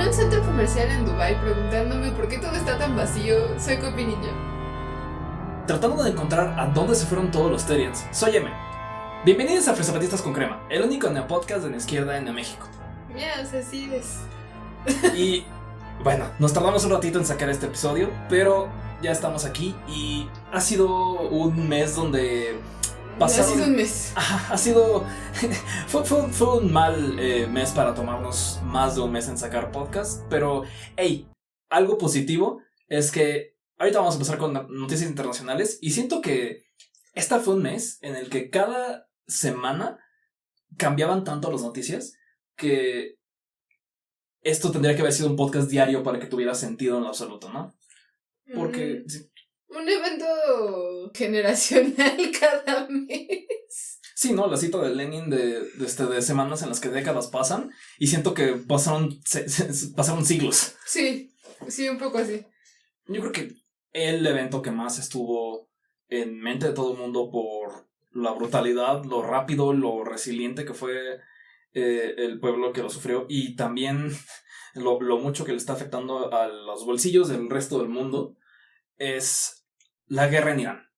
un centro comercial en Dubái preguntándome por qué todo está tan vacío. Soy Copi Ninja. Tratando de encontrar a dónde se fueron todos los Terians. Soy M. Bienvenidos a Fresapatistas con Crema, el único neopodcast de la izquierda en México. Ya, o sea, sí es. Y bueno, nos tardamos un ratito en sacar este episodio, pero ya estamos aquí y ha sido un mes donde pasaron... Ha sido un mes. Ha sido... fue un mal mes para tomarnos más de un mes en sacar podcast, pero hey, algo positivo es que ahorita vamos a empezar con noticias internacionales y siento que esta fue un mes en el que cada semana cambiaban tanto las noticias que esto tendría que haber sido un podcast diario para que tuviera sentido en lo absoluto, ¿no? Porque... Un evento generacional cada mes. Sí, ¿no? La cita de Lenin de semanas en las que décadas pasan y siento que pasaron siglos. Sí, un poco así. Yo creo que el evento que más estuvo en mente de todo el mundo por la brutalidad, lo rápido, lo resiliente que fue el pueblo que lo sufrió y también lo mucho que le está afectando a los bolsillos del resto del mundo es la guerra en Irán,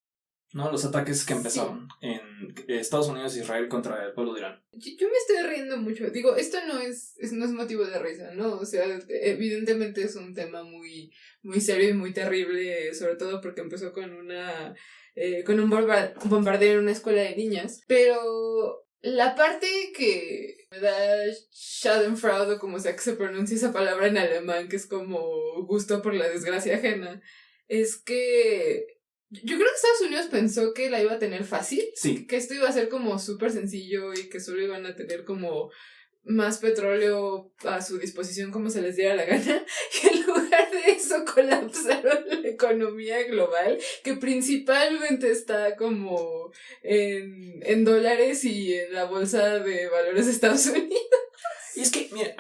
¿no? Los ataques que empezaron en Estados Unidos e Israel contra el pueblo de Irán. Yo me estoy riendo mucho. Digo, esto no es motivo de risa, ¿no? O sea, evidentemente es un tema muy, muy serio y muy terrible, sobre todo porque empezó con con un bombardeo en una escuela de niñas. Pero la parte que me da Schadenfreude, o como sea que se pronuncia esa palabra en alemán, que es como gusto por la desgracia ajena, es que yo creo que Estados Unidos pensó que la iba a tener fácil. Sí. Que esto iba a ser como súper sencillo y que solo iban a tener como más petróleo a su disposición como se les diera la gana. Y en lugar de eso colapsaron la economía global, que principalmente está como en dólares y en la bolsa de valores de Estados Unidos. Y es que, mire,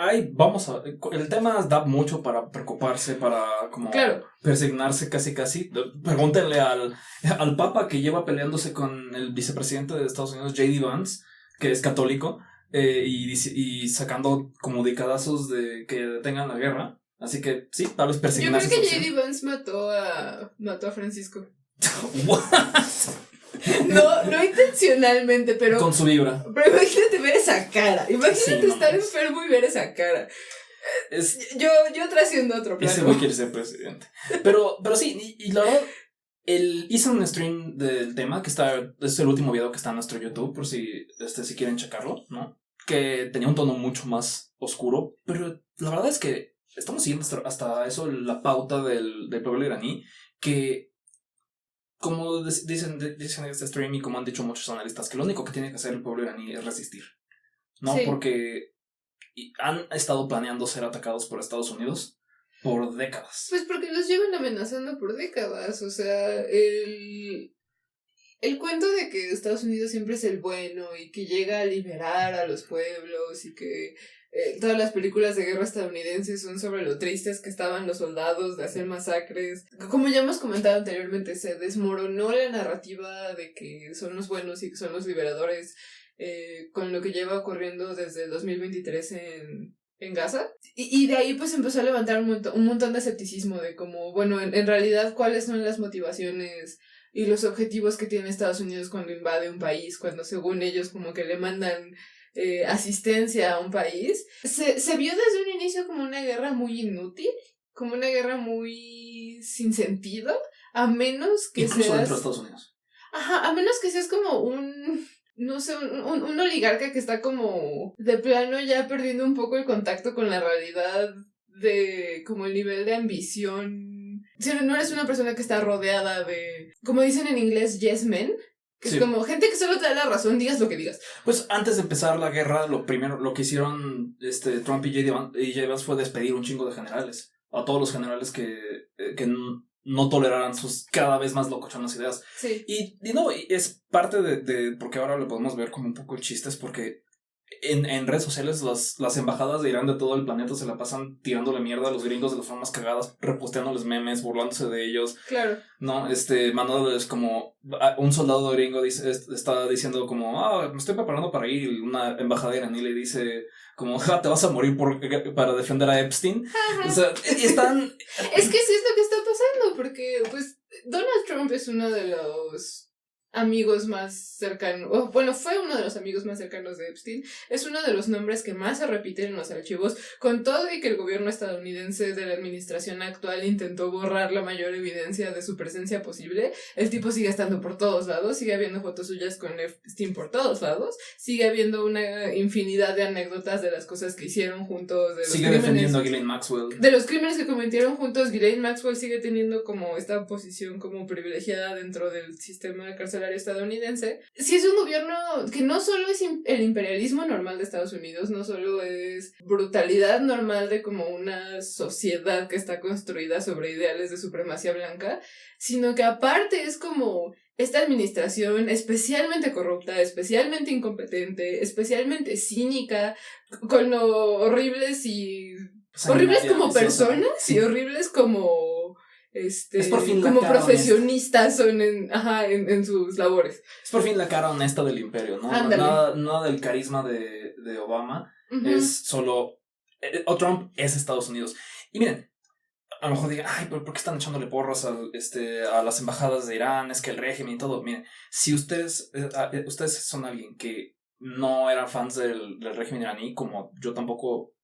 el tema da mucho para preocuparse, para como persignarse casi. Pregúntenle al papa que lleva peleándose con el vicepresidente de Estados Unidos, J.D. Vance, que es católico, y sacando como dicadazos de que detengan la guerra. Así que sí, tal vez persignarse. Yo creo que J.D. Vance mató a Francisco. What? No intencionalmente, pero... Con su vibra. Pero imagínate ver esa cara. Imagínate estar manches. enfermo y ver esa cara. Yo trasciendo otro plano. Ese güey quiere ser presidente. Pero sí, y la verdad, hice un stream del tema, que es el último video que está en nuestro YouTube, por si quieren checarlo, ¿no? Que tenía un tono mucho más oscuro, pero la verdad es que estamos siguiendo hasta eso la pauta del pueblo iraní, que... Como dicen en este stream y como han dicho muchos analistas, que lo único que tiene que hacer el pueblo iraní es resistir, ¿no? Sí. Porque han estado planeando ser atacados por Estados Unidos por décadas. Pues porque los llevan amenazando por décadas. O sea, el cuento de que Estados Unidos siempre es el bueno y que llega a liberar a los pueblos y que todas las películas de guerra estadounidenses son sobre lo tristes que estaban los soldados de hacer masacres. Como ya hemos comentado anteriormente, se desmoronó la narrativa de que son los buenos y que son los liberadores con lo que lleva ocurriendo desde el 2023 en Gaza. Y de ahí pues empezó a levantar un montón de escepticismo de como, bueno, en realidad cuáles son las motivaciones y los objetivos que tiene Estados Unidos cuando invade un país, cuando según ellos como que le mandan asistencia a un país. Se vio desde un inicio como una guerra muy inútil, como una guerra muy sin sentido, a menos que incluso dentro de Estados Unidos. Ajá, a menos que seas como un oligarca que está como de plano ya perdiendo un poco el contacto con la realidad de como el nivel de ambición. Si no eres una persona que está rodeada de, como dicen en inglés, yes men. Que sí. Es como gente que solo te da la razón, digas lo que digas. Pues antes de empezar la guerra, lo que hicieron Trump y J.D. Vance fue despedir un chingo de generales. A todos los generales que no toleraran sus cada vez más locochonas ideas. Sí. Y no, es parte de porque ahora lo podemos ver como un poco chistes, porque en redes sociales las embajadas de Irán de todo el planeta se la pasan tirándole mierda a los gringos de las formas cagadas, reposteándoles memes, burlándose de ellos. Claro. No, mandándoles como un soldado gringo está diciendo como, me estoy preparando para ir, una embajada iraní le dice como, te vas a morir para defender a Epstein. O sea, están... Es que sí es lo que está pasando, porque pues Donald Trump es uno de los amigos más cercanos, fue uno de los amigos más cercanos de Epstein, es uno de los nombres que más se repiten en los archivos, con todo y que el gobierno estadounidense de la administración actual intentó borrar la mayor evidencia de su presencia posible. El tipo sigue estando por todos lados, sigue habiendo fotos suyas con Epstein por todos lados, sigue habiendo una infinidad de anécdotas de las cosas que hicieron juntos, de los sigue defendiendo a Ghislaine Maxwell. De los crímenes que cometieron juntos. Ghislaine Maxwell sigue teniendo como esta posición como privilegiada dentro del sistema carcelario estadounidense. Sí, es un gobierno que no solo es el imperialismo normal de Estados Unidos, no solo es brutalidad normal de como una sociedad que está construida sobre ideales de supremacía blanca, sino que aparte es como esta administración especialmente corrupta, especialmente incompetente, especialmente cínica, con lo horribles como personas y horribles como es por fin como profesionistas son en sus labores. Es por fin la cara honesta del imperio, ¿no? Nada del carisma de Obama. Uh-huh. Es solo Trump es Estados Unidos. Y miren, a lo mejor digan, pero ¿por qué están echándole porras a las embajadas de Irán? Es que el régimen y todo. Miren, si ustedes son alguien que no eran fans del régimen iraní, como yo tampoco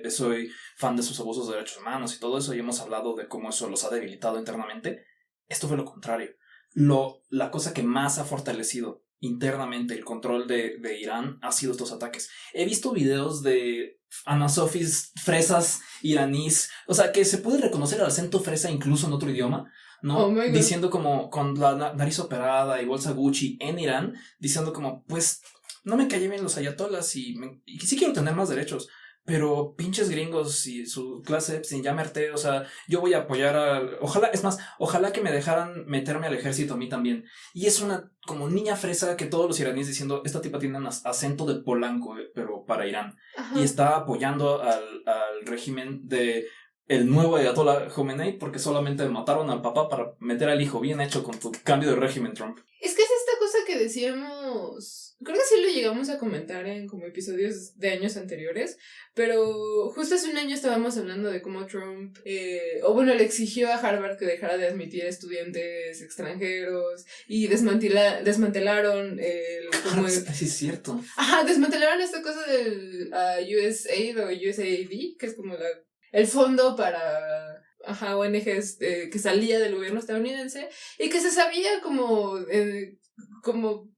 soy fan de sus abusos de derechos humanos y todo eso, y hemos hablado de cómo eso los ha debilitado internamente, esto fue lo contrario. La cosa que más ha fortalecido internamente el control de Irán ha sido estos ataques. He visto videos de Anasofis fresas iraníes, o sea, que se puede reconocer el acento fresa incluso en otro idioma, ¿no? Diciendo como con la nariz operada y bolsa Gucci en Irán, diciendo como, pues, no me caen bien los ayatolas y sí quiero tener más derechos, pero pinches gringos y su clase Epstein, ya me harté, o sea, yo voy a apoyar ojalá que me dejaran meterme al ejército a mí también. Y es una como niña fresa que todos los iraníes diciendo, esta tipa tiene un acento de Polanco, pero para Irán. Ajá. Y está apoyando al régimen de el nuevo ayatollah Khomeini porque solamente mataron al papá para meter al hijo. Bien hecho con tu cambio de régimen, Trump. Es que es esta cosa que decíamos, creo que sí lo llegamos a comentar en como episodios de años anteriores, pero justo hace un año estábamos hablando de cómo Trump, le exigió a Harvard que dejara de admitir estudiantes extranjeros y desmantelaron sí, es cierto. Desmantelaron esta cosa del USAID o USAID, que es como el fondo para ONGs que salía del gobierno estadounidense y que se sabía como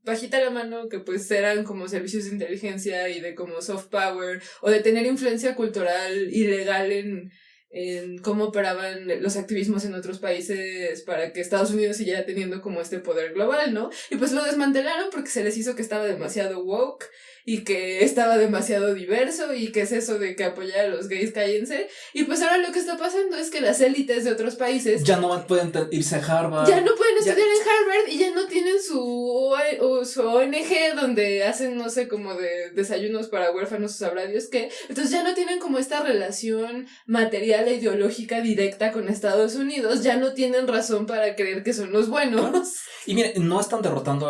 bajita la mano que pues eran como servicios de inteligencia y de como soft power o de tener influencia cultural ilegal en cómo operaban los activismos en otros países para que Estados Unidos siguiera teniendo como este poder global, ¿no? Y pues lo desmantelaron porque se les hizo que estaba demasiado woke y que estaba demasiado diverso y que es eso de que apoyar a los gays, cállense. Y pues ahora lo que está pasando es que las élites de otros países ya no pueden irse a Harvard. Ya no pueden estudiar en Harvard y ya no tienen su ONG donde hacen, no sé, como de desayunos para huérfanos o sabrá Dios qué. Entonces ya no tienen como esta relación material e ideológica directa con Estados Unidos, ya no tienen razón para creer que son los buenos. Claro. Y miren, no están derrotando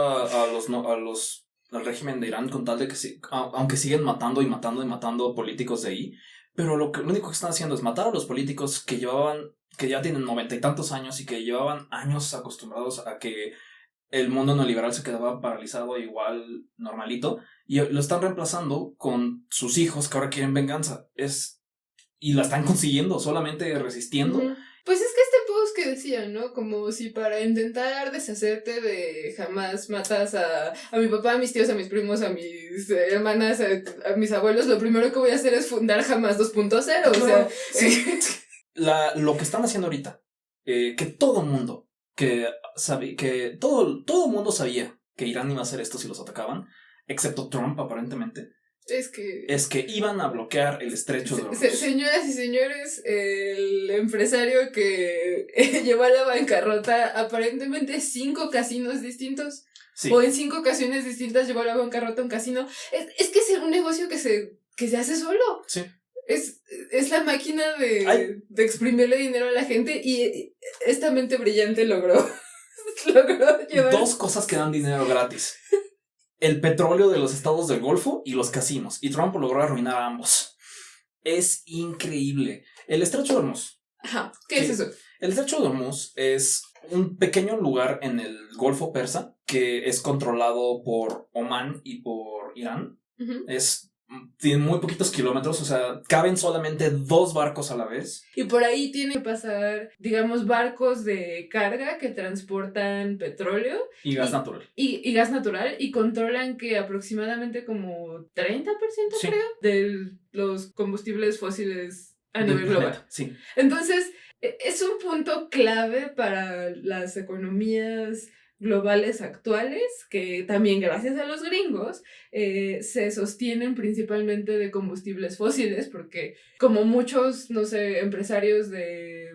al régimen de Irán con tal de que aunque siguen matando políticos de ahí, pero lo único que están haciendo es matar a los políticos que ya tienen 90 y tantos años y que llevaban años acostumbrados a que el mundo neoliberal se quedaba paralizado igual normalito, y lo están reemplazando con sus hijos que ahora quieren venganza. Y la están consiguiendo, solamente resistiendo. Uh-huh. Pues es que este post que decía, ¿no? Como si para intentar deshacerte de jamás matas a mi papá, a mis tíos, a mis primos, a mis hermanas, a mis abuelos, lo primero que voy a hacer es fundar Jamás 2.0, o sea... Sí. Lo que están haciendo ahorita, que todo mundo todo mundo sabía que Irán iba a hacer esto si los atacaban, excepto Trump aparentemente. Es que iban a bloquear el estrecho de Hormuz. Señoras y señores, el empresario que llevó a la bancarrota aparentemente 5 casinos distintos. Sí. O en 5 ocasiones distintas llevó a la bancarrota un casino. Es que es un negocio que se hace solo. Sí. Es la máquina de exprimirle dinero a la gente y esta mente brillante logró llevar... 2 cosas que dan dinero gratis. El petróleo de los estados del Golfo y los casinos. Y Trump logró arruinar a ambos. Es increíble. El Estrecho de Hormuz. Ajá, ¿qué es eso? El Estrecho de Hormuz es un pequeño lugar en el Golfo Persa que es controlado por Omán y por Irán. Uh-huh. Tiene muy poquitos kilómetros, o sea, caben solamente 2 barcos a la vez. Y por ahí tiene que pasar, digamos, barcos de carga que transportan petróleo. Y gas natural. Y gas natural, y controlan que aproximadamente como 30%, sí, creo, de los combustibles fósiles a nivel global. Sí. Entonces, es un punto clave para las economías globales actuales, que también gracias a los gringos se sostienen principalmente de combustibles fósiles, porque como muchos, no sé, empresarios de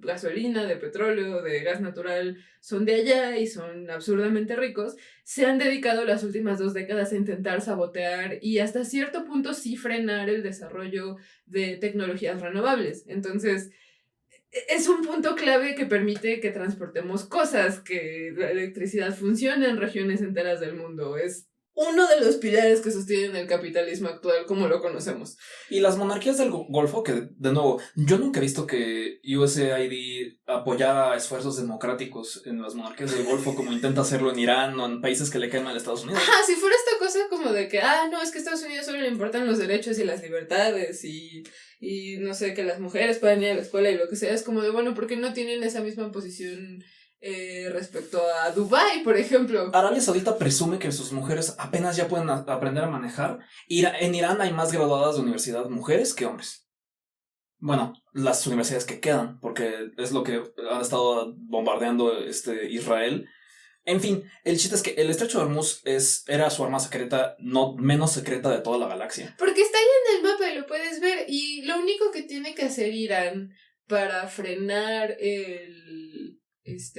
gasolina, de petróleo, de gas natural son de allá y son absurdamente ricos, se han dedicado las últimas 2 décadas a intentar sabotear y hasta cierto punto sí frenar el desarrollo de tecnologías renovables. Entonces, es un punto clave que permite que transportemos cosas, que la electricidad funcione en regiones enteras del mundo. Es uno de los pilares que sostienen el capitalismo actual como lo conocemos. Y las monarquías del Golfo, que de nuevo, yo nunca he visto que USAID apoyara esfuerzos democráticos en las monarquías del Golfo como intenta hacerlo en Irán o en países que le caen mal a Estados Unidos. Ajá, si fuera esta cosa como de que, no, es que a Estados Unidos solo le importan los derechos y las libertades y no sé, que las mujeres puedan ir a la escuela y lo que sea, es como de, bueno, ¿por qué no tienen esa misma posición respecto a Dubái, por ejemplo? Arabia Saudita presume que sus mujeres apenas ya pueden aprender a manejar. En Irán hay más graduadas de universidad mujeres que hombres. Bueno, las universidades que quedan, porque es lo que han estado bombardeando Israel. En fin, el chiste es que el Estrecho de Hormuz era su arma secreta, no menos secreta de toda la galaxia. Porque está ahí en el mapa y lo puedes ver, y lo único que tiene que hacer Irán para frenar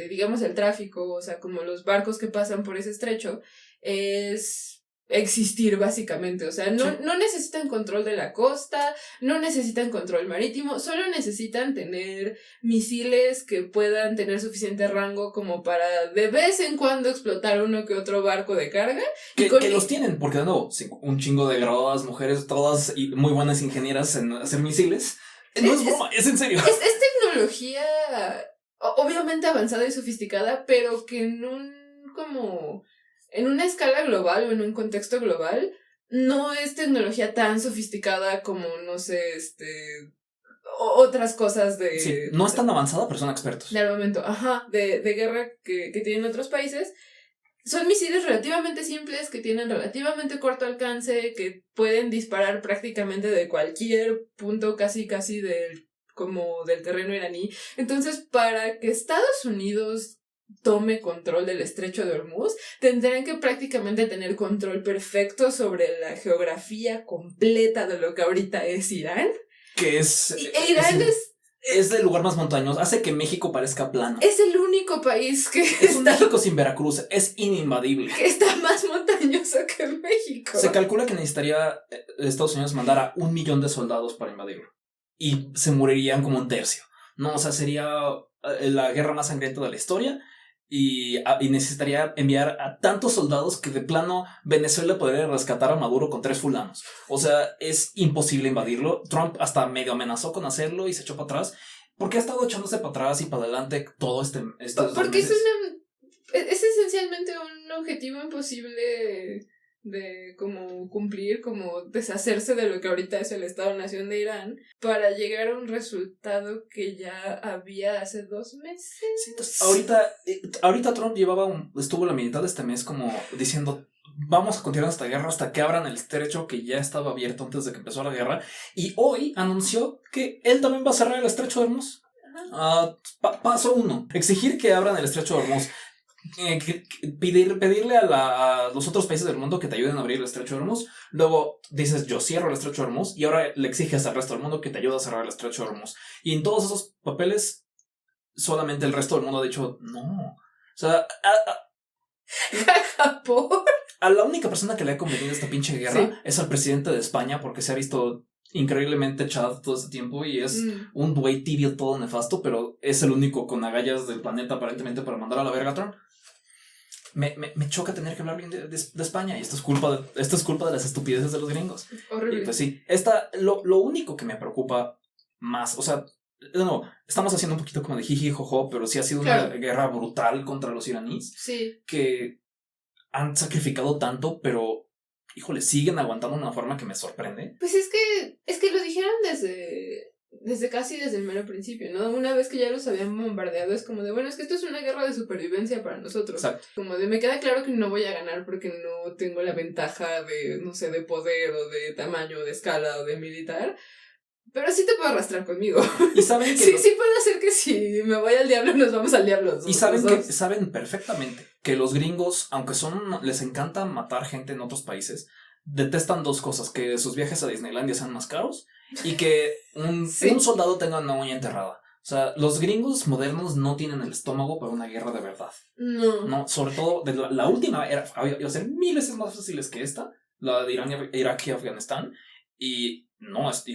digamos el tráfico, o sea, como los barcos que pasan por ese estrecho, es existir básicamente, o sea, no necesitan control de la costa, no necesitan control marítimo, solo necesitan tener misiles que puedan tener suficiente rango como para de vez en cuando explotar uno que otro barco de carga. Que los tienen, porque de nuevo, un chingo de graduadas mujeres, todas muy buenas ingenieras en hacer misiles. No es broma, es en serio. Es tecnología obviamente avanzada y sofisticada, pero que en una escala global o en un contexto global, no es tecnología tan sofisticada como, no sé, otras cosas de... Sí, no es tan avanzada, pero son expertos. De armamento, de guerra que tienen otros países. Son misiles relativamente simples, que tienen relativamente corto alcance, que pueden disparar prácticamente de cualquier punto casi del terreno iraní. Entonces, para que Estados Unidos tome control del Estrecho de Hormuz, tendrán que prácticamente tener control perfecto sobre la geografía completa de lo que ahorita es Irán. Que es... Irán es el lugar más montañoso, hace que México parezca plano. Es el único país que es un México sin Veracruz, es ininvadible. Que está más montañoso que México. Se calcula que necesitaría Estados Unidos mandar a 1 millón de soldados para invadirlo. Y se morirían como 1/3. No, o sea, sería la guerra más sangrienta de la historia. Y necesitaría enviar a tantos soldados que de plano Venezuela podría rescatar a Maduro con 3 fulanos. O sea, es imposible invadirlo. Trump hasta medio amenazó con hacerlo y se echó para atrás. Porque ha estado echándose para atrás y para adelante todo porque es esencialmente un objetivo imposible de como cumplir, como deshacerse de lo que ahorita es el Estado-Nación de Irán, para llegar a un resultado que ya había hace 2 meses. Sí, entonces, ahorita Trump estuvo la mitad de este mes como diciendo, vamos a continuar esta guerra hasta que abran el estrecho que ya estaba abierto antes de que empezó la guerra, y hoy anunció que él también va a cerrar el Estrecho de Hormuz. Paso 1, exigir que abran el Estrecho de Hormuz. Pedirle a los otros países del mundo que te ayuden a abrir el Estrecho de Hormuz. Luego dices, yo cierro el Estrecho de Hormuz, y ahora le exiges al resto del mundo que te ayude a cerrar el Estrecho de Hormuz. Y en todos esos papeles solamente el resto del mundo ha dicho no. O sea, Japón. A la única persona que le ha convenido esta pinche guerra es al presidente de España, porque se ha visto increíblemente Chad todo este tiempo y es un güey tibio todo nefasto, pero es el único con agallas del planeta aparentemente para mandar a la verga a Trump. Me choca tener que hablar bien de España y esto es culpa de las estupideces de los gringos. Horrible. Y pues sí, lo único que me preocupa más, o sea, no, estamos haciendo un poquito como de jiji jojo, pero sí ha sido una guerra brutal contra los iraníes. Sí. Que han sacrificado tanto, pero híjole, siguen aguantando de una forma que me sorprende. Pues es que lo dijeron desde el mero principio, ¿no? Una vez que ya los habían bombardeado, es como de, bueno, es que esto es una guerra de supervivencia para nosotros. Exacto. Como de, me queda claro que no voy a ganar porque no tengo la ventaja de, no sé, de poder o de tamaño, de escala o de militar. Pero sí te puedo arrastrar conmigo. Y saben que sí puede hacer que si me voy al diablo nos vamos al diablo. Y saben perfectamente que los gringos, aunque les encanta matar gente en otros países, detestan dos cosas: que sus viajes a Disneylandia sean más caros y que un soldado tenga una uña enterrada. O sea, los gringos modernos no tienen el estómago para una guerra de verdad. No, sobre todo la última iba a ser 1000 veces más fáciles que esta, la de Irán, Irak y Afganistán. Y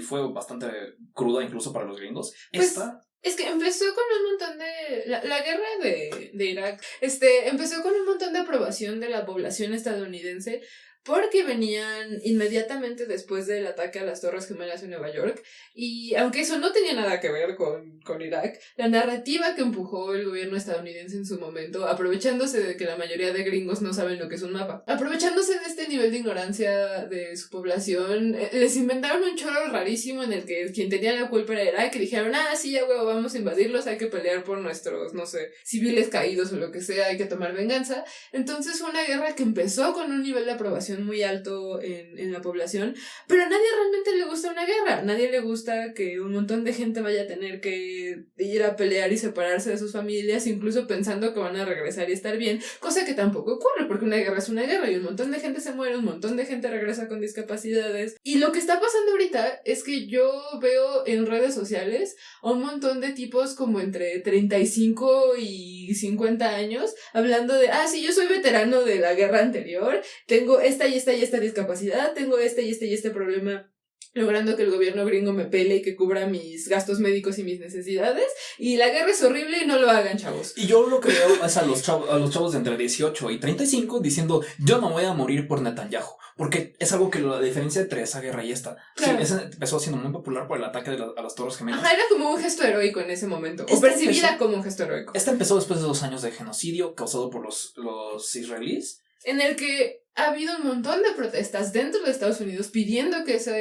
fue bastante cruda incluso para los gringos. Pues, es que empezó con un montón de... La guerra de Irak empezó con un montón de aprobación de la población estadounidense porque venían inmediatamente después del ataque a las Torres Gemelas en Nueva York, y aunque eso no tenía nada que ver con Irak, la narrativa que empujó el gobierno estadounidense en su momento, aprovechándose de que la mayoría de gringos no saben lo que es un mapa, aprovechándose de este nivel de ignorancia de su población, les inventaron un choro rarísimo en el que quien tenía la culpa era Irak, y dijeron, sí, ya huevo, vamos a invadirlos, hay que pelear por nuestros, no sé, civiles caídos o lo que sea, hay que tomar venganza. Entonces fue una guerra que empezó con un nivel de aprobación muy alto en la población, pero a nadie realmente le gusta una guerra, a nadie le gusta que un montón de gente vaya a tener que ir a pelear y separarse de sus familias, incluso pensando que van a regresar y estar bien, cosa que tampoco ocurre, porque una guerra es una guerra y un montón de gente se muere, un montón de gente regresa con discapacidades, y lo que está pasando ahorita es que yo veo en redes sociales a un montón de tipos como entre 35 y 50 años hablando de, sí, yo soy veterano de la guerra anterior, tengo esta y esta discapacidad, tengo este problema, logrando que el gobierno gringo me pele y que cubra mis gastos médicos y mis necesidades, y la guerra es horrible y no lo hagan, chavos. Y yo lo que veo es a los chavos de entre 18 y 35 diciendo, yo no voy a morir por Netanyahu, porque es algo que la diferencia entre esa guerra y esta, claro. Sí, empezó siendo muy popular por el ataque a las Torres Gemelas. Era como un gesto heroico en ese momento, o percibida como un gesto heroico. Esta empezó después de 2 años de genocidio causado por los israelíes, en el que ha habido un montón de protestas dentro de Estados Unidos pidiendo que esa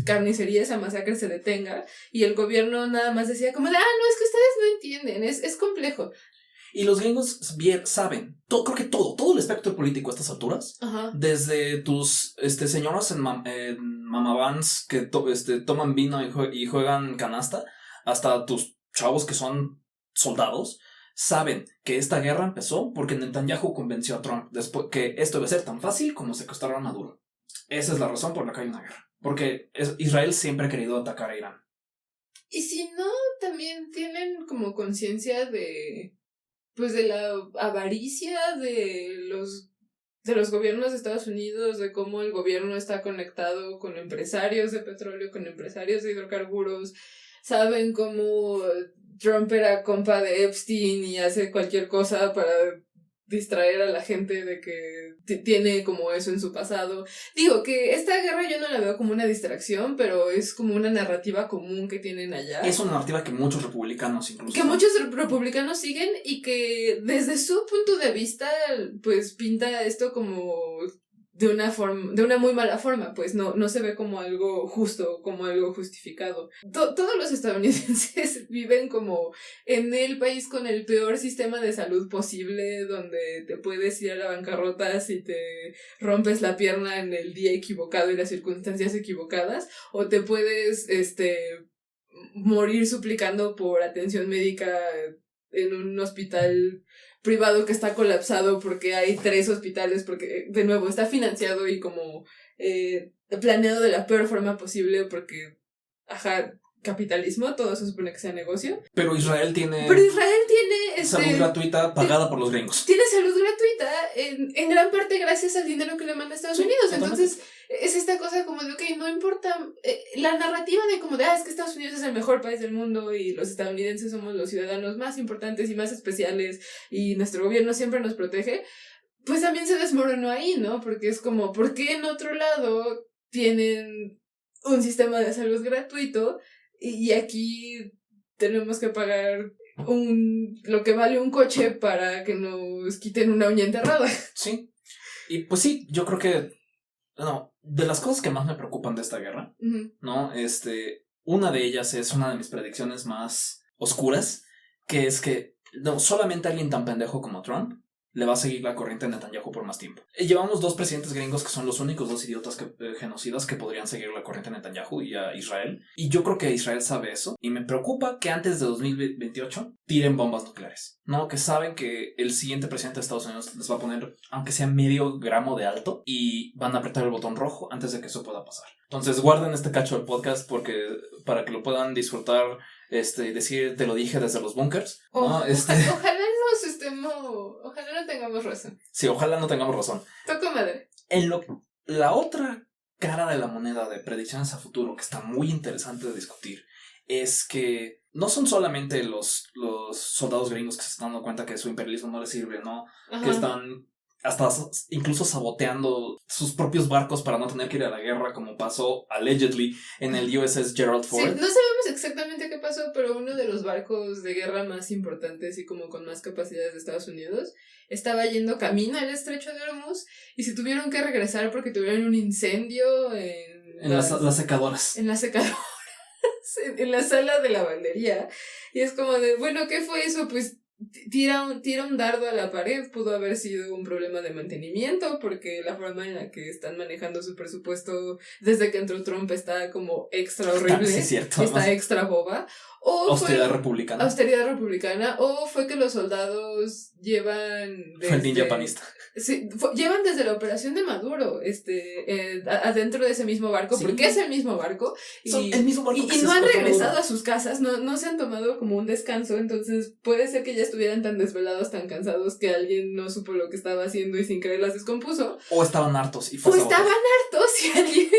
carnicería, esa masacre se detenga, y el gobierno nada más decía como de, no, es que ustedes no entienden, es complejo. Y los gringos saben, creo que todo el espectro político a estas alturas, desde tus señoras en mamavans que toman vino y juegan canasta, hasta tus chavos que son soldados, saben que esta guerra empezó porque Netanyahu convenció a Trump después que esto iba a ser tan fácil como secuestrar a Maduro. Esa es la razón por la que hay una guerra. Porque Israel siempre ha querido atacar a Irán. Y si no, también tienen como conciencia de la avaricia de los gobiernos de Estados Unidos, de cómo el gobierno está conectado con empresarios de petróleo, con empresarios de hidrocarburos. Saben cómo Trump era compa de Epstein y hace cualquier cosa para distraer a la gente de que tiene como eso en su pasado. Digo que esta guerra yo no la veo como una distracción, pero es como una narrativa común que tienen allá. Es una narrativa que muchos republicanos incluso. Que muchos republicanos siguen y que desde su punto de vista pues pinta esto como de una muy mala forma, pues no se ve como algo justo, como algo justificado. Todos los estadounidenses viven como en el país con el peor sistema de salud posible, donde te puedes ir a la bancarrota si te rompes la pierna en el día equivocado y las circunstancias equivocadas, o te puedes morir suplicando por atención médica en un hospital privado que está colapsado porque hay 3 hospitales, porque de nuevo está financiado y como planeado de la peor forma posible, porque capitalismo, todo se supone que sea negocio. Pero Israel tiene salud gratuita pagada por los gringos. Tiene salud gratuita en gran parte gracias al dinero que le manda a Estados Unidos. Entonces es esta cosa como de, ok, no importa la narrativa de como de, es que Estados Unidos es el mejor país del mundo y los estadounidenses somos los ciudadanos más importantes y más especiales y nuestro gobierno siempre nos protege, pues también se desmoronó ahí, ¿no? Porque es como, ¿por qué en otro lado tienen un sistema de salud gratuito y aquí tenemos que pagar lo que vale un coche para que nos quiten una uña enterrada? Sí. Y pues sí, yo creo que de las cosas que más me preocupan de esta guerra, ¿no? Una de ellas es una de mis predicciones más oscuras, que es que solamente alguien tan pendejo como Trump le va a seguir la corriente a Netanyahu por más tiempo. Llevamos 2 presidentes gringos que son los únicos 2 idiotas genocidas que podrían seguir la corriente a Netanyahu y a Israel. Y yo creo que Israel sabe eso. Y me preocupa que antes de 2028 tiren bombas nucleares. No, que saben que el siguiente presidente de Estados Unidos les va a poner, aunque sea medio gramo de alto, y van a apretar el botón rojo antes de que eso pueda pasar. Entonces guarden este cacho del podcast para que lo puedan disfrutar y decir, te lo dije desde los bunkers, ¿no? Ojalá no tengamos razón. Sí, ojalá no tengamos razón. Toco madre. La otra cara de la moneda de predicciones a futuro que está muy interesante de discutir es que no son solamente los soldados gringos que se están dando cuenta que su imperialismo no les sirve, ¿no? Ajá. Que están hasta incluso saboteando sus propios barcos para no tener que ir a la guerra, como pasó allegedly en el USS Gerald Ford. Sí, no sabemos exactamente qué pasó, pero uno de los barcos de guerra más importantes y como con más capacidades de Estados Unidos estaba yendo camino al estrecho de Hormuz y se tuvieron que regresar porque tuvieron un incendio en las secadoras. En las secadoras, en la sala de lavandería. Y es como de, bueno, ¿qué fue eso? Pues tira un dardo a la pared. Pudo haber sido un problema de mantenimiento porque la forma en la que están manejando su presupuesto desde que entró Trump está como extra horrible. Sí, cierto, está extra boba. Austeridad republicana. O fue que los soldados llevan fue el ninja panista. Sí, llevan desde la operación de Maduro adentro de ese mismo barco, sí. Porque es el mismo barco y el mismo barco y no han regresado a sus casas, no se han tomado como un descanso. Entonces puede ser que ya estuvieran tan desvelados, tan cansados, que alguien no supo lo que estaba haciendo y sin querer las descompuso, o estaban hartos y alguien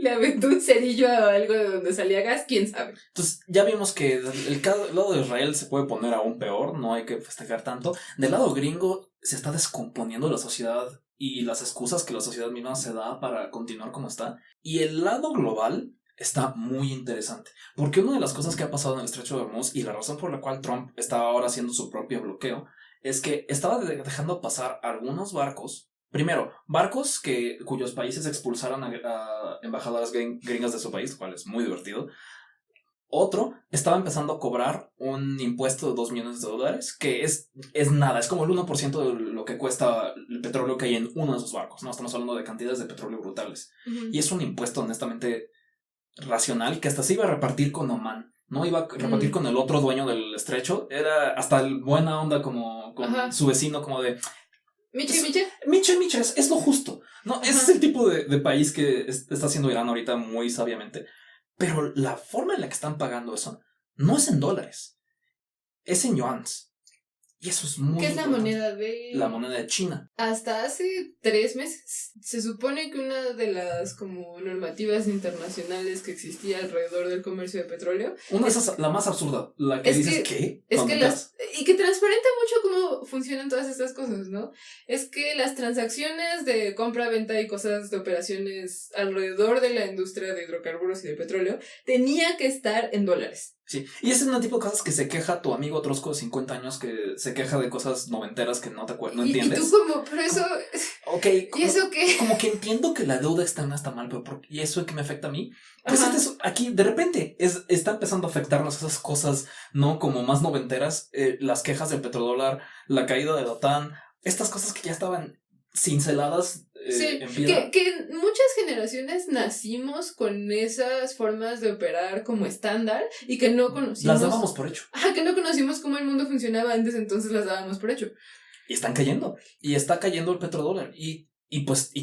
le aventó un cerillo a algo de donde salía gas, quién sabe. Entonces ya vimos que el lado de Israel se puede poner aún peor, no hay que festejar tanto. Del lado gringo se está descomponiendo la sociedad y las excusas que la sociedad misma se da para continuar como está. Y el lado global está muy interesante, porque una de las cosas que ha pasado en el estrecho de Hormuz y la razón por la cual Trump está ahora haciendo su propio bloqueo es que estaba dejando pasar algunos barcos. Primero, barcos cuyos países expulsaron a embajadoras gringas de su país, lo cual es muy divertido. Otro estaba empezando a cobrar un impuesto de $2 millones, que es nada, es como el 1% de lo que cuesta el petróleo que hay en uno de esos barcos, ¿no? Estamos hablando de cantidades de petróleo brutales. Uh-huh. Y es un impuesto honestamente racional que hasta se iba a repartir con Oman, no iba a repartir con el otro dueño del estrecho, era hasta buena onda como con su vecino, como de... Miche, es lo justo, ¿no? Ese es el tipo de país que está haciendo Irán ahorita muy sabiamente. Pero la forma en la que están pagando eso no es en dólares, es en yuans. Y eso es muy ¿Qué es la moneda de China? Hasta hace 3 meses se supone que una de las como normativas internacionales que existía alrededor del comercio de petróleo, la más absurda, la que dices ¿qué? Es que y que transparenta mucho cómo funcionan todas estas cosas, ¿no? Es que las transacciones de compra, venta y cosas de operaciones alrededor de la industria de hidrocarburos y de petróleo tenía que estar en dólares. Sí, y ese es un tipo de cosas que se queja tu amigo Trosco de 50 años, que se queja de cosas noventeras que no entiendes. Y tú como, pero eso... Okay, ¿Y eso qué? Como que entiendo que la deuda externa está mal, pero ¿y eso que me afecta a mí? Pues aquí de repente está empezando a afectarnos esas cosas, ¿no? Como más noventeras, las quejas del petrodólar, la caída de la OTAN, estas cosas que ya estaban cinceladas. Sí, que muchas generaciones nacimos con esas formas de operar como estándar y que no conocimos. Las dábamos por hecho. Que no conocimos cómo el mundo funcionaba antes, entonces las dábamos por hecho. Y están cayendo. Y está cayendo el petrodólar. Y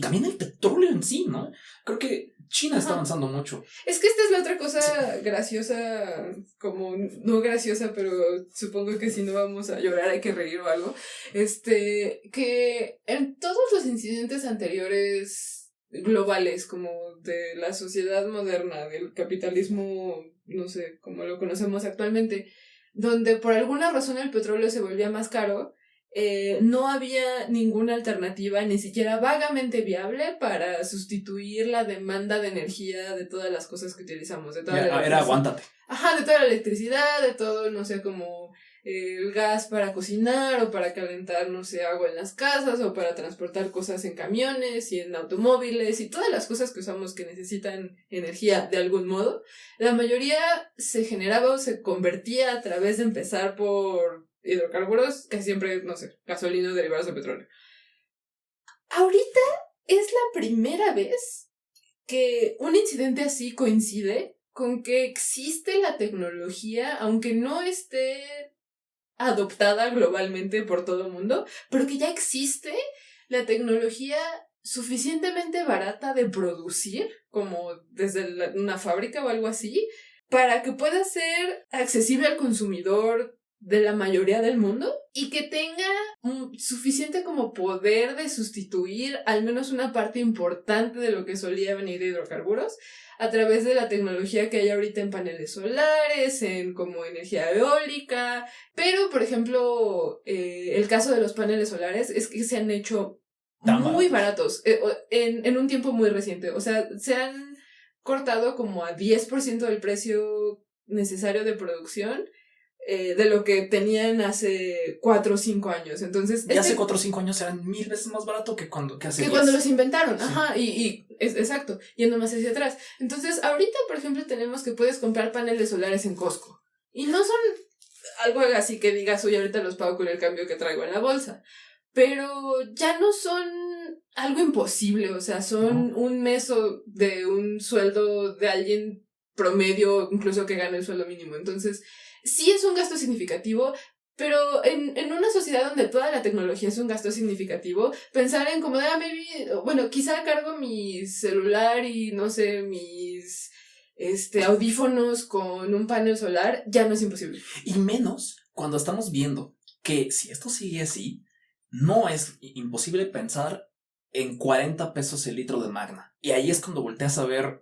también el petróleo en sí, ¿no? Creo que China está avanzando mucho. Es que esta es la otra cosa graciosa, como no graciosa, pero supongo que si no vamos a llorar hay que reír o algo. Que en todos los incidentes anteriores globales, como de la sociedad moderna, del capitalismo, no sé, como lo conocemos actualmente, donde por alguna razón el petróleo se volvía más caro, no había ninguna alternativa, ni siquiera vagamente viable, para sustituir la demanda de energía de todas las cosas que utilizamos. De toda Era aguántate. Ajá, de toda la electricidad, de todo, no sé, como el gas para cocinar o para calentar, no sé, agua en las casas o para transportar cosas en camiones y en automóviles y todas las cosas que usamos que necesitan energía de algún modo. La mayoría se generaba o se convertía a través de empezar por hidrocarburos, casi siempre, no sé, gasolina o derivados de petróleo. Ahorita es la primera vez que un incidente así coincide con que existe la tecnología, aunque no esté adoptada globalmente por todo el mundo, pero que ya existe la tecnología suficientemente barata de producir, como desde una fábrica o algo así, para que pueda ser accesible al consumidor de la mayoría del mundo y que tenga suficiente como poder de sustituir al menos una parte importante de lo que solía venir de hidrocarburos a través de la tecnología que hay ahorita en paneles solares, en como energía eólica. Pero, por ejemplo, el caso de los paneles solares es que se han hecho muy baratos en un tiempo muy reciente. O sea, se han cortado como a 10% del precio necesario de producción de lo que tenían hace 4 o 5 años. Entonces, hace 4 o 5 años eran 1000 veces más barato que hace 10. Cuando los inventaron, sí. Ajá, exacto, yendo más hacia atrás. Entonces, ahorita, por ejemplo, tenemos que puedes comprar paneles solares en Costco. Y no son algo así que digas, oye, ahorita los pago con el cambio que traigo en la bolsa. Pero ya no son algo imposible, o sea, son un mes de un sueldo de alguien promedio, incluso que gane el sueldo mínimo. Entonces, sí es un gasto significativo, pero en una sociedad donde toda la tecnología es un gasto significativo, pensar en como, quizá cargo mi celular y, no sé, mis audífonos con un panel solar, ya no es imposible. Y menos cuando estamos viendo que si esto sigue así, no es imposible pensar en 40 pesos el litro de Magna. Y ahí es cuando volteas a ver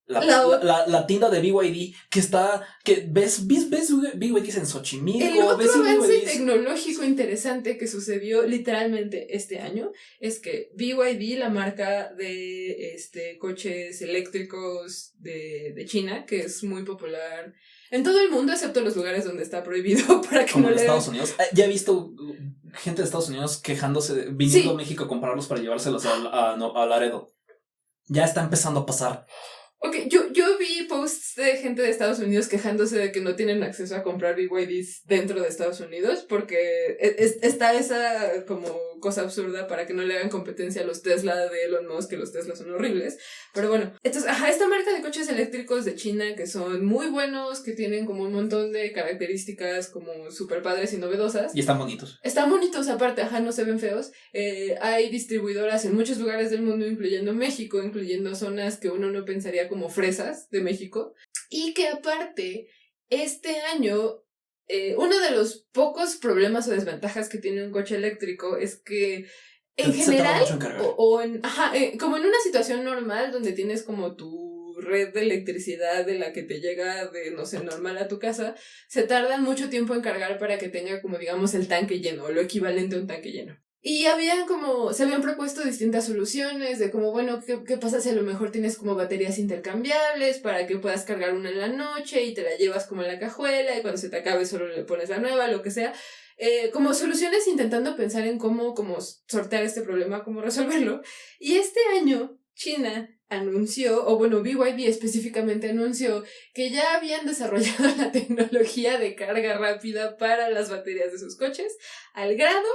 la tienda de BYD que ves BYD en Xochimilco. El otro avance tecnológico interesante que sucedió literalmente este año es que BYD, la marca de coches eléctricos de China, que es muy popular en todo el mundo, excepto los lugares donde está prohibido para que como no en Estados Unidos. Ya he visto gente de Estados Unidos quejándose, viniendo a México a comprarlos para llevárselos a Laredo. Ya está empezando a pasar. Ok, yo vi posts de gente de Estados Unidos quejándose de que no tienen acceso a comprar BYDs dentro de Estados Unidos porque está esa como cosa absurda para que no le hagan competencia a los Tesla de Elon Musk, que los Tesla son horribles. Pero bueno, entonces, esta marca de coches eléctricos de China que son muy buenos, que tienen como un montón de características como súper padres y novedosas. Y están bonitos. Están bonitos, aparte, no se ven feos. Hay distribuidoras en muchos lugares del mundo, incluyendo México, incluyendo zonas que uno no pensaría como fresas de México. Y que aparte, este año, uno de los pocos problemas o desventajas que tiene un coche eléctrico es que en general, como en una situación normal donde tienes como tu red de electricidad de la que te llega de, no sé, normal a tu casa, se tarda mucho tiempo en cargar para que tenga como, digamos, el tanque lleno, o lo equivalente a un tanque lleno. Y se habían propuesto distintas soluciones de como, bueno, ¿qué pasa si a lo mejor tienes como baterías intercambiables para que puedas cargar una en la noche y te la llevas como en la cajuela y cuando se te acabe solo le pones la nueva, lo que sea? Como soluciones intentando pensar en cómo sortear este problema, cómo resolverlo. Y este año, China anunció, o bueno, BYD específicamente anunció que ya habían desarrollado la tecnología de carga rápida para las baterías de sus coches, al grado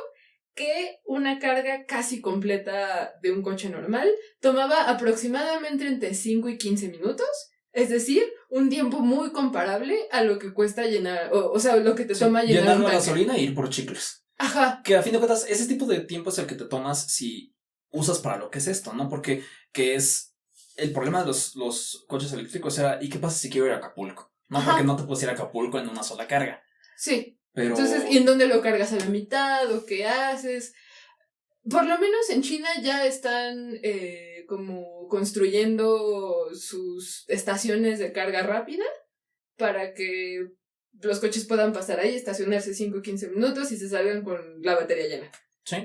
que una carga casi completa de un coche normal tomaba aproximadamente entre 5 y 15 minutos, es decir, un tiempo muy comparable a lo que cuesta llenar, o sea, lo que te toma llenar la gasolina e ir por chicles. Ajá. Que a fin de cuentas, ese tipo de tiempo es el que te tomas si usas para lo que es esto, ¿no? Porque que es el problema de los coches eléctricos era, ¿y qué pasa si quiero ir a Acapulco? No, Ajá. porque no te puedes ir a Acapulco en una sola carga. Sí. Pero... Entonces, ¿y en dónde lo cargas a la mitad o qué haces? Por lo menos en China ya están como construyendo sus estaciones de carga rápida para que los coches puedan pasar ahí, estacionarse 5 o 15 minutos y se salgan con la batería llena. Sí.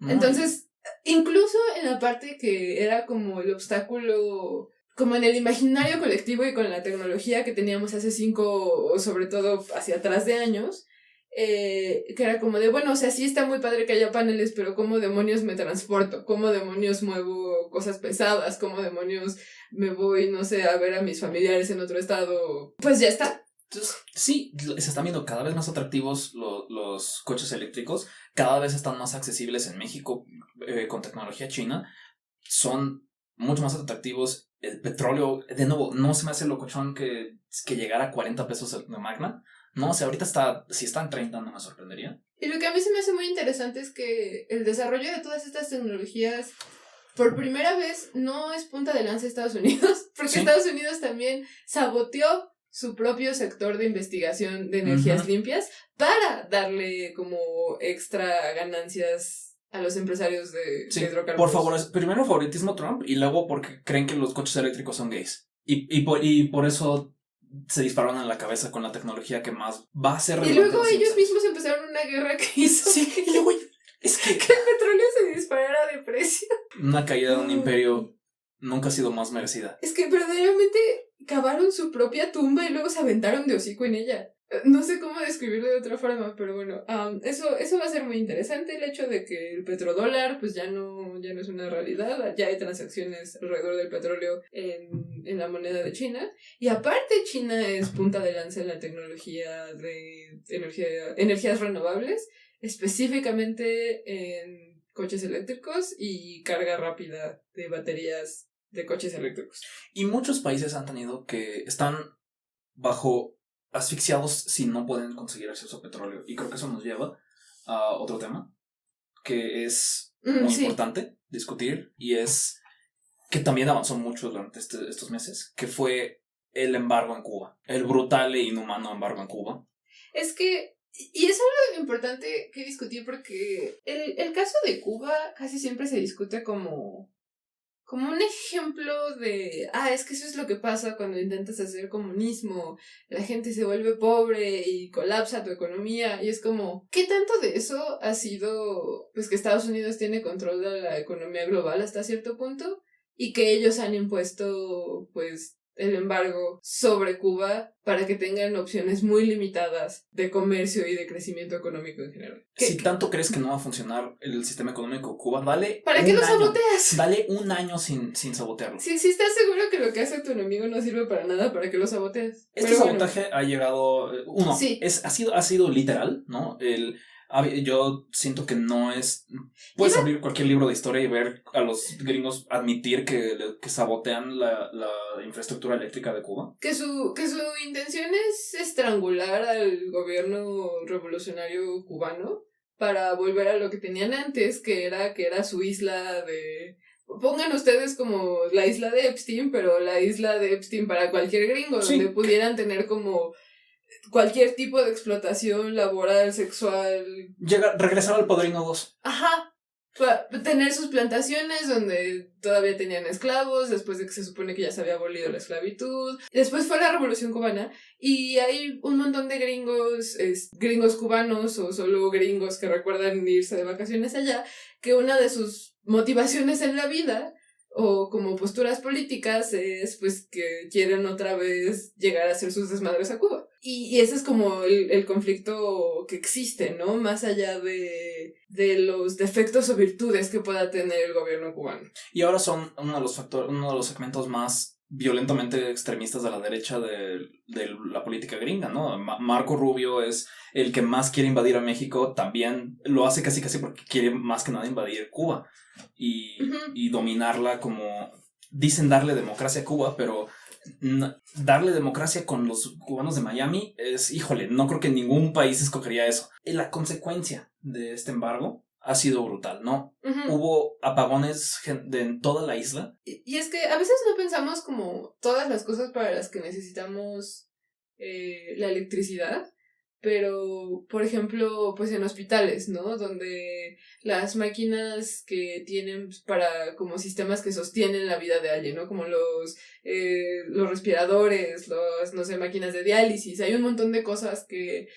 Entonces, incluso en la parte que era como el obstáculo, como en el imaginario colectivo y con la tecnología que teníamos hace 5 o sobre todo hacia atrás de años, que era como de, bueno, o sea, sí está muy padre que haya paneles, pero ¿cómo demonios me transporto? ¿Cómo demonios muevo cosas pesadas? ¿Cómo demonios me voy, no sé, a ver a mis familiares en otro estado? Pues ya está. Entonces, sí, se están viendo cada vez más atractivos los coches eléctricos, cada vez están más accesibles en México con tecnología china, son mucho más atractivos. El petróleo, de nuevo, no se me hace locochón que llegara a 40 pesos de Magna. No, o sea, ahorita si está en 30 no me sorprendería. Y lo que a mí se me hace muy interesante es que el desarrollo de todas estas tecnologías, por primera vez, no es punta de lanza Estados Unidos, porque Sí. Estados Unidos también saboteó su propio sector de investigación de energías limpias para darle como extra ganancias a los empresarios de hidrocarburos. Por favor, primero favoritismo Trump y luego porque creen que los coches eléctricos son gays. Y por eso se dispararon en la cabeza con la tecnología que más va a ser relevante. Y luego ellos mismos empezaron una guerra que hizo y luego es que el petróleo se disparara de precio. Una caída de un imperio nunca ha sido más merecida. Es que verdaderamente cavaron su propia tumba y luego se aventaron de hocico en ella. No sé cómo describirlo de otra forma, pero bueno, eso va a ser muy interesante, el hecho de que el petrodólar pues ya no es una realidad, ya hay transacciones alrededor del petróleo en la moneda de China, y aparte China es punta de lanza en la tecnología de energías renovables, específicamente en coches eléctricos y carga rápida de baterías de coches eléctricos. Y muchos países han tenido que están bajo asfixiados si no pueden conseguir acceso a petróleo. Y creo que eso nos lleva a otro tema que es muy importante discutir, y es que también avanzó mucho durante estos meses, que fue el embargo en Cuba. El brutal e inhumano embargo en Cuba. Es que, y es algo importante que discutir porque el caso de Cuba casi siempre se discute como un ejemplo de, es que eso es lo que pasa cuando intentas hacer comunismo, la gente se vuelve pobre y colapsa tu economía, y es como, ¿qué tanto de eso ha sido, pues que Estados Unidos tiene control de la economía global hasta cierto punto, y que ellos han impuesto, pues, el embargo sobre Cuba para que tengan opciones muy limitadas de comercio y de crecimiento económico en general? Si tanto crees que no va a funcionar el sistema económico de Cuba, vale. ¿Para qué lo saboteas? Dale un año sin sabotearlo. Si estás seguro que lo que hace tu enemigo no sirve para nada, ¿para qué lo saboteas? Este sabotaje ha llegado. Ha sido literal, ¿no? Yo siento que no es. Puedes abrir cualquier libro de historia y ver a los gringos admitir que sabotean la infraestructura eléctrica de Cuba. Que su intención es estrangular al gobierno revolucionario cubano para volver a lo que tenían antes, que era su isla de... Pongan ustedes como la isla de Epstein, pero la isla de Epstein para cualquier gringo, donde pudieran tener como cualquier tipo de explotación laboral, sexual. Regresar al Padrino 2. Ajá. Tener sus plantaciones donde todavía tenían esclavos, después de que se supone que ya se había abolido la esclavitud. Después fue la Revolución Cubana y hay un montón de gringos cubanos o solo gringos que recuerdan irse de vacaciones allá, que una de sus motivaciones en la vida o como posturas políticas es pues que quieren otra vez llegar a hacer sus desmadres a Cuba. Y ese es como el conflicto que existe, ¿no? Más allá de los defectos o virtudes que pueda tener el gobierno cubano. Y ahora son uno de los segmentos más violentamente extremistas de la derecha de la política gringa, ¿no? Marco Rubio es el que más quiere invadir a México, también lo hace casi porque quiere más que nada invadir Cuba y dominarla, como dicen darle democracia a Cuba, pero darle democracia con los cubanos de Miami es, híjole, no creo que ningún país escogería eso. Y la consecuencia de este embargo ha sido brutal, ¿no? Uh-huh. Hubo apagones en toda la isla. Y es que a veces no pensamos como todas las cosas para las que necesitamos la electricidad, pero, por ejemplo, pues en hospitales, ¿no? Donde las máquinas que tienen para como sistemas que sostienen la vida de alguien, ¿no? Como los respiradores, no sé, máquinas de diálisis. Hay un montón de cosas que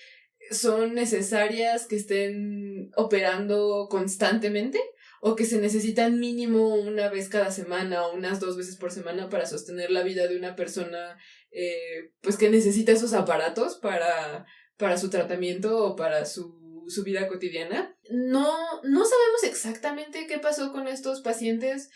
son necesarias que estén operando constantemente o que se necesitan mínimo una vez cada semana o unas 2 veces por semana para sostener la vida de una persona pues que necesita esos aparatos para su tratamiento o para su vida cotidiana. No sabemos exactamente qué pasó con estos pacientes.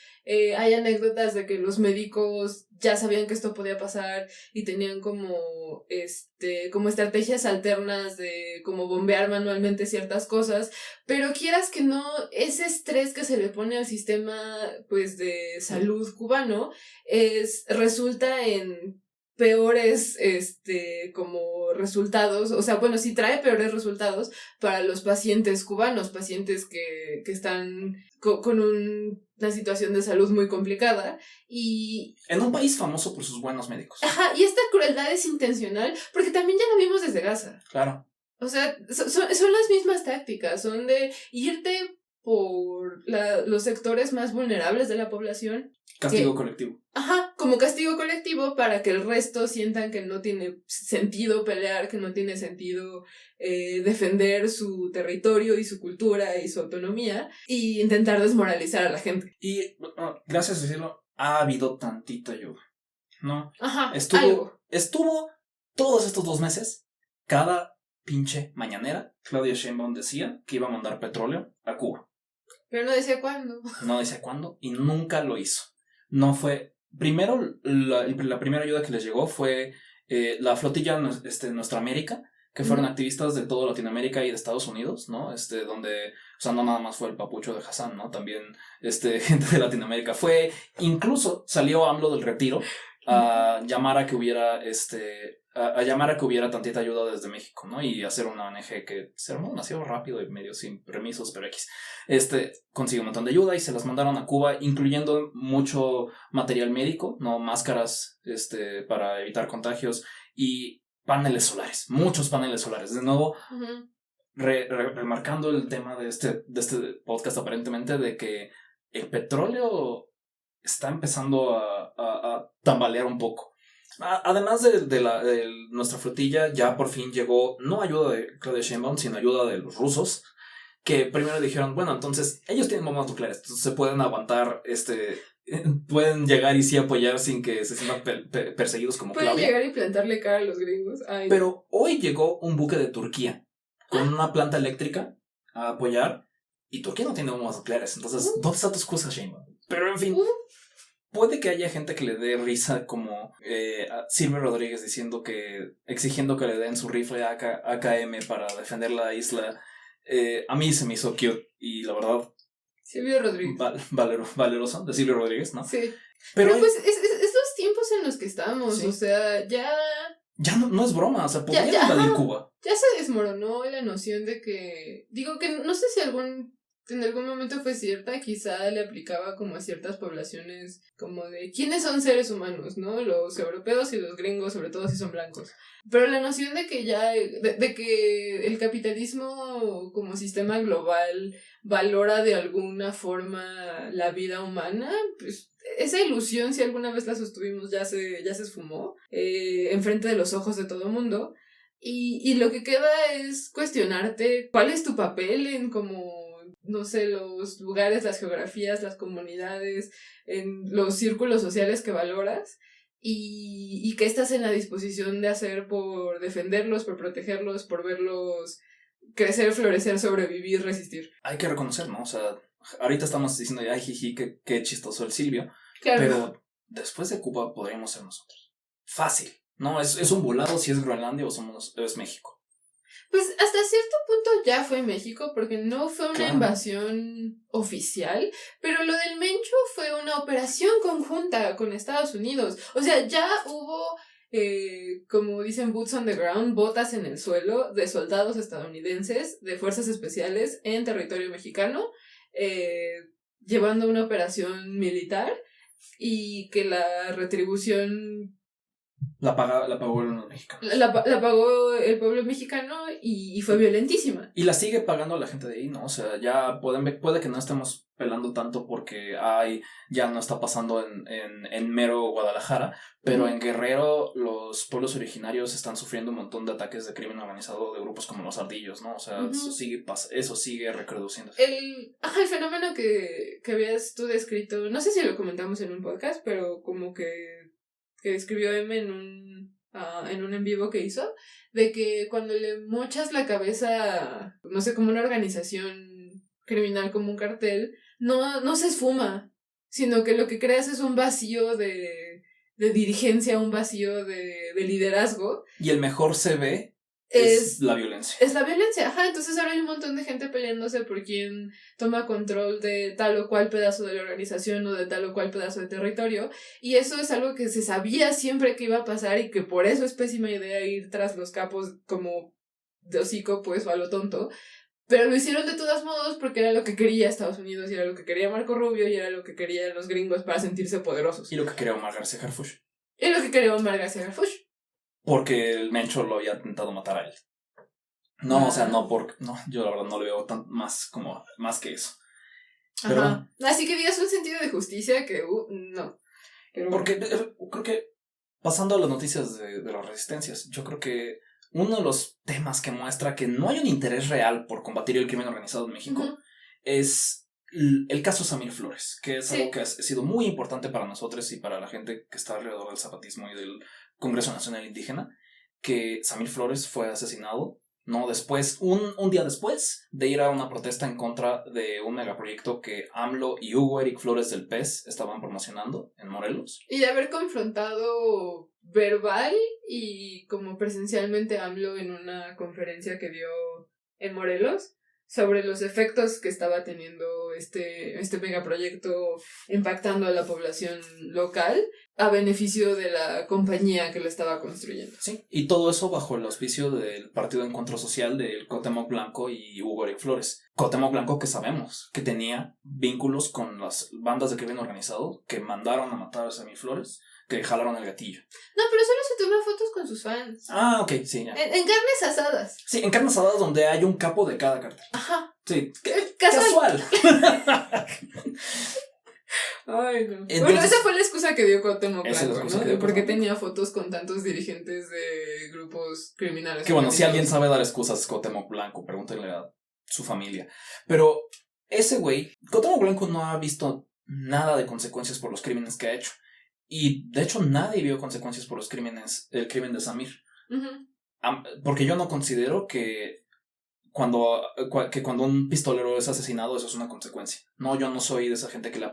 Hay anécdotas de que los médicos ya sabían que esto podía pasar y tenían como estrategias alternas de como bombear manualmente ciertas cosas, pero quieras que no, ese estrés que se le pone al sistema pues de salud cubano resulta en peores como resultados, o sea, bueno, sí trae peores resultados para los pacientes cubanos, pacientes que están con una situación de salud muy complicada y... En un país famoso por sus buenos médicos. Ajá, y esta crueldad es intencional porque también ya lo vimos desde Gaza. Claro. O sea, son las mismas tácticas, son de irte por los sectores más vulnerables de la población. Castigo colectivo. Ajá, como castigo colectivo para que el resto sientan que no tiene sentido pelear, que no tiene sentido defender su territorio y su cultura y su autonomía y intentar desmoralizar a la gente. Y gracias a decirlo, ha habido tantita ayuda, ¿no? Ajá, estuvo todos estos 2 meses, cada pinche mañanera, Claudia Sheinbaum decía que iba a mandar petróleo a Cuba. Pero no decía cuándo. No decía cuándo y nunca lo hizo. No fue... Primero, la primera ayuda que les llegó fue la flotilla Nuestra América, que fueron activistas de toda Latinoamérica y de Estados Unidos, ¿no? Donde, o sea, no nada más fue el papucho de Hassan, ¿no? También, gente de Latinoamérica. Incluso salió AMLO del retiro a llamar a que hubiera, a llamar a que hubiera tantita ayuda desde México, ¿no? Y hacer una ONG que se armó demasiado rápido y medio sin permisos, pero X. Consiguió un montón de ayuda y se las mandaron a Cuba, incluyendo mucho material médico, ¿no? Máscaras, para evitar contagios y paneles solares, muchos paneles solares. De nuevo, remarcando el tema de este podcast aparentemente de que el petróleo está empezando a tambalear un poco. Además de nuestra flotilla, ya por fin llegó no ayuda de Claudia Sheinbaum, sino ayuda de los rusos, que primero dijeron, bueno, entonces ellos tienen bombas nucleares, entonces se pueden aguantar, pueden llegar y sí apoyar sin que se sientan perseguidos como Claudia. Pueden llegar y plantarle cara a los gringos. Ay. Pero hoy llegó un buque de Turquía con una planta eléctrica a apoyar y Turquía no tiene bombas nucleares, entonces ¿dónde está tu excusa, Sheinbaum? Pero en fin... Puede que haya gente que le dé risa como a Silvio Rodríguez exigiendo que le den su rifle AKM para defender la isla. A mí se me hizo cute y la verdad... Silvio Rodríguez. Valeroso, de Silvio Rodríguez, ¿no? Sí. Pero pues es los tiempos en los que estamos, sí. O sea, ya no es broma, o sea, podrían invadir Cuba. Ya se desmoronó la noción de que... Digo que no sé si en algún momento fue cierta, quizá le aplicaba como a ciertas poblaciones como de ¿quiénes son seres humanos? ¿No? Los europeos y los gringos, sobre todo si son blancos. Pero la noción de que ya, de que el capitalismo como sistema global valora de alguna forma la vida humana, pues esa ilusión, si alguna vez la sostuvimos, ya se esfumó enfrente de los ojos de todo el mundo. Y lo que queda es cuestionarte cuál es tu papel en como... no sé, los lugares, las geografías, las comunidades, en los círculos sociales que valoras y qué estás en la disposición de hacer por defenderlos, por protegerlos, por verlos crecer, florecer, sobrevivir, resistir. Hay que reconocer, ¿no? O sea, ahorita estamos diciendo, ay, jiji, qué chistoso el Silvio, claro. Pero después de Cuba podríamos ser nosotros. Fácil, ¿no? Es un volado si es Groenlandia o es México. Pues hasta cierto punto ya fue México, porque no fue una invasión oficial, pero lo del Mencho fue una operación conjunta con Estados Unidos. O sea, ya hubo como dicen boots on the ground, botas en el suelo de soldados estadounidenses de fuerzas especiales en territorio mexicano, llevando una operación militar y que la retribución la pagó el mexicano. La pagó el pueblo mexicano y fue violentísima. Y la sigue pagando la gente de ahí, ¿no? O sea, ya puede que no estemos pelando tanto porque ya no está pasando en mero Guadalajara, pero en Guerrero los pueblos originarios están sufriendo un montón de ataques de crimen organizado de grupos como los Ardillos, ¿no? O sea, eso sigue reproduciéndose. El fenómeno que habías tú descrito, no sé si lo comentamos en un podcast, pero como que escribió M en un en vivo que hizo, de que cuando le mochas la cabeza, no sé, como una organización criminal, como un cartel, no se esfuma, sino que lo que creas es un vacío de dirigencia, un vacío de liderazgo. Y el mejor CV es la violencia. Es la violencia, ajá. Entonces ahora hay un montón de gente peleándose por quién toma control de tal o cual pedazo de la organización o de tal o cual pedazo de territorio. Y eso es algo que se sabía siempre que iba a pasar y que por eso es pésima idea ir tras los capos como de hocico, pues, o a lo tonto. Pero lo hicieron de todos modos porque era lo que quería Estados Unidos y era lo que quería Marco Rubio y era lo que querían los gringos para sentirse poderosos. Y lo que quería Omar García Harfuch. Porque el Mencho lo había intentado matar a él. No, o sea, no, yo la verdad no le veo más que eso. Pero ajá. Así que digas un sentido de justicia que, no. Porque creo que, pasando a las noticias de las resistencias, yo creo que uno de los temas que muestra que no hay un interés real por combatir el crimen organizado en México es el caso Samir Flores, que es algo que ha sido muy importante para nosotros y para la gente que está alrededor del zapatismo y del Congreso Nacional Indígena, que Samir Flores fue asesinado, ¿no? Después, un día después de ir a una protesta en contra de un megaproyecto que AMLO y Hugo Eric Flores del PES estaban promocionando en Morelos. Y de haber confrontado verbal y como presencialmente AMLO en una conferencia que dio en Morelos sobre los efectos que estaba teniendo este megaproyecto impactando a la población local a beneficio de la compañía que lo estaba construyendo. Sí, y todo eso bajo el auspicio del Partido de Encuentro Social del Cuauhtémoc Blanco y Hugo Eric Flores. Cuauhtémoc Blanco, que sabemos que tenía vínculos con las bandas de crimen organizado que mandaron a matar a Samir Flores, que jalaron el gatillo. No, pero solo se toma fotos con sus fans. Ah, ok, sí, ya. En carnes asadas. Sí, en carnes asadas donde hay un capo de cada cartel. Ajá. Sí, casual. Ay, no. Entonces, bueno, esa fue la excusa que dio Cuauhtémoc Blanco, ¿no? Porque tenía fotos con tantos dirigentes de grupos criminales. Que bueno, si alguien sabe dar excusas, Cuauhtémoc Blanco, pregúntenle a su familia. Pero ese güey, Cuauhtémoc Blanco no ha visto nada de consecuencias por los crímenes que ha hecho. Y de hecho nadie vio consecuencias por el crimen de Samir. Porque yo no considero que cuando un pistolero es asesinado eso es una consecuencia. No, yo no soy de esa gente que le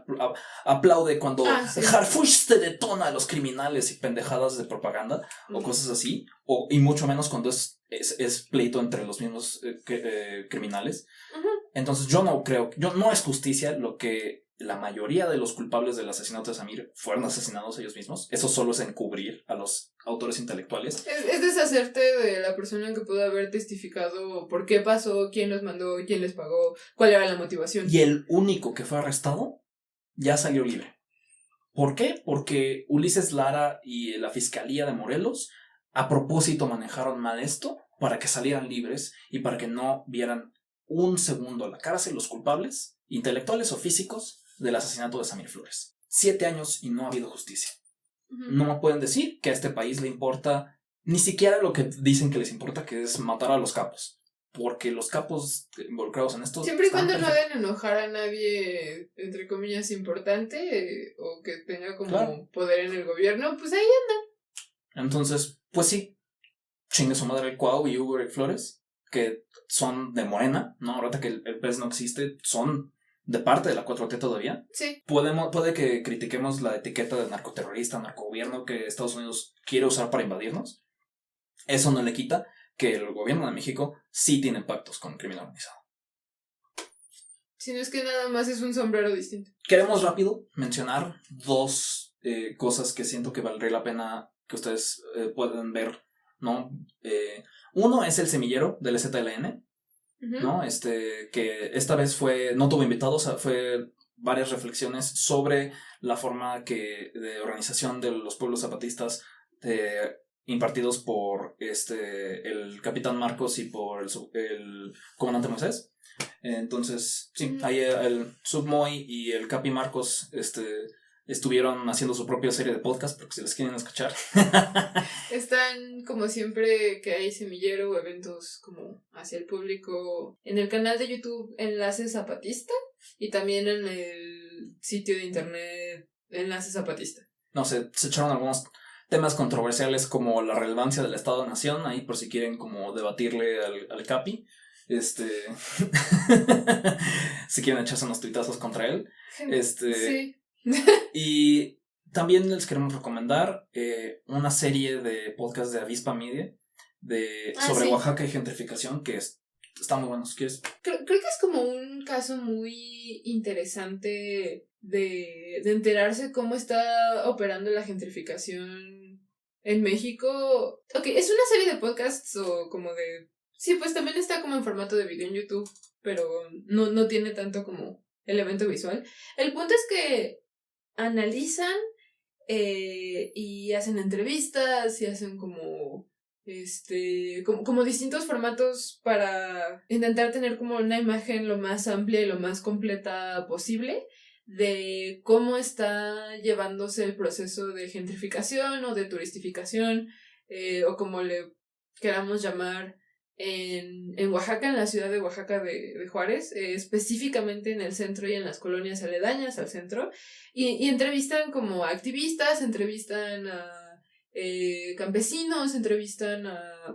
aplaude cuando Harfuch se detona a los criminales y pendejadas de propaganda o cosas así, y mucho menos cuando es pleito entre los mismos criminales. Entonces yo no es justicia lo que la mayoría de los culpables del asesinato de Samir fueron asesinados ellos mismos. Eso solo es encubrir a los autores intelectuales. Es deshacerte de la persona que pudo haber testificado por qué pasó, quién los mandó, quién les pagó, cuál era la motivación. Y el único que fue arrestado ya salió libre. ¿Por qué? Porque Ulises Lara y la Fiscalía de Morelos a propósito manejaron mal esto para que salieran libres y para que no vieran un segundo a la cárcel los culpables, intelectuales o físicos, del asesinato de Samir Flores. 7 años y no ha habido justicia. No me pueden decir que a este país le importa ni siquiera lo que dicen que les importa, que es matar a los capos. Porque los capos involucrados en esto... Siempre y cuando no hagan enojar a nadie, entre comillas, importante, o que tenga como poder en el gobierno, pues ahí andan. Entonces, pues sí, chingue su madre el Cuau y Hugo Eric Flores, que son de Morena, ¿no? Ahorita que el PES no existe, son de parte de la 4T todavía. Sí. Puede que critiquemos la etiqueta de narcoterrorista, narcogobierno que Estados Unidos quiere usar para invadirnos. Eso no le quita que el gobierno de México sí tiene pactos con el crimen organizado. Si no es que nada más es un sombrero distinto. Queremos rápido mencionar 2 cosas que siento que valdría la pena que ustedes pueden ver, ¿no? Uno es El Semillero del ZLN, ¿no? Que esta vez no tuvo invitados, fue varias reflexiones sobre la forma de organización de los pueblos zapatistas impartidos por el capitán Marcos y por el comandante Moisés. Entonces, sí, ahí el Submoy y el Capi Marcos estuvieron haciendo su propia serie de podcast, porque si les quieren escuchar. Están, como siempre que hay semillero o eventos como hacia el público, en el canal de YouTube Enlace Zapatista y también en el sitio de internet Enlace Zapatista. No sé, se echaron algunos temas controversiales como la relevancia del Estado-Nación, ahí por si quieren como debatirle al Capi. Si quieren echarse unos tuitazos contra él. Sí. Y también les queremos recomendar una serie de podcast de Avispa Media sobre Oaxaca y gentrificación, que está muy bueno. ¿Quieres? Creo que es como un caso muy interesante de enterarse cómo está operando la gentrificación en México. Ok, es una serie de podcasts o como de... Sí, pues también está como en formato de video en YouTube, pero no tiene tanto como elemento visual. El punto es que analizan y hacen entrevistas y hacen como distintos formatos para intentar tener como una imagen lo más amplia y lo más completa posible de cómo está llevándose el proceso de gentrificación o de turistificación o como le queramos llamar en Oaxaca, en la ciudad de Oaxaca de Juárez, específicamente en el centro y en las colonias aledañas al centro, y entrevistan como a activistas, entrevistan a campesinos, entrevistan a,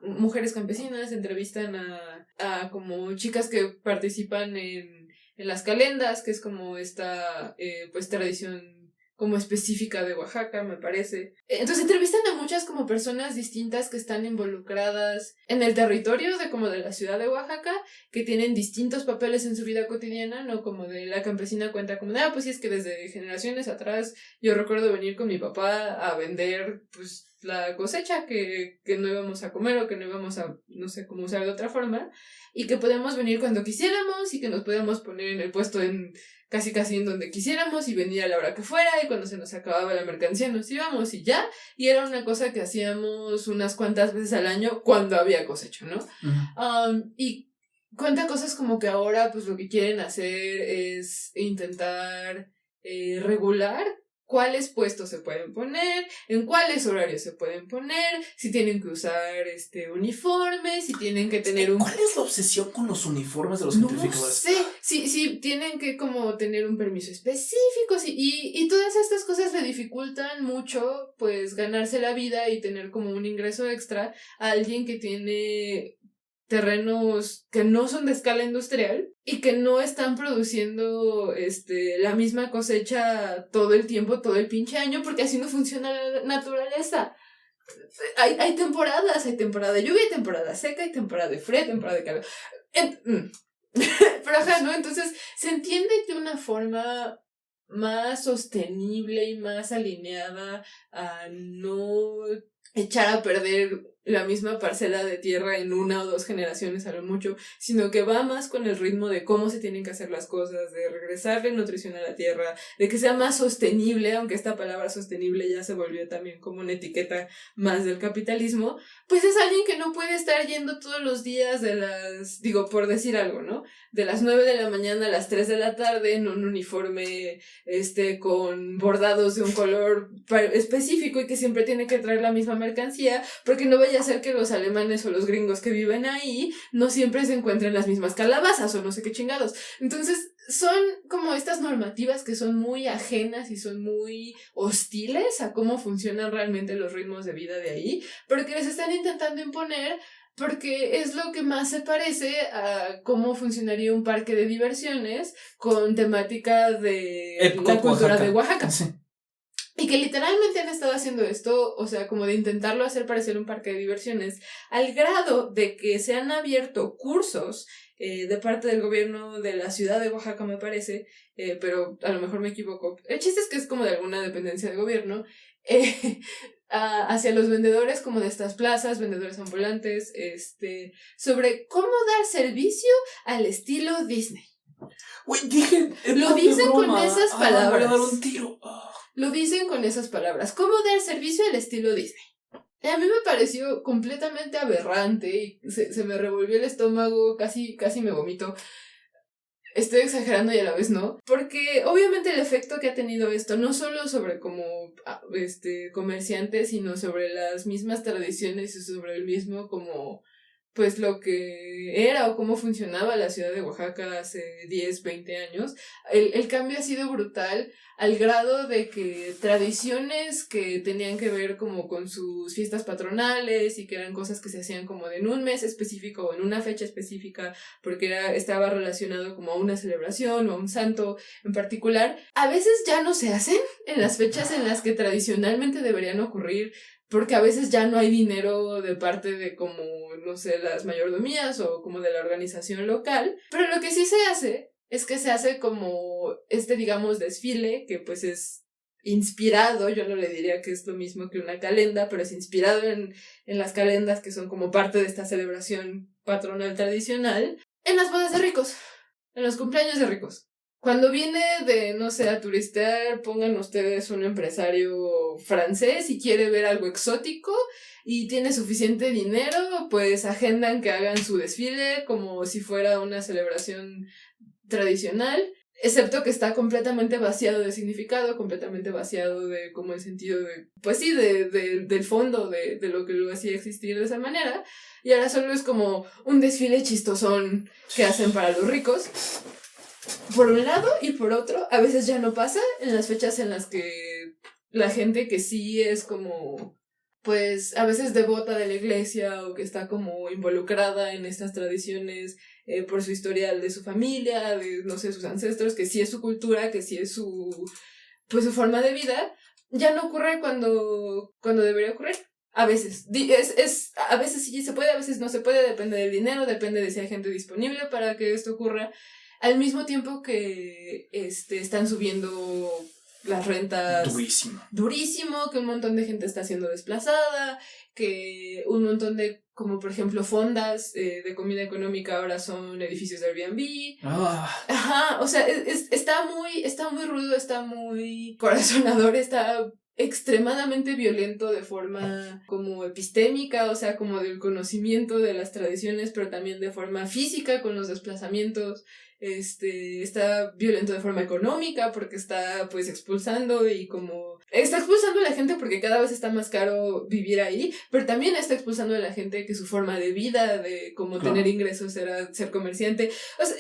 mujeres campesinas, entrevistan a como chicas que participan en las calendas, que es como esta pues tradición como específica de Oaxaca, me parece. Entonces entrevistan a muchas como personas distintas que están involucradas en el territorio de la ciudad de Oaxaca, que tienen distintos papeles en su vida cotidiana, ¿no? Como de la campesina cuenta como de, pues sí, es que desde generaciones atrás yo recuerdo venir con mi papá a vender, pues, la cosecha que no íbamos a comer o que no íbamos a, no sé cómo usar de otra forma, y que podíamos venir cuando quisiéramos y que nos podíamos poner en el puesto casi en donde quisiéramos y venir a la hora que fuera, y cuando se nos acababa la mercancía nos íbamos y ya, y era una cosa que hacíamos unas cuantas veces al año cuando había cosecha, ¿no? Y cuenta cosas como que ahora pues lo que quieren hacer es intentar regular cuáles puestos se pueden poner, en cuáles horarios se pueden poner, si tienen que usar uniformes, si tienen que tener ¿Cuál es la obsesión con los uniformes de los gentrificadores? No sé, sí, tienen que como tener un permiso específico, sí, y todas estas cosas le dificultan mucho, pues, ganarse la vida y tener como un ingreso extra a alguien que tiene terrenos que no son de escala industrial y que no están produciendo la misma cosecha todo el tiempo, todo el pinche año, porque así no funciona la naturaleza. Hay temporadas, hay temporada de lluvia, hay temporada seca, hay temporada de frío, hay temporada de calor. Pero ajá, ¿no? Entonces se entiende de una forma más sostenible y más alineada a no echar a perder la misma parcela de tierra en 1 o 2 generaciones a lo mucho, sino que va más con el ritmo de cómo se tienen que hacer las cosas, de regresarle nutrición a la tierra, de que sea más sostenible, aunque esta palabra sostenible ya se volvió también como una etiqueta más del capitalismo, pues es alguien que no puede estar yendo todos los días por decir algo, ¿no? De las 9 de la mañana a las 3 de la tarde en un uniforme con bordados de un color específico y que siempre tiene que traer la misma mercancía, porque no vaya a ser que los alemanes o los gringos que viven ahí no siempre se encuentren las mismas calabazas o no sé qué chingados. Entonces son como estas normativas que son muy ajenas y son muy hostiles a cómo funcionan realmente los ritmos de vida de ahí, pero que les están intentando imponer porque es lo que más se parece a cómo funcionaría un parque de diversiones con temática de la cultura de Oaxaca. Sí. Y que literalmente han estado haciendo esto, o sea, como de intentarlo hacer parecer un parque de diversiones, al grado de que se han abierto cursos de parte del gobierno de la ciudad de Oaxaca, me parece, pero a lo mejor me equivoco. El chiste es que es como de alguna dependencia de gobierno, hacia los vendedores como de estas plazas, vendedores ambulantes, sobre cómo dar servicio al estilo Disney. Güey, dije... Lo dicen con esas palabras. Voy a dar un tiro. Lo dicen con esas palabras. ¿Cómo dar servicio al estilo Disney? A mí me pareció completamente aberrante y se me revolvió el estómago, casi me vomito. Estoy exagerando y a la vez no, porque obviamente el efecto que ha tenido esto, no solo sobre como comerciantes, sino sobre las mismas tradiciones y sobre el mismo como pues lo que era o cómo funcionaba la ciudad de Oaxaca hace 10, 20 años, el cambio ha sido brutal al grado de que tradiciones que tenían que ver como con sus fiestas patronales y que eran cosas que se hacían como en un mes específico o en una fecha específica porque estaba relacionado como a una celebración o a un santo en particular, a veces ya no se hacen en las fechas en las que tradicionalmente deberían ocurrir, porque a veces ya no hay dinero de parte de como, no sé, las mayordomías o como de la organización local, pero lo que sí se hace es que se hace como digamos, desfile, que pues es inspirado, yo no le diría que es lo mismo que una calenda, pero es inspirado en las calendas que son como parte de esta celebración patronal tradicional, en las bodas de ricos, en los cumpleaños de ricos. Cuando viene de, no sé, a turistear, pongan ustedes un empresario francés y quiere ver algo exótico y tiene suficiente dinero, pues agendan que hagan su desfile como si fuera una celebración tradicional, excepto que está completamente vaciado de significado, completamente vaciado de como el sentido de, pues sí, del fondo de lo que lo hacía existir de esa manera, y ahora solo es como un desfile chistosón que hacen para los ricos. Por un lado, y por otro, a veces ya no pasa en las fechas en las que la gente que sí es como, pues, a veces devota de la iglesia o que está como involucrada en estas tradiciones por su historial de su familia, de, no sé, sus ancestros, que sí es su cultura, que sí es su forma de vida, ya no ocurre cuando debería ocurrir. A veces. A veces sí se puede, a veces no se puede, depende del dinero, depende de si hay gente disponible para que esto ocurra. Al mismo tiempo que están subiendo las rentas durísimo, que un montón de gente está siendo desplazada, que un montón de, como por ejemplo, fondas de comida económica ahora son edificios de Airbnb. Ajá, o sea, está muy rudo, está muy corazonador, está extremadamente violento de forma como epistémica, o sea, como del conocimiento de las tradiciones, pero también de forma física con los desplazamientos. Está violento de forma económica porque está pues expulsando a la gente porque cada vez está más caro vivir ahí, pero también está expulsando a la gente que su forma de vida, de cómo tener ingresos era ser comerciante. O sea,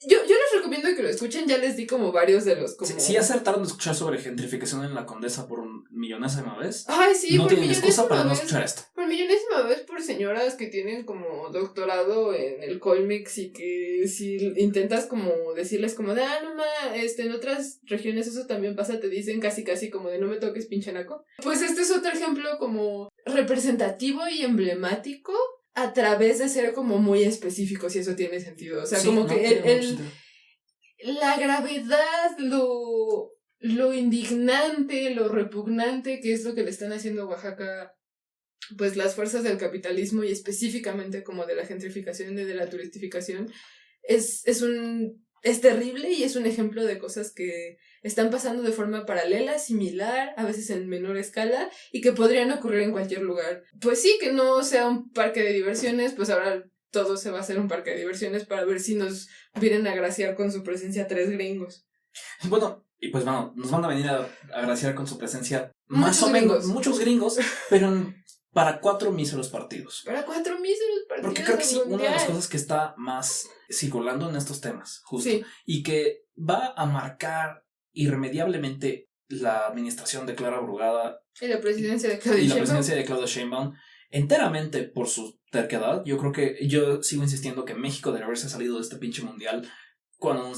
yo les recomiendo que lo escuchen, ya les di como varios de los como... Sí acertaron de escuchar sobre gentrificación en la Condesa por millonésima vez. Ay, sí, no tienen excusa para no escuchar esto. Por millonésima vez por señoras que tienen como doctorado en el Colmex y que si intentas como decirles como de, en otras regiones eso también pasa, te dicen casi como de no me toques pinche naco. Pues este es otro ejemplo como representativo y emblemático a través de ser como muy específico, si eso tiene sentido. O sea, sí, como que la gravedad, lo indignante, lo repugnante que es lo que le están haciendo a Oaxaca, pues las fuerzas del capitalismo y específicamente como de la gentrificación y de la turistificación, es terrible y es un ejemplo de cosas que están pasando de forma paralela, similar, a veces en menor escala, y que podrían ocurrir en cualquier lugar. Pues sí, que no sea un parque de diversiones, pues ahora todo se va a hacer un parque de diversiones para ver si nos vienen a agraciar con su presencia 3 gringos. Bueno, nos van a venir a agraciar con su presencia más o menos muchos gringos, pero para 4 míseros partidos. Para 4 míseros partidos. Porque creo que sí, una de las cosas que está más circulando en estos temas, justo, sí, y que va a marcar irremediablemente la administración de Clara Brugada y la presidencia de Claudia Sheinbaum enteramente por su terquedad. Yo creo que yo sigo insistiendo que México debería haberse salido de este pinche mundial cuando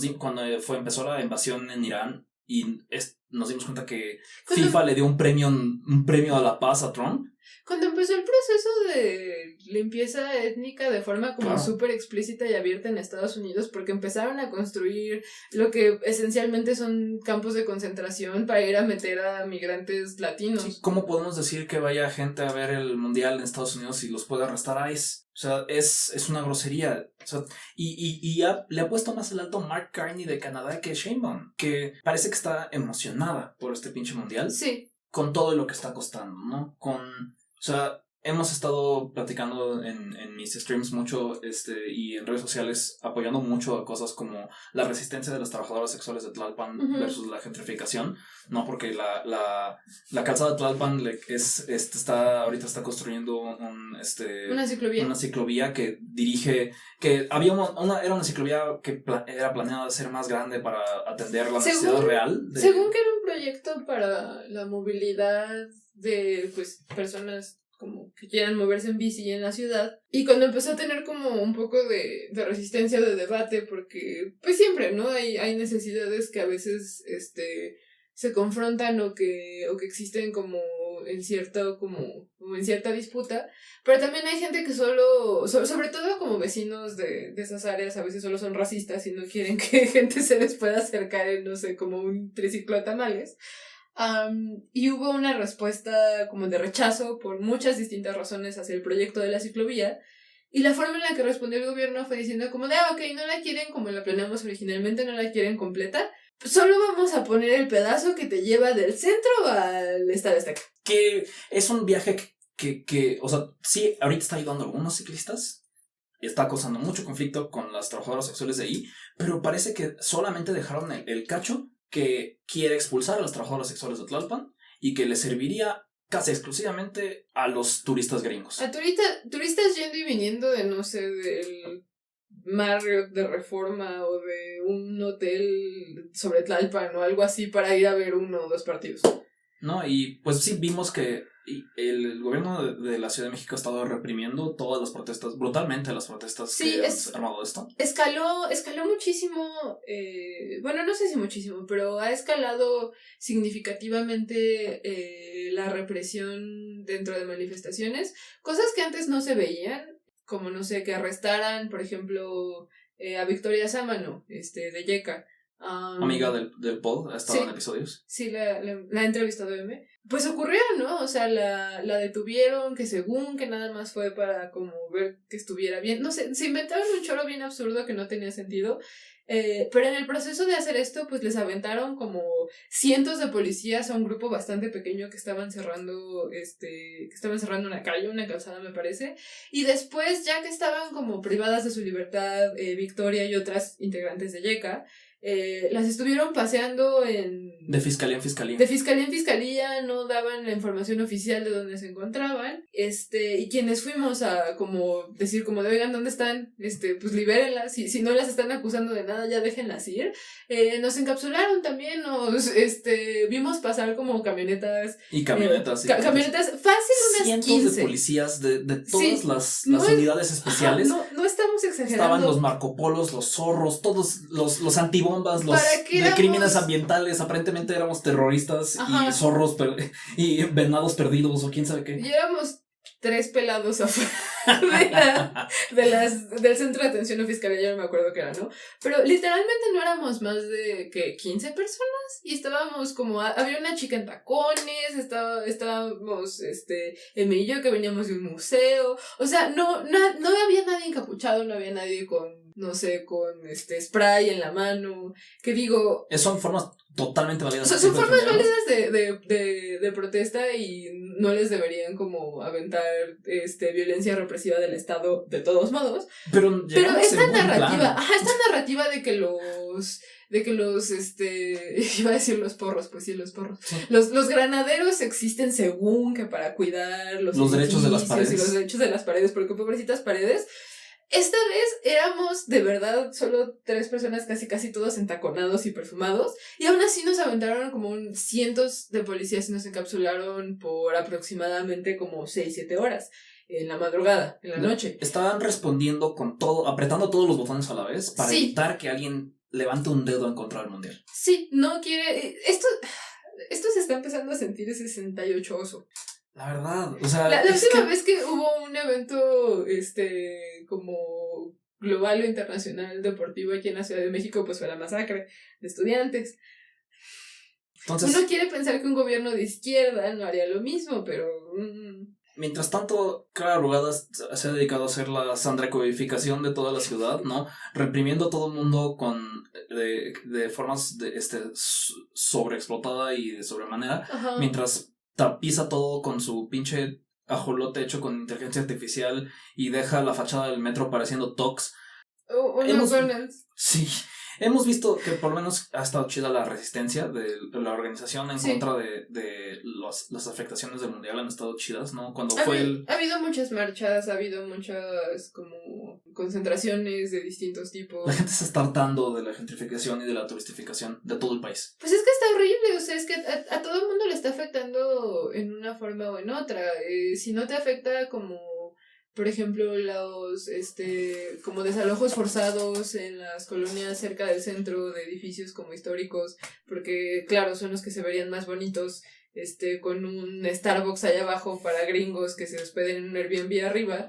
empezó la invasión en Irán y nos dimos cuenta que FIFA le dio un premio a la paz a Trump. Cuando empezó el proceso de limpieza étnica de forma como súper explícita y abierta en Estados Unidos, porque empezaron a construir lo que esencialmente son campos de concentración para ir a meter a migrantes latinos. Sí, ¿cómo podemos decir que vaya gente a ver el mundial en Estados Unidos y los puede arrestar ICE? O sea, es una grosería. O sea, le ha puesto más el alto Mark Carney de Canadá que Sheinbaum, que parece que está emocionada por este pinche mundial. Sí. Con todo lo que está costando, ¿no? O sea, hemos estado platicando en mis streams mucho y en redes sociales apoyando mucho a cosas como la resistencia de las trabajadoras sexuales de Tlalpan versus la gentrificación, ¿no? Porque la calzada de Tlalpan ahorita está construyendo una ciclovía que dirige, que había era una ciclovía que era planeada ser más grande para atender la necesidad real. Según que era un proyecto para la movilidad de pues personas como que quieran moverse en bici en la ciudad, y cuando empezó a tener como un poco de resistencia, de debate, porque pues siempre, ¿no? Hay necesidades que a veces se confrontan o que existen como en cierta disputa, pero también hay gente que sobre todo como vecinos de esas áreas, a veces solo son racistas y no quieren que gente se les pueda acercar en, no sé, como un triciclo de tamales. Y hubo una respuesta como de rechazo por muchas distintas razones hacia el proyecto de la ciclovía, y la forma en la que respondió el gobierno fue diciendo como de, ok, no la quieren como la planeamos originalmente, no la quieren completa, solo vamos a poner el pedazo que te lleva del centro al Estadio Azteca. Que es un viaje que o sea, sí, ahorita está ayudando a algunos ciclistas, está causando mucho conflicto con las trabajadoras sexuales de ahí, pero parece que solamente dejaron el cacho que quiere expulsar a las trabajadoras sexuales de Tlalpan y que le serviría casi exclusivamente a los turistas gringos. A turistas yendo y viniendo de, no sé, del Marriott de Reforma o de un hotel sobre Tlalpan o algo así para ir a ver 1 o 2 partidos. No, y pues sí vimos que el gobierno de la Ciudad de México ha estado reprimiendo todas las protestas, brutalmente las protestas que han armado esto. Escaló muchísimo, bueno, no sé si muchísimo, pero ha escalado significativamente la represión dentro de manifestaciones, cosas que antes no se veían, como, no sé, que arrestaran, por ejemplo, a Victoria Sámano, de Yeka. Amiga del pod, ha estado en episodios. Sí, la ha entrevistado M. Pues ocurrió, ¿no? O sea, la detuvieron, que según que nada más fue para como ver que estuviera bien. No sé, se inventaron un choro bien absurdo que no tenía sentido. Pero en el proceso de hacer esto, pues les aventaron como cientos de policías a un grupo bastante pequeño que estaban cerrando una calle, una calzada me parece, y después, ya que estaban como privadas de su libertad, Victoria y otras integrantes de Yeka, las estuvieron paseando de fiscalía en fiscalía. De fiscalía en fiscalía, no daban la información oficial de dónde se encontraban. Y quienes fuimos a como decir como de, oigan, ¿dónde están? Pues libérenlas, si no las están acusando de nada, ya déjenlas ir. Nos encapsularon también, vimos pasar como camionetas. Y camionetas. Camionetas, fácil unas cientos 15. De policías de todas las unidades especiales. No estamos exagerando. Estaban los Marco Polos, los zorros, todos los antibombas, los de crímenes ambientales. Aparentemente éramos terroristas. Ajá. Y zorros y venados perdidos o quién sabe qué. Y éramos 3 pelados afuera del centro de atención fiscal, ya no me acuerdo qué era, ¿no? Pero literalmente no éramos más de 15 personas y estábamos como, había una chica en tacones, estábamos Eme y yo que veníamos de un museo, o sea, no había nadie encapuchado, no había nadie con, no sé, con spray en la mano, que digo... Son formas totalmente válidas. Son formas válidas de protesta y no les deberían como aventar violencia represiva del Estado de todos modos. Pero esta narrativa de que los iba a decir los porros, pues sí, los porros. Sí. Los granaderos existen según que para cuidar los derechos de las paredes. Y los derechos de las paredes, porque pobrecitas paredes. Esta vez éramos de verdad solo 3 personas, casi todos entaconados y perfumados, y aún así nos aventaron como cientos de policías y nos encapsularon por aproximadamente como 6-7 horas en la madrugada, en la noche. Estaban respondiendo con todo, apretando todos los botones a la vez para evitar que alguien levante un dedo en contra del mundial. Sí, no quiere... Esto se está empezando a sentir ese 68 oso. La verdad, o sea... La última vez que hubo un evento, como global o internacional deportivo aquí en la Ciudad de México, pues fue la masacre de estudiantes. Entonces, uno quiere pensar que un gobierno de izquierda no haría lo mismo, pero... Mientras tanto, Clara Brugada se ha dedicado a hacer la sandracoificación de toda la ciudad, ¿no? Reprimiendo a todo el mundo de formas sobreexplotada y de sobremanera. Ajá. Mientras tapiza todo con su pinche ajolote hecho con inteligencia artificial y deja la fachada del metro pareciendo Tox. Sí. Hemos visto que por lo menos ha estado chida la resistencia de la organización en contra de las afectaciones del mundial, han estado chidas, ¿no? Cuando ha habido muchas marchas, ha habido muchas como concentraciones de distintos tipos. La gente se está hartando de la gentrificación y de la turistificación de todo el país. Pues es que está horrible, o sea, es que a todo el mundo le está afectando en una forma o en otra. Si no te afecta como... Por ejemplo, los como desalojos forzados en las colonias cerca del centro de edificios como históricos, porque claro, son los que se verían más bonitos, con un Starbucks allá abajo para gringos que se hospeden en un Airbnb arriba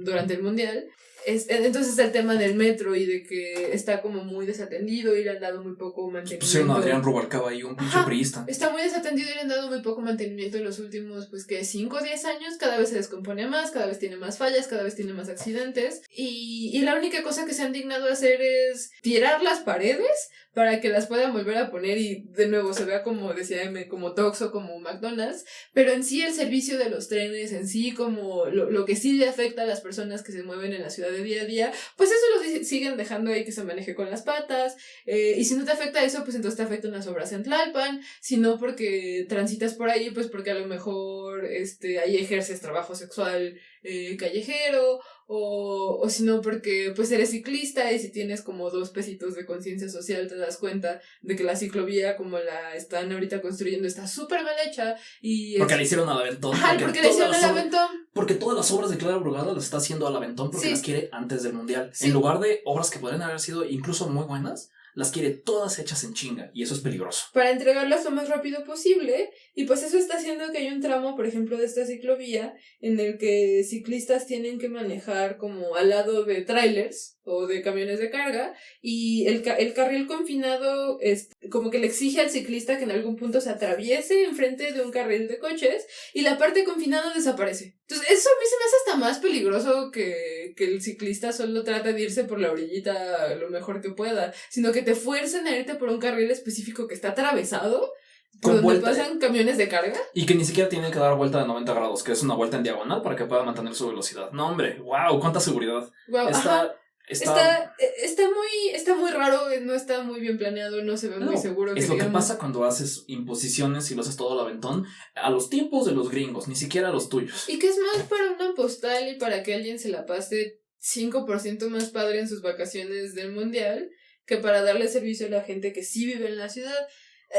durante el mundial. Entonces el tema del metro y de que está como muy desatendido y le han dado muy poco mantenimiento. Pusieron a Adrián Rubalcaba ahí, un pinche priista. Está muy desatendido y le han dado muy poco mantenimiento en los últimos, 5 o 10 años. Cada vez se descompone más, cada vez tiene más fallas, cada vez tiene más accidentes. Y la única cosa que se han dignado a hacer es tirar las paredes para que las puedan volver a poner y de nuevo se vea como decía M, como Tox o como McDonald's, pero en sí el servicio de los trenes, en sí como lo que sí le afecta a las personas que se mueven en la ciudad de día a día, pues eso lo siguen dejando ahí que se maneje con las patas, y si no te afecta eso, pues entonces te afectan las obras en Tlalpan, si no porque transitas por ahí, pues porque a lo mejor ahí ejerces trabajo sexual callejero, o si no porque pues eres ciclista y si tienes como 2 pesitos de conciencia social te das cuenta de que la ciclovía como la están ahorita construyendo está súper mal hecha y... Porque le hicieron al aventón. Porque le hicieron al aventón. Porque todas las obras de Clara Brugada las está haciendo al aventón porque las quiere antes del mundial. En lugar de obras que podrían haber sido incluso muy buenas, las quiere todas hechas en chinga y eso es peligroso. Para entregarlas lo más rápido posible y pues eso está haciendo que hay un tramo, por ejemplo, de esta ciclovía en el que ciclistas tienen que manejar como al lado de trailers o de camiones de carga y el carril confinado como que le exige al ciclista que en algún punto se atraviese enfrente de un carril de coches y la parte confinada desaparece. Entonces eso a mí se me hace hasta más peligroso que el ciclista solo trata de irse por la orillita lo mejor que pueda, sino que te fuercen a irte por un carril específico que está atravesado por donde pasan camiones de carga. Y que ni siquiera tiene que dar vuelta de 90 grados, que es una vuelta en diagonal para que pueda mantener su velocidad. No, hombre, wow, cuánta seguridad. Wow, Está muy raro, no está muy bien planeado, no se ve muy seguro. Es lo que pasa cuando haces imposiciones y lo haces todo al aventón a los tiempos de los gringos, ni siquiera a los tuyos. Y que es más para una postal y para que alguien se la pase 5% más padre en sus vacaciones del mundial que para darle servicio a la gente que sí vive en la ciudad.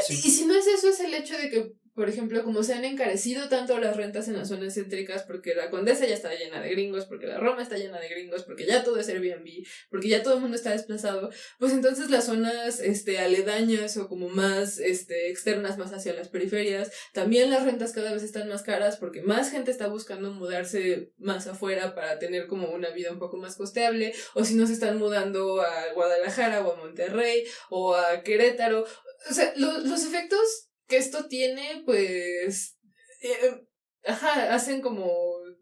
Sí. Y si no es eso, es el hecho de que, por ejemplo, como se han encarecido tanto las rentas en las zonas céntricas, porque la Condesa ya está llena de gringos, porque la Roma está llena de gringos, porque ya todo es Airbnb, porque ya todo el mundo está desplazado, pues entonces las zonas aledañas o como más externas, más hacia las periferias, también las rentas cada vez están más caras porque más gente está buscando mudarse más afuera para tener como una vida un poco más costeable, o si no se están mudando a Guadalajara o a Monterrey o a Querétaro. O sea, los efectos que esto tiene, pues, hacen como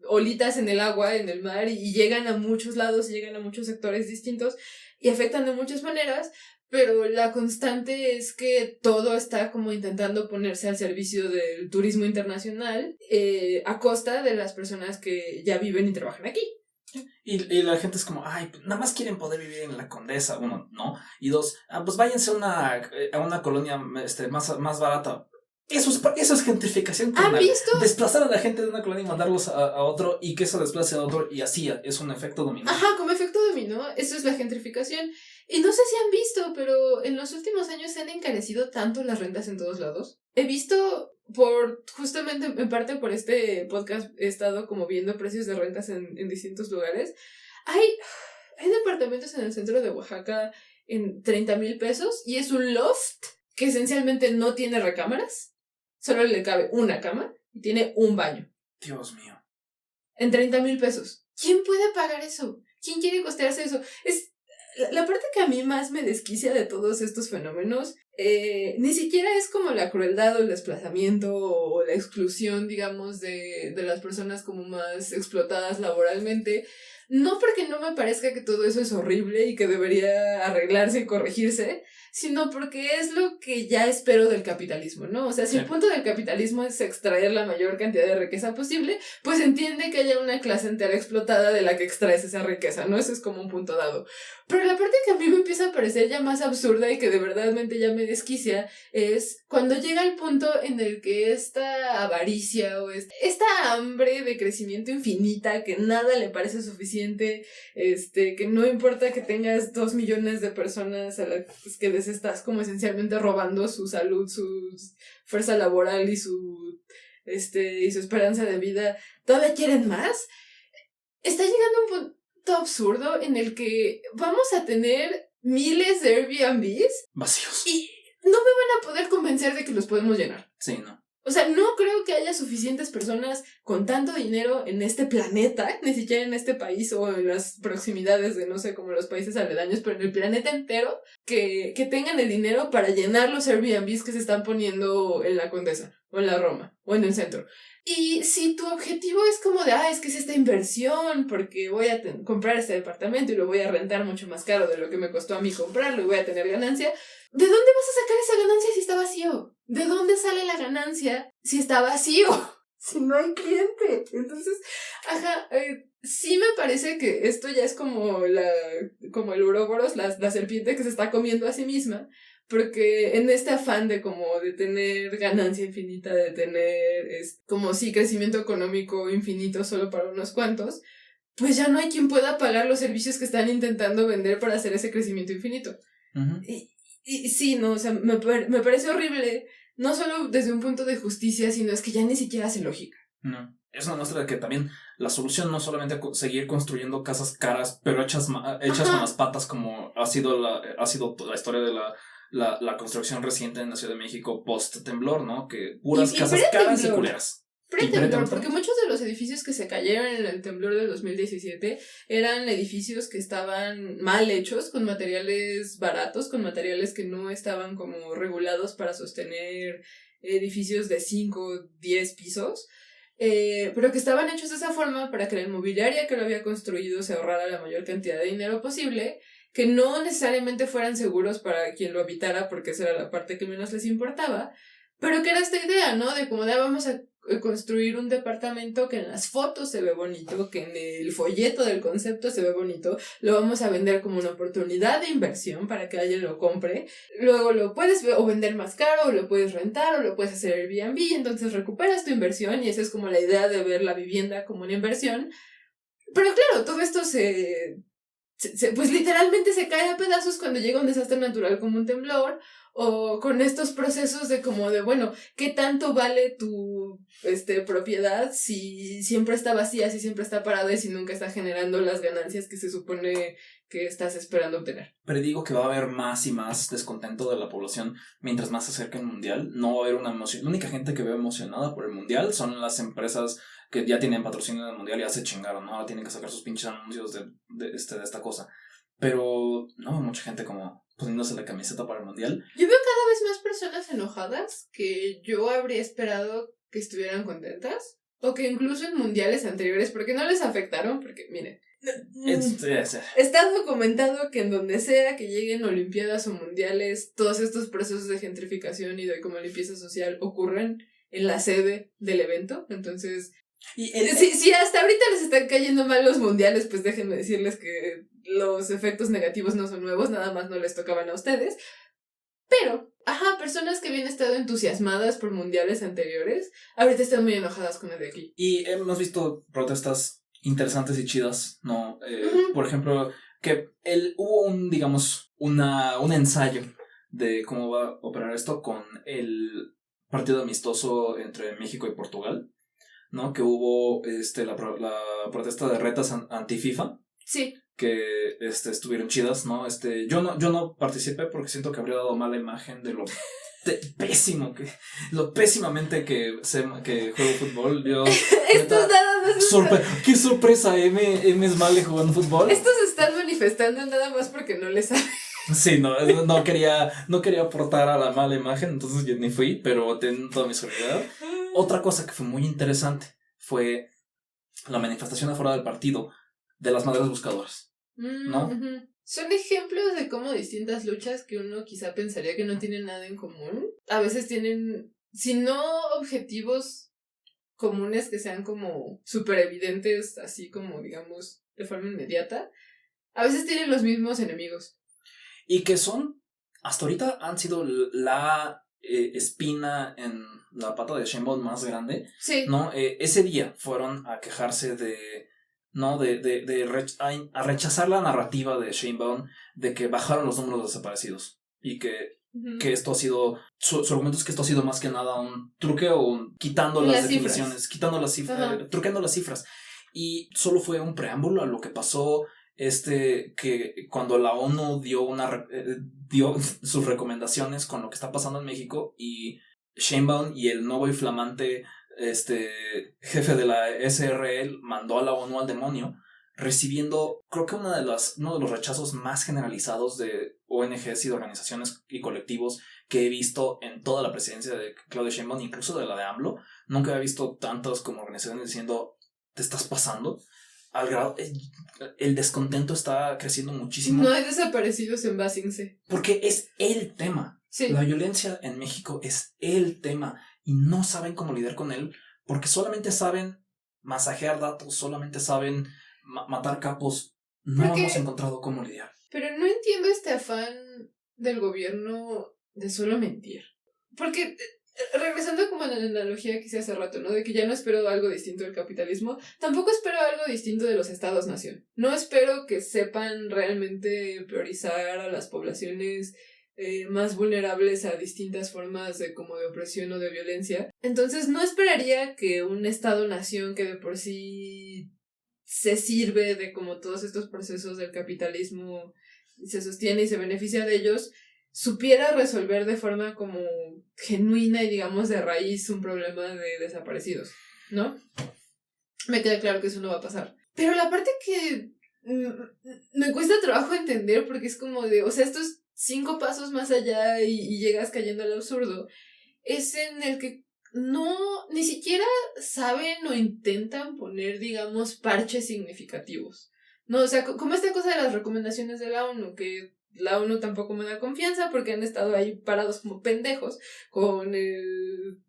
olitas en el agua, en el mar, y llegan a muchos lados, llegan a muchos sectores distintos, y afectan de muchas maneras, pero la constante es que todo está como intentando ponerse al servicio del turismo internacional, a costa de las personas que ya viven y trabajan aquí. Y la gente es como, ay, pues nada más quieren poder vivir en la Condesa, 1, ¿no? Y 2, pues váyanse a una colonia más barata. Eso es gentrificación. ¿Han visto? Desplazar a la gente de una colonia y mandarlos a otro y que eso desplace a otro y así es un efecto dominó. Ajá, como efecto dominó, eso es la gentrificación. Y no sé si han visto, pero en los últimos años se han encarecido tanto las rentas en todos lados. He visto, justamente en parte por este podcast, he estado como viendo precios de rentas en distintos lugares. Hay departamentos en el centro de Oaxaca en 30,000 pesos y es un loft que esencialmente no tiene recámaras. Solo le cabe una cama y tiene un baño. Dios mío. En 30,000 pesos. ¿Quién puede pagar eso? ¿Quién quiere costearse eso? Es la parte que a mí más me desquicia de todos estos fenómenos, ni siquiera es como la crueldad o el desplazamiento o la exclusión, digamos, de las personas como más explotadas laboralmente. No porque no me parezca que todo eso es horrible y que debería arreglarse y corregirse, sino porque es lo que ya espero del capitalismo, ¿no? O sea, si el punto del capitalismo es extraer la mayor cantidad de riqueza posible, pues entiende que haya una clase entera explotada de la que extraes esa riqueza, ¿no? Eso es como un punto dado. Pero la parte que a mí me empieza a parecer ya más absurda y que de verdadmente ya me desquicia es cuando llega el punto en el que esta avaricia o esta hambre de crecimiento infinita que nada le parece suficiente, que no importa que tengas 2 millones de personas a las que les estás como esencialmente robando su salud, su fuerza laboral y su esperanza de vida, ¿todavía quieren más? Está llegando a un punto absurdo en el que vamos a tener miles de Airbnbs vacíos y no me van a poder convencer de que los podemos llenar. Sí, no. O sea, no creo que haya suficientes personas con tanto dinero en este planeta, ni siquiera en este país o en las proximidades de, no sé, como los países aledaños, pero en el planeta entero, que tengan el dinero para llenar los Airbnbs que se están poniendo en la Condesa, o en la Roma, o en el centro. Y si tu objetivo es como de, es que es esta inversión, porque voy a comprar este departamento y lo voy a rentar mucho más caro de lo que me costó a mí comprarlo y voy a tener ganancia, ¿de dónde vas a sacar esa ganancia si está vacío? ¿De dónde sale la ganancia si está vacío? Si no hay cliente. Entonces, sí me parece que esto ya es como el Ouroboros, la serpiente que se está comiendo a sí misma, porque en este afán de tener ganancia infinita, de tener crecimiento económico infinito solo para unos cuantos, pues ya no hay quien pueda pagar los servicios que están intentando vender para hacer ese crecimiento infinito. Uh-huh. Y sí, no, o sea, me parece horrible, no solo desde un punto de justicia, sino es que ya ni siquiera hace lógica. No, eso muestra que también la solución no es solamente seguir construyendo casas caras, pero hechas con las patas, como ha sido la historia de la construcción reciente en la Ciudad de México post-temblor, ¿no? Que puras casas caras y culeras. Pre-temblor, porque muchos de los edificios que se cayeron en el temblor del 2017 eran edificios que estaban mal hechos, con materiales baratos, con materiales que no estaban como regulados para sostener edificios de 5, 10 pisos, pero que estaban hechos de esa forma para que la inmobiliaria que lo había construido se ahorrara la mayor cantidad de dinero posible, que no necesariamente fueran seguros para quien lo habitara, porque esa era la parte que menos les importaba, pero que era esta idea, ¿no? De cómo vamos a construir un departamento que en las fotos se ve bonito, que en el folleto del concepto se ve bonito, lo vamos a vender como una oportunidad de inversión para que alguien lo compre, luego lo puedes o vender más caro, o lo puedes rentar, o lo puedes hacer Airbnb, y entonces recuperas tu inversión, y esa es como la idea de ver la vivienda como una inversión. Pero claro, todo esto pues literalmente se cae a pedazos cuando llega un desastre natural como un temblor, o con estos procesos de bueno, ¿qué tanto vale tu propiedad si siempre está vacía, si siempre está parada y si nunca está generando las ganancias que se supone que estás esperando obtener? Predigo que va a haber más y más descontento de la población mientras más se acerque el mundial. No va a haber una emoción. La única gente que veo emocionada por el mundial son las empresas que ya tienen patrocinio del mundial y ya se chingaron, ¿no? Ahora tienen que sacar sus pinches anuncios de esta cosa. Pero no, mucha gente como poniéndose la camiseta para el mundial. Yo veo cada vez más personas enojadas que yo habría esperado que estuvieran contentas, o que incluso en mundiales anteriores, porque no les afectaron, porque miren, está documentado que en donde sea que lleguen olimpiadas o mundiales, todos estos procesos de gentrificación y de como limpieza social ocurren en la sede del evento. Entonces, si hasta ahorita les están cayendo mal los mundiales, pues déjenme decirles que los efectos negativos no son nuevos, nada más no les tocaban a ustedes. Pero, personas que habían estado entusiasmadas por mundiales anteriores, ahorita están muy enojadas con el de aquí. Y hemos visto protestas interesantes y chidas, ¿no? Por ejemplo, que hubo un ensayo de cómo va a operar esto con el partido amistoso entre México y Portugal, ¿no? Que hubo la protesta de retas anti-FIFA. Sí. Que estuvieron chidas, ¿no? Yo no participé porque siento que habría dado mala imagen de lo pésimo, lo pésimamente que juego fútbol. Yo, Esto nada más. Qué sorpresa, M es mal jugando fútbol. Estos se están manifestando nada más porque no les saben. Sí, no quería aportar a la mala imagen, entonces yo ni fui, pero tengo toda mi solidaridad. Otra cosa que fue muy interesante fue la manifestación afuera del partido de las madres buscadoras, ¿no? Uh-huh. Son ejemplos de cómo distintas luchas que uno quizá pensaría que no tienen nada en común, a veces tienen, si no objetivos comunes que sean como súper evidentes, así como digamos de forma inmediata, a veces tienen los mismos enemigos. Y que son, hasta ahorita han sido la espina en la pata de Sheinbaum más grande. Sí. ¿No? Ese día fueron a quejarse a rechazar la narrativa de Sheinbaum de que bajaron los números de desaparecidos. Y que esto ha sido, su argumento es que esto ha sido más que nada un truque o quitando las definiciones, quitando las cifras, truqueando las cifras. Y solo fue un preámbulo a lo que pasó. Que cuando la ONU dio sus recomendaciones con lo que está pasando en México, y Sheinbaum y el nuevo y flamante jefe de la SRL mandó a la ONU al demonio, recibiendo, creo que uno de los rechazos más generalizados de ONGs y de organizaciones y colectivos que he visto en toda la presidencia de Claudia Sheinbaum, incluso de la de AMLO. Nunca había visto tantas como organizaciones diciendo, ¿te estás pasando? Al grado, el descontento está creciendo muchísimo. No hay desaparecidos en Basingse. Porque es el tema. Sí. La violencia en México es el tema. Y no saben cómo lidiar con él. Porque solamente saben masajear datos. Solamente saben matar capos. No hemos encontrado cómo lidiar. Pero no entiendo este afán del gobierno de solo mentir. Porque regresando como a la analogía que hice hace rato, ¿no? De que ya no espero algo distinto del capitalismo, tampoco espero algo distinto de los estados-nación. No espero que sepan realmente priorizar a las poblaciones más vulnerables a distintas formas de opresión o de violencia. Entonces no esperaría que un estado-nación que de por sí se sirve de como todos estos procesos del capitalismo, se sostiene y se beneficia de ellos, supiera resolver de forma como genuina y digamos de raíz un problema de desaparecidos, ¿no? Me queda claro que eso no va a pasar. Pero la parte que me cuesta trabajo entender, porque es como de, o sea, estos 5 pasos más allá y llegas cayendo al absurdo, es en el que ni siquiera saben o intentan poner, digamos, parches significativos. No, o sea, como esta cosa de las recomendaciones de la ONU, que la ONU tampoco me da confianza porque han estado ahí parados como pendejos con el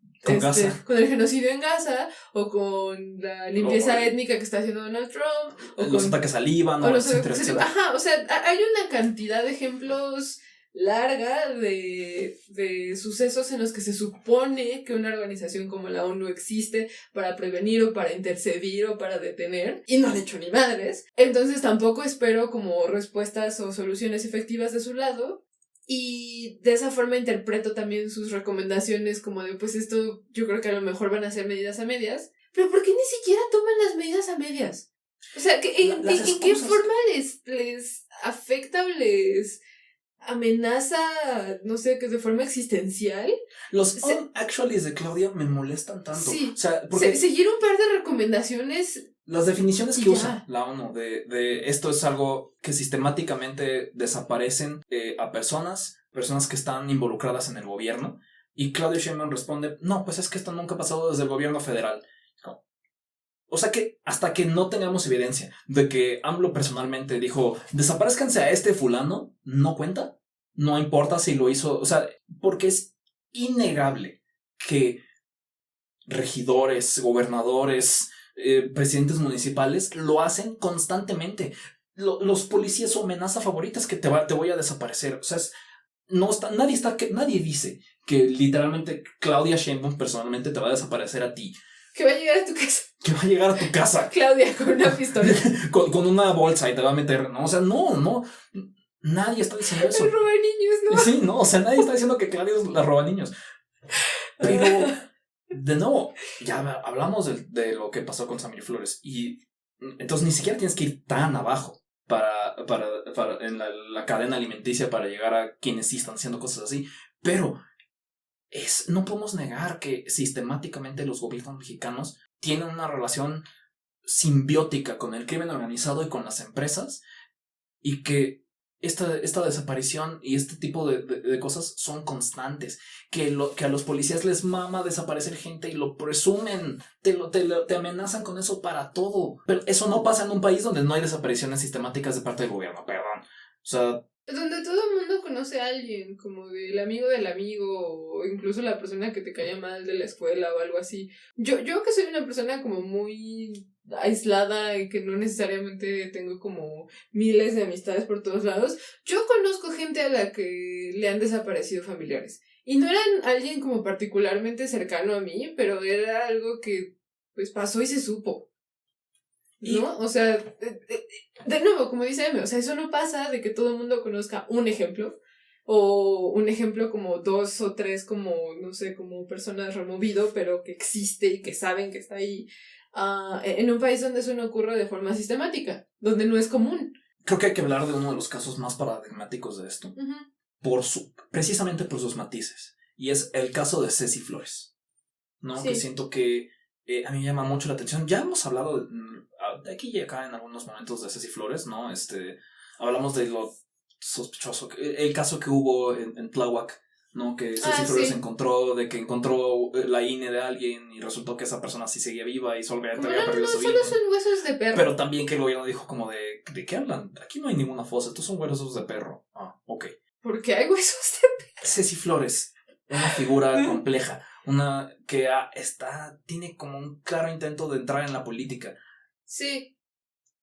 genocidio en Gaza o con la limpieza étnica que está haciendo Donald Trump o los ataques al Líbano, etcétera. Ajá, o sea, hay una cantidad de ejemplos larga de sucesos en los que se supone que una organización como la ONU existe para prevenir o para intercedir o para detener, y no han hecho ni madres. Entonces tampoco espero como respuestas o soluciones efectivas de su lado, y de esa forma interpreto también sus recomendaciones como de, pues esto yo creo que a lo mejor van a ser medidas a medias, pero ¿por qué ni siquiera toman las medidas a medias? O sea, ¿en qué forma les afecta o les amenaza, no sé, que de forma existencial? Los actualities de Claudia me molestan tanto. Sí, o sea, porque seguir un par de recomendaciones. Las definiciones que usa la ONU de esto es algo que sistemáticamente desaparecen a personas que están involucradas en el gobierno, y Claudia Sheinbaum responde, no, pues es que esto nunca ha pasado desde el gobierno federal. O sea que hasta que no tengamos evidencia de que AMLO personalmente dijo, desaparezcanse a este fulano, no cuenta. No importa si lo hizo, o sea, porque es innegable que regidores, gobernadores, presidentes municipales lo hacen constantemente. Los policías, su amenaza favorita es que te voy a desaparecer. O sea, nadie dice que literalmente Claudia Sheinbaum personalmente te va a desaparecer a ti. Que va a llegar a tu casa. Que va a llegar a tu casa. Claudia con una pistola. con una bolsa y te va a meter, ¿no? O sea, no. Nadie está diciendo eso. Me roba niños, ¿no? Sí, no, o sea, nadie está diciendo que Claudia la roba niños. Pero, de nuevo, ya hablamos de lo que pasó con Samir Flores. Y entonces ni siquiera tienes que ir tan abajo para en la cadena alimenticia para llegar a quienes sí están haciendo cosas así. Pero no podemos negar que sistemáticamente los gobiernos mexicanos tienen una relación simbiótica con el crimen organizado y con las empresas, y que esta desaparición y este tipo de cosas son constantes, que a los policías les mama desaparecer gente y lo presumen, te amenazan con eso para todo, pero eso no pasa en un país donde no hay desapariciones sistemáticas de parte del gobierno, perdón, o sea, donde todo el mundo conoce a alguien, como del amigo del amigo, o incluso la persona que te caía mal de la escuela o algo así. Yo que soy una persona como muy aislada y que no necesariamente tengo como miles de amistades por todos lados, yo conozco gente a la que le han desaparecido familiares. Y no eran alguien como particularmente cercano a mí, pero era algo que pues pasó y se supo. ¿No? O sea, de nuevo, como dice Eme, o sea, eso no pasa de que todo el mundo conozca un ejemplo, o un ejemplo como 2 o 3 como, no sé, como personas removido, pero que existe y que saben que está ahí, en un país donde eso no ocurre de forma sistemática, donde no es común. Creo que hay que hablar de uno de los casos más paradigmáticos de esto, precisamente por sus matices, y es el caso de Ceci Flores, ¿no? Sí. Que siento que a mí me llama mucho la atención. Ya hemos hablado de aquí y acá en algunos momentos de Ceci Flores, ¿no? Hablamos de lo sospechoso, el caso que hubo en Tláhuac, ¿no? Que Ceci Flores encontró la INE de alguien y resultó que esa persona sí seguía viva y solo había perdido su INE. Solo son huesos de perro. Pero también que el gobierno dijo como ¿de qué hablan? Aquí no hay ninguna fosa, estos son huesos de perro. Ah, ok. ¿Por qué hay huesos de perro? Ceci Flores, una figura compleja, una que tiene como un claro intento de entrar en la política. Sí.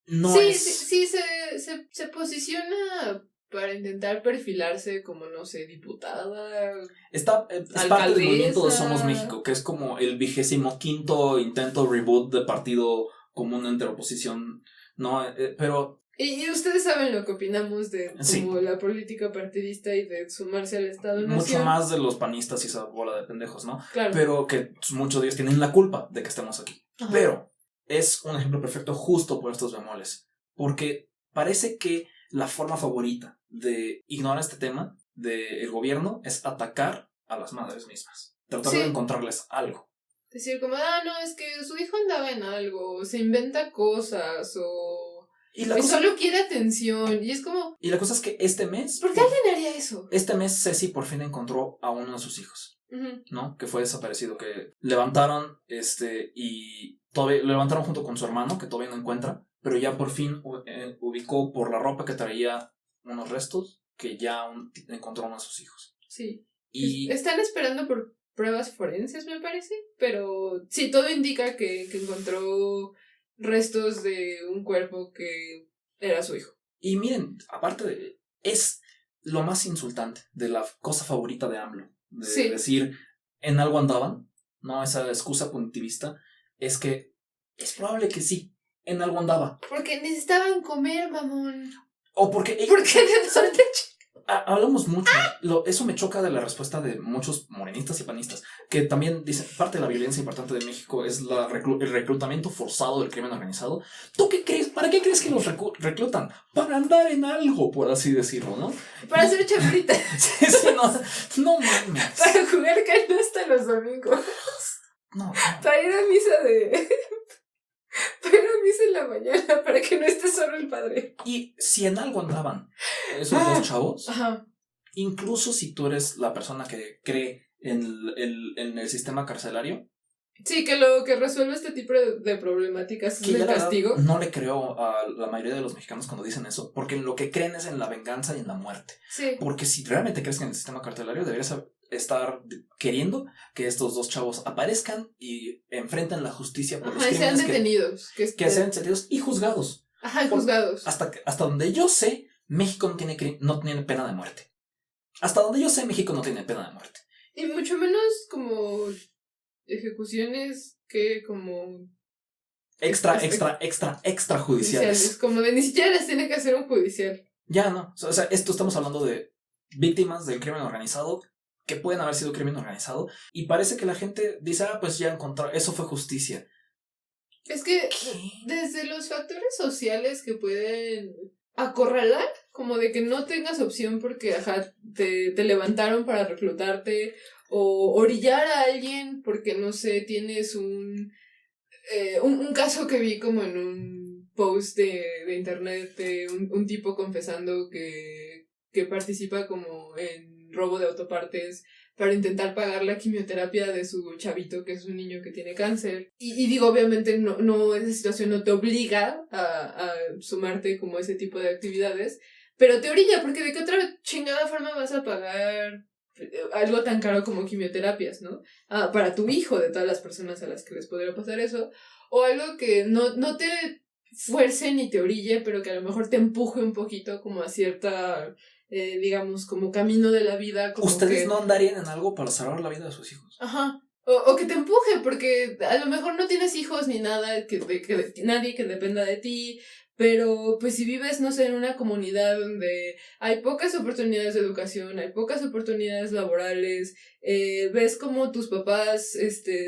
No sí, es... sí, se posiciona para intentar perfilarse como, no sé, diputada. Es parte del movimiento de Somos México, que es como el 25º intento reboot de partido común entre oposición, ¿no? Pero... Y ustedes saben lo que opinamos de como la política partidista y de sumarse al Estado-Nación. Mucho más de los panistas y esa bola de pendejos, ¿no? Claro. Pero que muchos de ellos tienen la culpa de que estemos aquí. Ajá. Pero es un ejemplo perfecto justo por estos bemoles. Porque parece que la forma favorita de ignorar este tema del gobierno es atacar a las madres mismas. Tratar de encontrarles algo. Decir como, no, es que su hijo andaba en algo, se inventa cosas o... solo quiere atención. Y es como... Y la cosa es que este mes... ¿Por qué alguien haría eso? Este mes Ceci por fin encontró a uno de sus hijos. Uh-huh. ¿No? Que fue desaparecido. Que levantaron y todavía lo levantaron junto con su hermano, que todavía no encuentra. Pero ya por fin ubicó por la ropa que traía unos restos que ya encontró a uno de sus hijos. Sí. Y están esperando por pruebas forenses, me parece. Pero sí, todo indica que encontró restos de un cuerpo que era su hijo. Y miren, aparte es lo más insultante de la cosa favorita de AMLO. De decir, en algo andaban, ¿no? Esa excusa punitivista. Es que es probable que sí, en algo andaba. Porque necesitaban comer, mamón. O porque... Porque hablamos mucho. Eso me choca de la respuesta de muchos morenistas y panistas, que también dicen, parte de la violencia importante de México es el reclutamiento forzado del crimen organizado. ¿Tú qué crees? ¿Para qué crees que los reclutan? Para andar en algo, por así decirlo, ¿no? Para hacer chambrita. Sí, no mames. Para jugar canasta los domingos. No. Para ir a misa Para ir a misa en la mañana, para que no esté solo el padre. Y si en algo andaban esos dos chavos, ajá, incluso si tú eres la persona que cree en el sistema carcelario, sí, que lo que resuelve este tipo de problemáticas es el castigo. No le creo a la mayoría de los mexicanos cuando dicen eso, porque en lo que creen es en la venganza y en la muerte. Sí. Porque si realmente crees en el sistema carcelario, deberías estar queriendo que estos dos chavos aparezcan y enfrenten la justicia por los crímenes, sean detenidos, que sean detenidos y juzgados. Ajá, juzgados. Hasta donde yo sé, México no tiene pena de muerte. Hasta donde yo sé, México no tiene pena de muerte. Y mucho menos como ejecuciones que como... Extra judiciales. Como de ni siquiera las tiene que hacer un judicial. Ya no. O sea, estamos hablando de víctimas del crimen organizado que pueden haber sido crimen organizado y parece que la gente dice, pues ya encontraron, eso fue justicia. Es que desde los factores sociales que pueden acorralar como de que no tengas opción porque, ajá, te levantaron para reclutarte, o orillar a alguien porque, no sé, tienes un caso que vi como en un post de internet de un tipo confesando que participa como en robo de autopartes para intentar pagar la quimioterapia de su chavito, que es un niño que tiene cáncer. Y digo, obviamente no esa situación no te obliga a sumarte como a ese tipo de actividades, pero te orilla, porque de qué otra chingada forma vas a pagar algo tan caro como quimioterapias, ¿no? Para tu hijo, de todas las personas a las que les podría pasar eso, o algo que no te fuerce ni te orille, pero que a lo mejor te empuje un poquito como a cierta, digamos, como camino de la vida. Como ¿Ustedes que, no andarían en algo para salvar la vida de sus hijos? Ajá. O que te empuje, porque a lo mejor no tienes hijos ni nada, nadie que dependa de ti, pero pues si vives, no sé, en una comunidad donde hay pocas oportunidades de educación, hay pocas oportunidades laborales, ves como tus papás,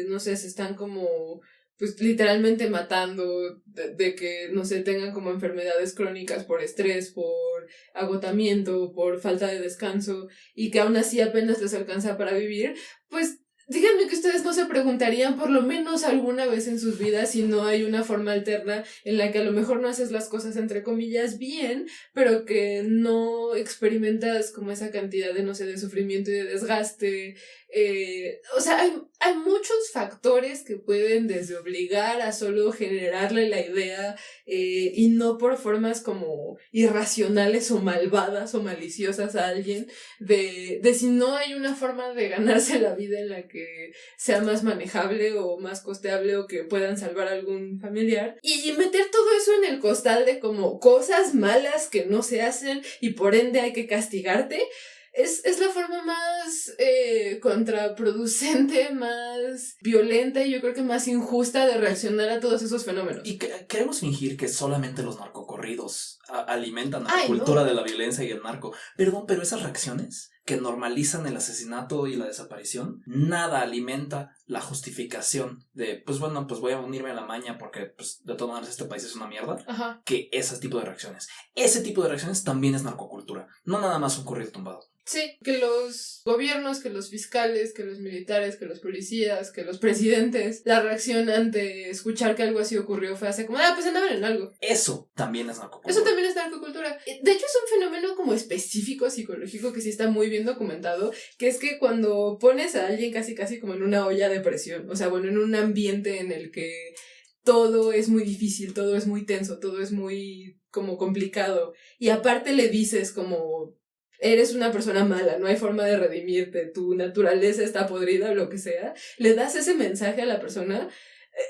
no sé, se están como, pues literalmente matando de que, no sé, tengan como enfermedades crónicas por estrés, por agotamiento, por falta de descanso, y que aún así apenas les alcanza para vivir, pues díganme que ustedes no se preguntarían por lo menos alguna vez en sus vidas si no hay una forma alterna en la que a lo mejor no haces las cosas entre comillas bien, pero que no experimentas como esa cantidad de, no sé, de sufrimiento y de desgaste. O sea, hay muchos factores que pueden desde obligar a solo generarle la idea, y no por formas como irracionales o malvadas o maliciosas a alguien, de si no hay una forma de ganarse la vida en la que sea más manejable o más costeable o que puedan salvar a algún familiar, y meter todo eso en el costal de como cosas malas que no se hacen y por ende hay que castigarte. Es la forma más contraproducente, más violenta y yo creo que más injusta de reaccionar a todos esos fenómenos. Y queremos fingir que solamente los narcocorridos alimentan a la cultura de la violencia y el narco. Perdón, pero esas reacciones que normalizan el asesinato y la desaparición, nada alimenta la justificación de, pues bueno, pues voy a unirme a la maña porque pues de todas maneras este país es una mierda. Ajá. Que ese tipo de reacciones. Ese tipo de reacciones también es narcocultura, no nada más un corrido tumbado. Sí, que los gobiernos, que los fiscales, que los militares, que los policías, que los presidentes, la reacción ante escuchar que algo así ocurrió fue así como, pues andaban en algo. Eso también es narcocultura. Eso también es narcocultura. De hecho es un fenómeno como específico, psicológico, que sí está muy bien documentado, que es que cuando pones a alguien casi como en una olla de presión, o sea, bueno, en un ambiente en el que todo es muy difícil, todo es muy tenso, todo es muy como complicado, y aparte le dices como eres una persona mala, no hay forma de redimirte, tu naturaleza está podrida o lo que sea, le das ese mensaje a la persona,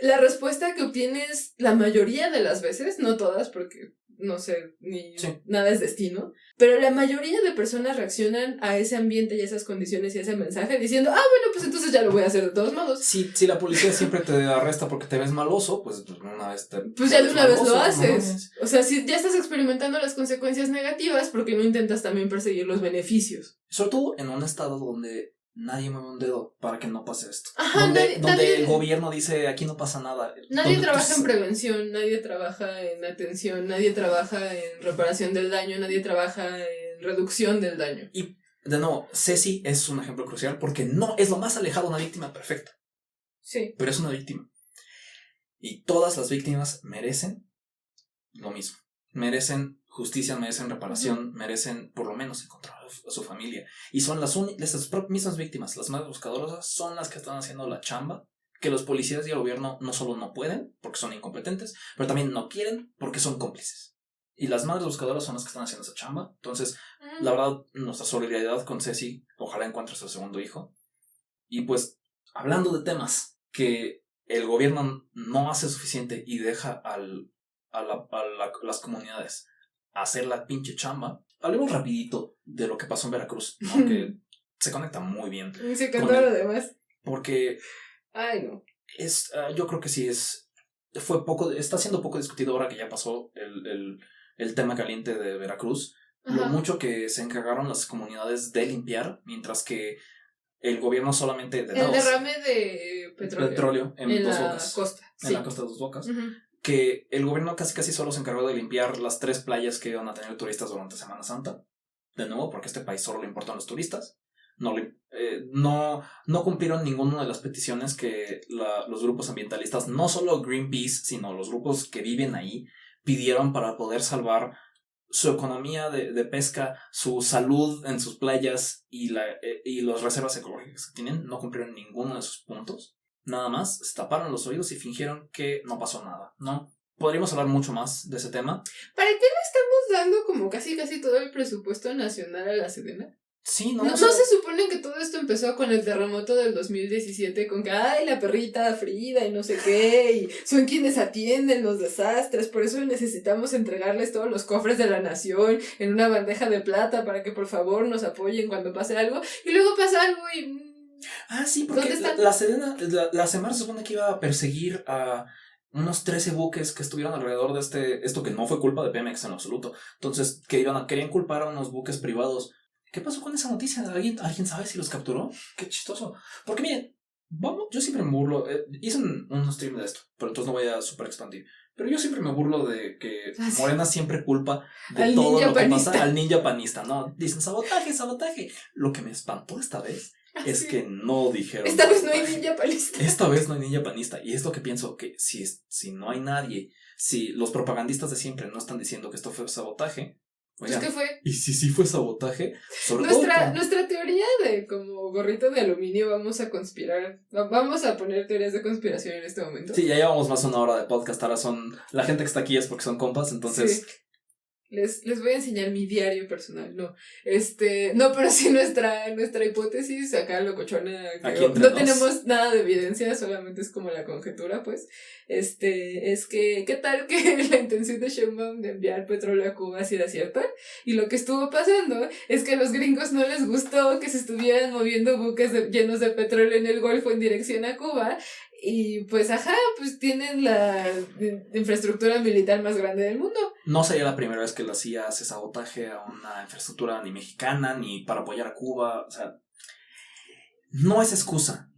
la respuesta que obtienes la mayoría de las veces, no todas porque no sé, ni nada es destino, pero la mayoría de personas reaccionan a ese ambiente y a esas condiciones y a ese mensaje diciendo, bueno, pues entonces ya lo voy a hacer de todos modos. Si la policía siempre te arresta porque te ves maloso, pues una vez pues ya de una vez lo haces. O sea, si ya estás experimentando las consecuencias negativas, ¿por qué no intentas también perseguir los beneficios? Sobre todo en un estado donde nadie mueve un dedo para que no pase esto. Ajá, donde el gobierno dice aquí no pasa nada. Nadie trabaja en prevención, nadie trabaja en atención, nadie trabaja en reparación del daño, nadie trabaja en reducción del daño. Y de nuevo, Ceci es un ejemplo crucial porque no es lo más alejado de una víctima perfecta. Sí. Pero es una víctima. Y todas las víctimas merecen lo mismo. Merecen justicia, merecen reparación, merecen por lo menos encontrar a su familia. Y son las mismas víctimas, las más buscadoras, son las que están haciendo la chamba que los policías y el gobierno no solo no pueden, porque son incompetentes, pero también no quieren porque son cómplices. Y las madres buscadoras son las que están haciendo esa chamba. Entonces, la verdad, nuestra solidaridad con Ceci, ojalá encuentre a su segundo hijo. Y pues, hablando de temas que el gobierno no hace suficiente y deja a las comunidades hacer la pinche chamba, hablemos rapidito de lo que pasó en Veracruz, ¿no? Que se conecta muy bien. Se cantó lo demás. Porque ay no. Yo creo que sí está siendo poco discutido ahora que ya pasó el tema caliente de Veracruz. Ajá. Lo mucho que se encargaron las comunidades de limpiar, mientras que el gobierno solamente el derrame de petróleo en Dos la Bocas, costa. en la costa de Dos Bocas. que el gobierno casi solo se encargó de limpiar las 3 playas que iban a tener turistas durante Semana Santa. De nuevo, porque a este país solo le importan los turistas. No cumplieron ninguna de las peticiones que los grupos ambientalistas, no solo Greenpeace, sino los grupos que viven ahí, pidieron para poder salvar su economía de pesca, su salud en sus playas y las reservas ecológicas que tienen. No cumplieron ninguno de esos puntos. Nada más, se taparon los oídos y fingieron que no pasó nada, ¿no? Podríamos hablar mucho más de ese tema. ¿Para qué le estamos dando como casi todo el presupuesto nacional a la Sedena? Sí, ¿No se supone que todo esto empezó con el terremoto del 2017? Con que, ay, la perrita Frida y no sé qué, y son quienes atienden los desastres, por eso necesitamos entregarles todos los cofres de la nación en una bandeja de plata para que por favor nos apoyen cuando pase algo, y luego pasa algo y... sí, porque la Sedena, la Semar se supone que iba a perseguir a unos 13 buques que estuvieron alrededor de esto que no fue culpa de Pemex en absoluto. Entonces, querían culpar a unos buques privados. ¿Qué pasó con esa noticia? ¿Alguien sabe si los capturó? Qué chistoso. Porque miren, yo siempre me burlo. Hice un stream de esto, pero entonces no voy a super expandir. Pero yo siempre me burlo de que Morena siempre culpa de al todo lo que panista. pasa al ninja panista, ¿no? Dicen sabotaje. Lo que me espantó esta vez es que no dijeron. Esta vez no hay ninja panista. Esta vez no hay ninja panista. Y es lo que pienso, que si no hay nadie, si los propagandistas de siempre no están diciendo que esto fue sabotaje. Oigan, ¿qué fue? Y si sí fue sabotaje, nuestra teoría de como gorrito de aluminio, vamos a conspirar, vamos a poner teorías de conspiración en este momento. Sí, ya llevamos más de 1 hora de podcast, ahora la gente que está aquí es porque son compas, entonces... Sí. Les voy a enseñar mi diario personal, no, pero sí nuestra hipótesis, acá locochona, que no tenemos nada de evidencia, solamente es como la conjetura, pues, es que, ¿qué tal que la intención de Sheinbaum de enviar petróleo a Cuba sí era cierta? Y lo que estuvo pasando es que a los gringos no les gustó que se estuvieran moviendo buques llenos de petróleo en el Golfo en dirección a Cuba, y pues pues tienen la infraestructura militar más grande del mundo. No sería la primera vez que la CIA hace sabotaje a una infraestructura ni mexicana, ni para apoyar a Cuba. O sea, no es excusa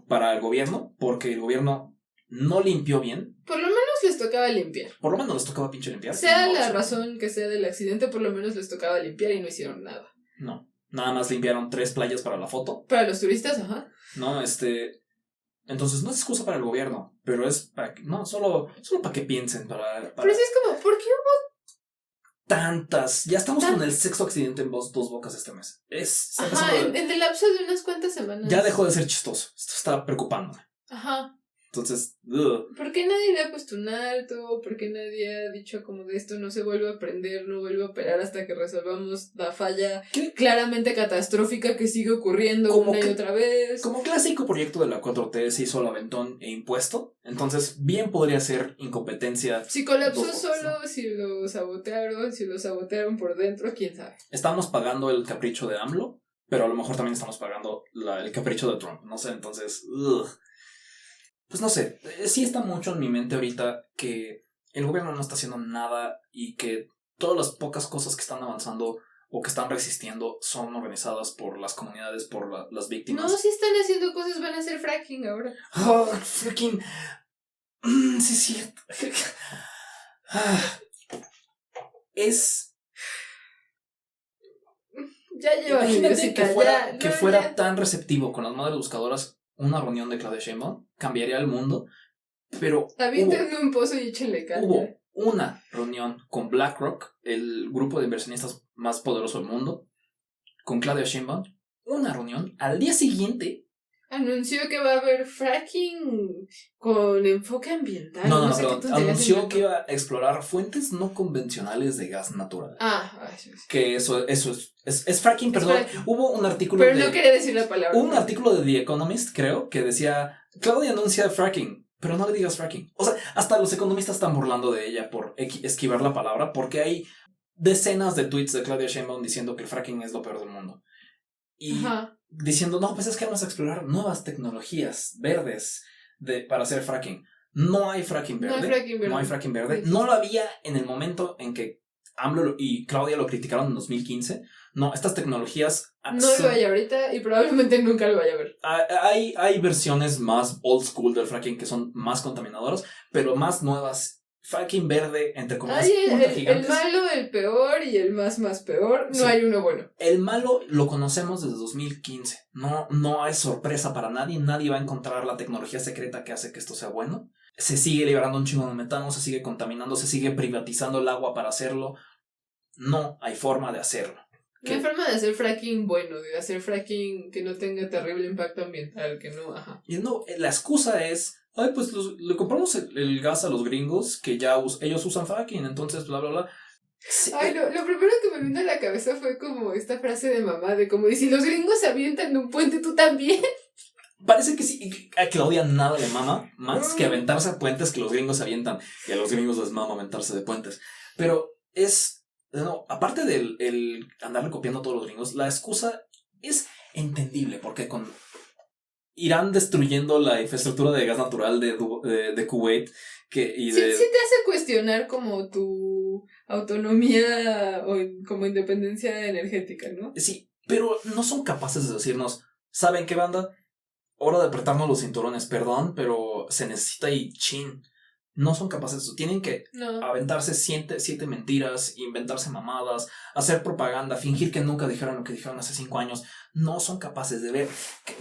para el gobierno, porque el gobierno no limpió bien. Por lo menos les tocaba limpiar. Por lo menos les tocaba pinche limpiar. Sea la razón que sea del accidente, por lo menos les tocaba limpiar y no hicieron nada. No, nada más limpiaron 3 playas para la foto. Para los turistas, No, entonces no es excusa para el gobierno, pero es para que, no, solo para que piensen, para... Pero sí es como, ¿por qué hubo tantas? Ya estamos con el 6º accidente en Dos Bocas este mes. En el lapso de unas cuantas semanas. Ya dejó de ser chistoso. Esto está preocupándome. Entonces, ¿por qué nadie le ha puesto un alto? ¿Por qué nadie ha dicho como de esto no se vuelve a prender, no vuelve a operar hasta que resolvamos la falla claramente catastrófica que sigue ocurriendo una y otra vez? Como clásico proyecto de la 4T se hizo el aventón e impuesto, entonces bien podría ser incompetencia. Si colapsó solo, ¿no? Si lo sabotearon por dentro, quién sabe. Estamos pagando el capricho de AMLO, pero a lo mejor también estamos pagando el capricho de Trump, no sé, entonces... Pues no sé, sí está mucho en mi mente ahorita que el gobierno no está haciendo nada y que todas las pocas cosas que están avanzando o que están resistiendo son organizadas por las comunidades, por las víctimas. No, si están haciendo cosas, van a hacer fracking ahora. Fracking. Sí, es cierto. Ya lleva. Imagínate que fuera tan receptivo con las madres buscadoras. Una reunión de Claudia Sheinbaum cambiaría el mundo, pero aviéntenme un pozo y échenle caña. Hubo una reunión con BlackRock, el grupo de inversionistas más poderoso del mundo, con Claudia Sheinbaum, una reunión, al día siguiente anunció que va a haber fracking con enfoque ambiental. No, perdón. Anunció que iba a explorar fuentes no convencionales de gas natural. Sí. Que eso es fracking, perdón. Fracking. Hubo un artículo pero no quería decir la palabra. Un artículo de The Economist, creo, que decía, Claudia anuncia fracking, pero no le digas fracking. O sea, hasta los economistas están burlando de ella por esquivar la palabra, porque hay decenas de tweets de Claudia Sheinbaum diciendo que el fracking es lo peor del mundo. Y diciendo, no, pues es que vamos a explorar nuevas tecnologías verdes para hacer fracking. No hay fracking verde. No hay fracking verde. No lo había en el momento en que AMLO y Claudia lo criticaron en 2015. No, estas tecnologías... No lo hay ahorita y probablemente nunca lo vaya a ver. Hay versiones más old school del fracking que son más contaminadoras, pero más nuevas. Fracking verde, entre comillas, el malo, el peor y el más peor. No hay uno bueno. El malo lo conocemos desde 2015. No es sorpresa para nadie. Nadie va a encontrar la tecnología secreta que hace que esto sea bueno. Se sigue liberando un chingo de metano, se sigue contaminando, se sigue privatizando el agua para hacerlo. No hay forma de hacerlo. No hay forma de hacer fracking bueno, de hacer fracking que no tenga terrible impacto ambiental, que no, ajá. Y no, la excusa es, ay, pues le compramos el gas a los gringos, que ya ellos usan fracking, entonces bla, bla, bla. Sí. Ay, lo primero que me vino a la cabeza fue como esta frase de mamá, de como, y si los gringos se avientan de un puente, ¿tú también? Parece que sí, a Claudia nada le mama más que aventarse a puentes que los gringos se avientan, y a los gringos les mama aventarse de puentes. Pero no, aparte del andarle copiando a todos los gringos, la excusa es entendible, porque con Irán destruyendo la infraestructura de gas natural de Kuwait, sí te hace cuestionar como tu autonomía o como independencia energética, ¿no? Sí, pero no son capaces de decirnos, ¿saben qué, banda? Hora de apretarnos los cinturones, perdón, pero se necesita y chin. No son capaces de eso. Tienen que aventarse 7 mentiras, inventarse mamadas, hacer propaganda, fingir que nunca dijeron lo que dijeron hace 5 años. No son capaces de ver.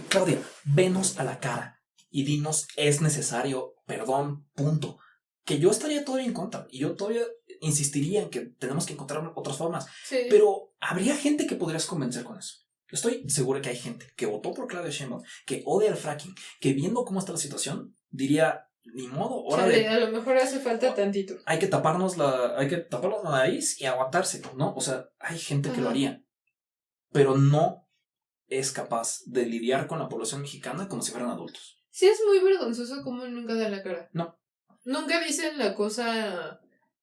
Claudia, venos a la cara y dinos, es necesario, perdón, punto. Que yo estaría todavía en contra y yo todavía insistiría en que tenemos que encontrar otras formas. Sí. Pero habría gente que podrías convencer con eso. Estoy seguro que hay gente que votó por Claudia Sheinbaum, que odia el fracking, que viendo cómo está la situación, diría, ni modo, a lo mejor hace falta tantito. Hay que taparnos la nariz y aguantarse, ¿no? O sea, hay gente que lo haría, pero no es capaz de lidiar con la población mexicana como si fueran adultos. Sí, es muy vergonzoso como nunca dan la cara. No. Nunca dicen la cosa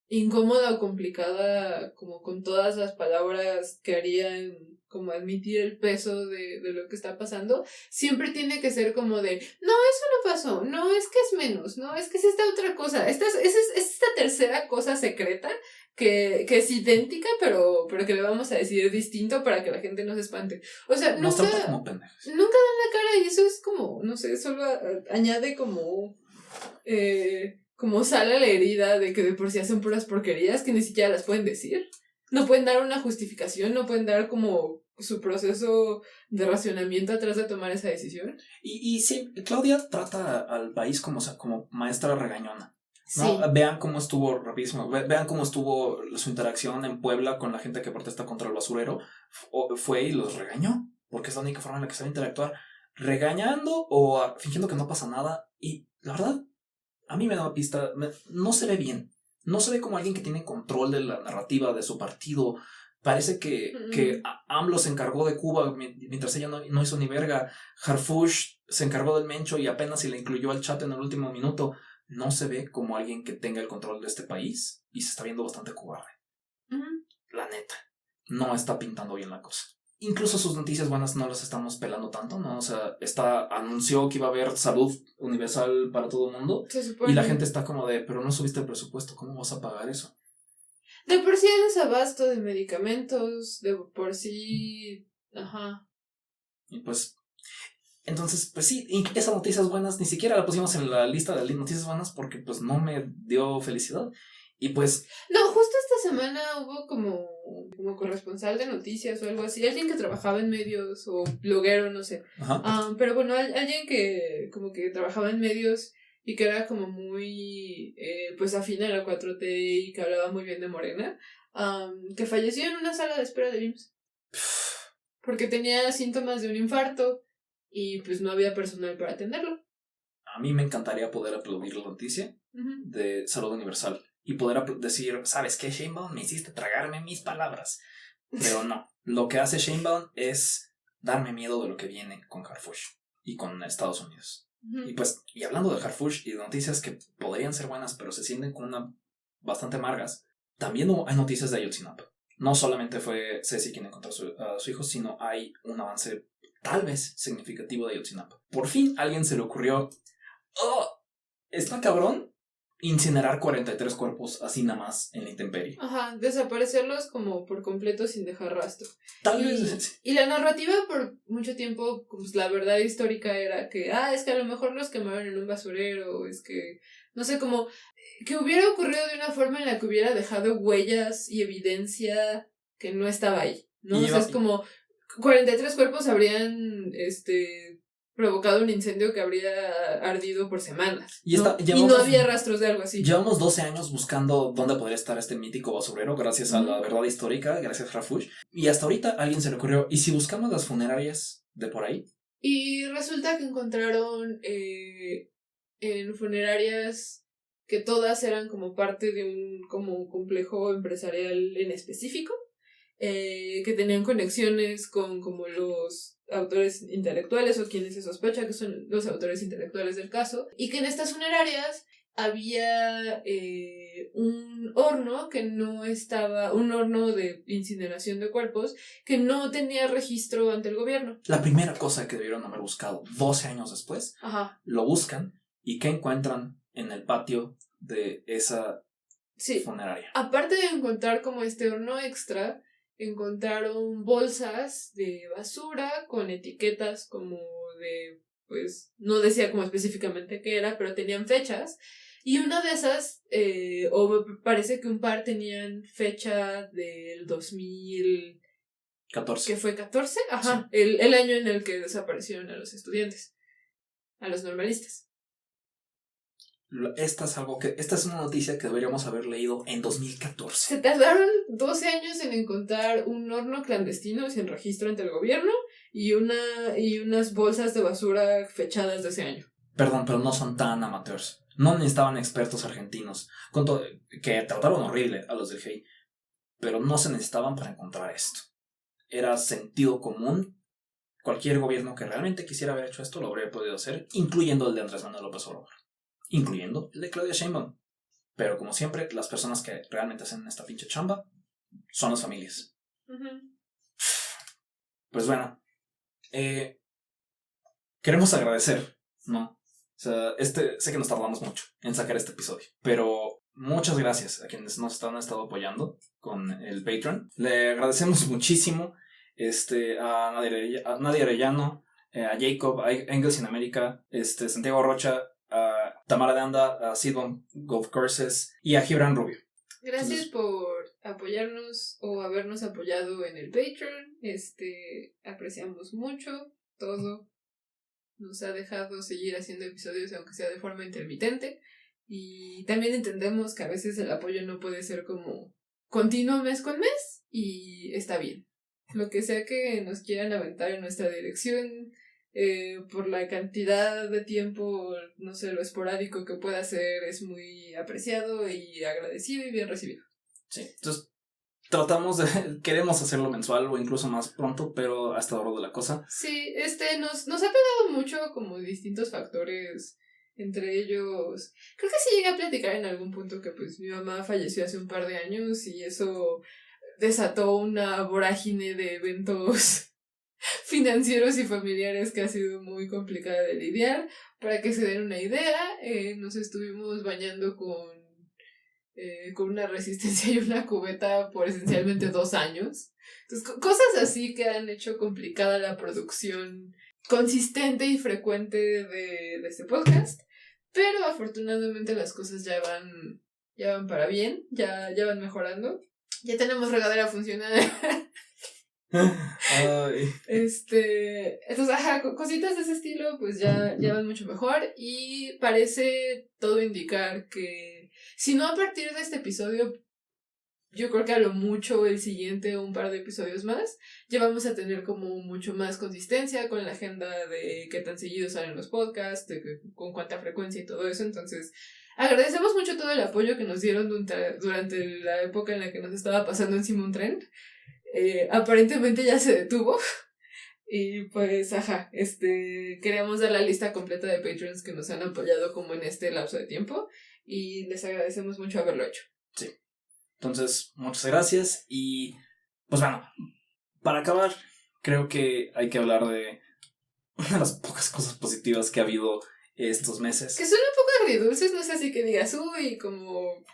incómoda o complicada como con todas las palabras que harían como admitir el peso de lo que está pasando. Siempre tiene que ser como de, no, eso no pasó, no, es que es menos, no, es que es esta otra cosa, es esta tercera cosa secreta que es idéntica, pero que le vamos a decir distinto para que la gente no se espante. O sea, nos trata como pendejos. Nunca dan la cara y eso es como, no sé, solo añade como sal a la herida de que de por sí hacen puras porquerías que ni siquiera las pueden decir. No pueden dar una justificación, no pueden dar como su proceso de racionamiento atrás de tomar esa decisión. Y sí, Claudia trata al país como maestra regañona, ¿no? Sí. Vean cómo estuvo, rapidísimo, vean cómo estuvo su interacción en Puebla con la gente que protesta contra el basurero. Fue y los regañó, porque es la única forma en la que sabe interactuar, regañando o fingiendo que no pasa nada. Y la verdad, a mí me da una pista, no se ve bien. No se ve como alguien que tiene control de la narrativa de su partido. Parece que AMLO se encargó de Cuba mientras ella no hizo ni verga. Harfush se encargó del Mencho y apenas si le incluyó al chat en el último minuto. No se ve como alguien que tenga el control de este país y se está viendo bastante cobarde. La neta, no está pintando bien la cosa. Incluso sus noticias buenas no las estamos pelando tanto, ¿no? O sea, anunció que iba a haber salud universal para todo el mundo. Y la gente está como de, pero no subiste el presupuesto, ¿cómo vas a pagar eso? De por sí hay desabasto de medicamentos, de por sí... Ajá. Y pues... Entonces, pues sí, esas noticias buenas ni siquiera la pusimos en la lista de noticias buenas porque pues no me dio felicidad. Y pues... No, justo esta semana hubo como corresponsal de noticias o algo así, alguien que trabajaba en medios o bloguero, no sé. Pero bueno, alguien que como que trabajaba en medios y que era como muy pues afín a la 4T y que hablaba muy bien de Morena, que falleció en una sala de espera del IMSS porque tenía síntomas de un infarto y pues no había personal para atenderlo. A mí me encantaría poder aplaudir la noticia de salud universal y poder decir, ¿sabes qué, Sheinbaum? Me hiciste tragarme mis palabras. Pero no, lo que hace Sheinbaum es darme miedo de lo que viene con Harfush y con Estados Unidos. Y pues, y hablando de Harfush y de noticias que podrían ser buenas, pero se sienten con bastante amargas, también hay noticias de Ayotzinapa. No solamente fue Ceci quien encontró a su hijo, sino hay un avance tal vez significativo de Ayotzinapa. Por fin a alguien se le ocurrió, está cabrón incinerar 43 cuerpos así nada más en la intemperie. Ajá, desaparecerlos como por completo sin dejar rastro. Tal vez. Y la narrativa por mucho tiempo, pues la verdad histórica era que, es que a lo mejor los quemaron en un basurero, es que, no sé, como que hubiera ocurrido de una forma en la que hubiera dejado huellas y evidencia que no estaba ahí, ¿no? O sea, es como 43 cuerpos habrían, provocado un incendio que habría ardido por semanas. Y no había rastros de algo así. Llevamos 12 años buscando dónde podría estar este mítico basurero, gracias a la verdad histórica, gracias a Rafush. Y hasta ahorita a alguien se le ocurrió, ¿y si buscamos las funerarias de por ahí? Y resulta que encontraron en funerarias que todas eran como parte de un como complejo empresarial en específico, que tenían conexiones con como los autores intelectuales o quienes se sospecha que son los autores intelectuales del caso, y que en estas funerarias había un horno que no estaba, un horno de incineración de cuerpos que no tenía registro ante el gobierno. La primera cosa que debieron haber buscado 12 años después, lo buscan y ¿qué encuentran en el patio de esa funeraria? Aparte de encontrar como este horno extra, encontraron bolsas de basura con etiquetas como de, pues, no decía como específicamente qué era, pero tenían fechas. Y una de esas, o me parece que un par tenían fecha del 2014. ¿Que fue 14? Ajá, sí. El año en el que desaparecieron a los estudiantes, a los normalistas. Esta es una noticia que deberíamos haber leído en 2014. Se tardaron 12 años en encontrar un horno clandestino sin registro ante el gobierno y unas bolsas de basura fechadas de ese año. Perdón, pero no son tan amateurs. No necesitaban expertos argentinos, que trataron horrible a los del GEI, pero no se necesitaban para encontrar esto. Era sentido común. Cualquier gobierno que realmente quisiera haber hecho esto lo habría podido hacer, incluyendo el de Andrés Manuel López Obrador, incluyendo el de Claudia Sheinbaum. Pero como siempre, las personas que realmente hacen esta pinche chamba son las familias. Pues bueno, queremos agradecer, ¿no? O sea, sé que nos tardamos mucho en sacar este episodio, pero muchas gracias a quienes nos han estado apoyando con el Patreon. Le agradecemos muchísimo a Nadia Arellano, a Jacob, a Engels in America, Santiago Rocha, a Tamara de Anda, a Sidon Golf Courses y a Gibran Rubio. Gracias por apoyarnos o habernos apoyado en el Patreon. Apreciamos mucho todo. Nos ha dejado seguir haciendo episodios aunque sea de forma intermitente. Y también entendemos que a veces el apoyo no puede ser como continuo mes con mes. Y está bien. Lo que sea que nos quieran aventar en nuestra dirección, por la cantidad de tiempo, no sé, lo esporádico que pueda ser, es muy apreciado y agradecido y bien recibido. Sí, entonces queremos hacerlo mensual o incluso más pronto, pero hasta ahora de la cosa. Sí, nos ha pegado mucho como distintos factores, entre ellos, creo que sí llegué a platicar en algún punto que pues mi mamá falleció hace un par de años y eso desató una vorágine de eventos financieros y familiares que ha sido muy complicada de lidiar. Para que se den una idea, nos estuvimos bañando con una resistencia y una cubeta por esencialmente 2 años. Entonces, cosas así que han hecho complicada la producción consistente y frecuente de este podcast, pero afortunadamente las cosas ya van para bien, ya van mejorando. Ya tenemos regadera funcional. Entonces, cositas de ese estilo pues ya van mucho mejor y parece todo indicar que si no a partir de este episodio, yo creo que a lo mucho el siguiente o un par de episodios más ya vamos a tener como mucho más consistencia con la agenda de qué tan seguido salen los podcasts, con cuánta frecuencia y todo eso. Entonces agradecemos mucho todo el apoyo que nos dieron durante la época en la que nos estaba pasando encima un tren. Aparentemente ya se detuvo. Y pues, queríamos dar la lista completa de Patreons que nos han apoyado como en este lapso de tiempo. Y les agradecemos mucho haberlo hecho. Sí. Entonces, muchas gracias. Y pues bueno, para acabar, creo que hay que hablar de una de las pocas cosas positivas que ha habido estos meses. Que suena un poco agridulces, no sé, así que digas, uy, como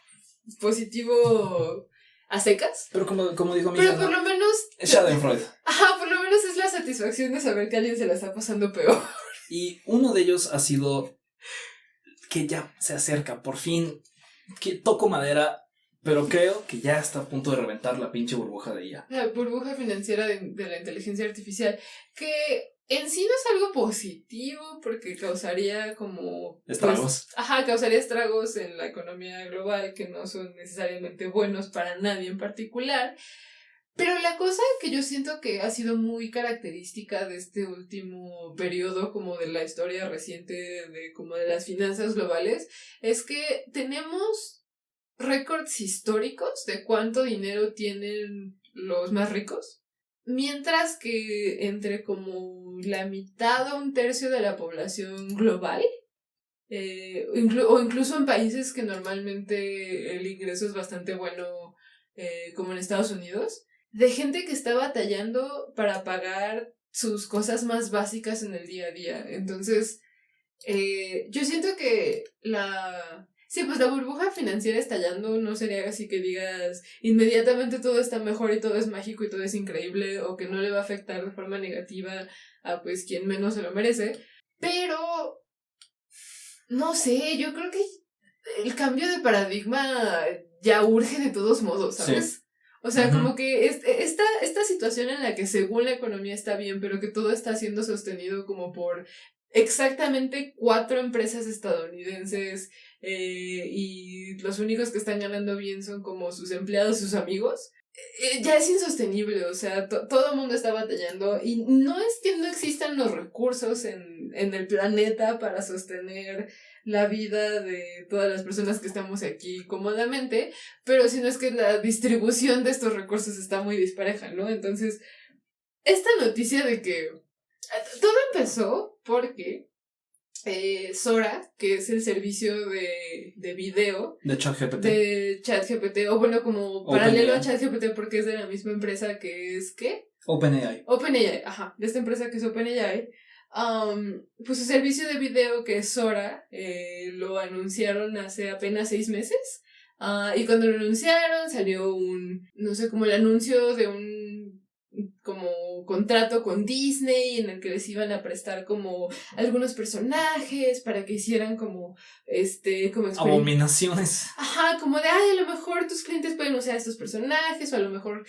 positivo a secas. Pero como dijo mi Pero por lo menos... Schadenfreude. Ajá, por lo menos es la satisfacción de saber que alguien se la está pasando peor. Y uno de ellos ha sido que ya se acerca, por fin, que toco madera, pero creo que ya está a punto de reventar la pinche burbuja de IA. La burbuja financiera de la inteligencia artificial, que en sí no es algo positivo porque causaría como... Estragos. Causaría estragos en la economía global que no son necesariamente buenos para nadie en particular. Pero la cosa que yo siento que ha sido muy característica de este último periodo como de la historia reciente como de las finanzas globales es que tenemos récords históricos de cuánto dinero tienen los más ricos, mientras que entre como la mitad o un tercio de la población global, o incluso en países que normalmente el ingreso es bastante bueno, como en Estados Unidos, de gente que está batallando para pagar sus cosas más básicas en el día a día. Entonces, yo siento que sí, pues la burbuja financiera estallando no sería así que digas inmediatamente todo está mejor y todo es mágico y todo es increíble o que no le va a afectar de forma negativa a pues quien menos se lo merece. Pero, no sé, yo creo que el cambio de paradigma ya urge de todos modos, ¿sabes? Sí. O sea, como que esta situación en la que según la economía está bien, pero que todo está siendo sostenido como por exactamente 4 empresas estadounidenses y los únicos que están ganando bien son como sus empleados, sus amigos, ya es insostenible. O sea, todo el mundo está batallando y no es que no existan los recursos en el planeta para sostener la vida de todas las personas que estamos aquí cómodamente, pero sino es que la distribución de estos recursos está muy dispareja, ¿no? Entonces, esta noticia de que todo empezó porque Sora, que es el servicio de video de ChatGPT, o bueno, como paralelo a ChatGPT porque es de la misma empresa que es, ¿qué? OpenAI, de esta empresa que es OpenAI. Pues su servicio de video que es Sora, lo anunciaron hace apenas 6 meses. Y cuando lo anunciaron salió no sé, como el anuncio de un como contrato con Disney en el que les iban a prestar como algunos personajes para que hicieran como abominaciones. Como de a lo mejor tus clientes pueden usar estos personajes o a lo mejor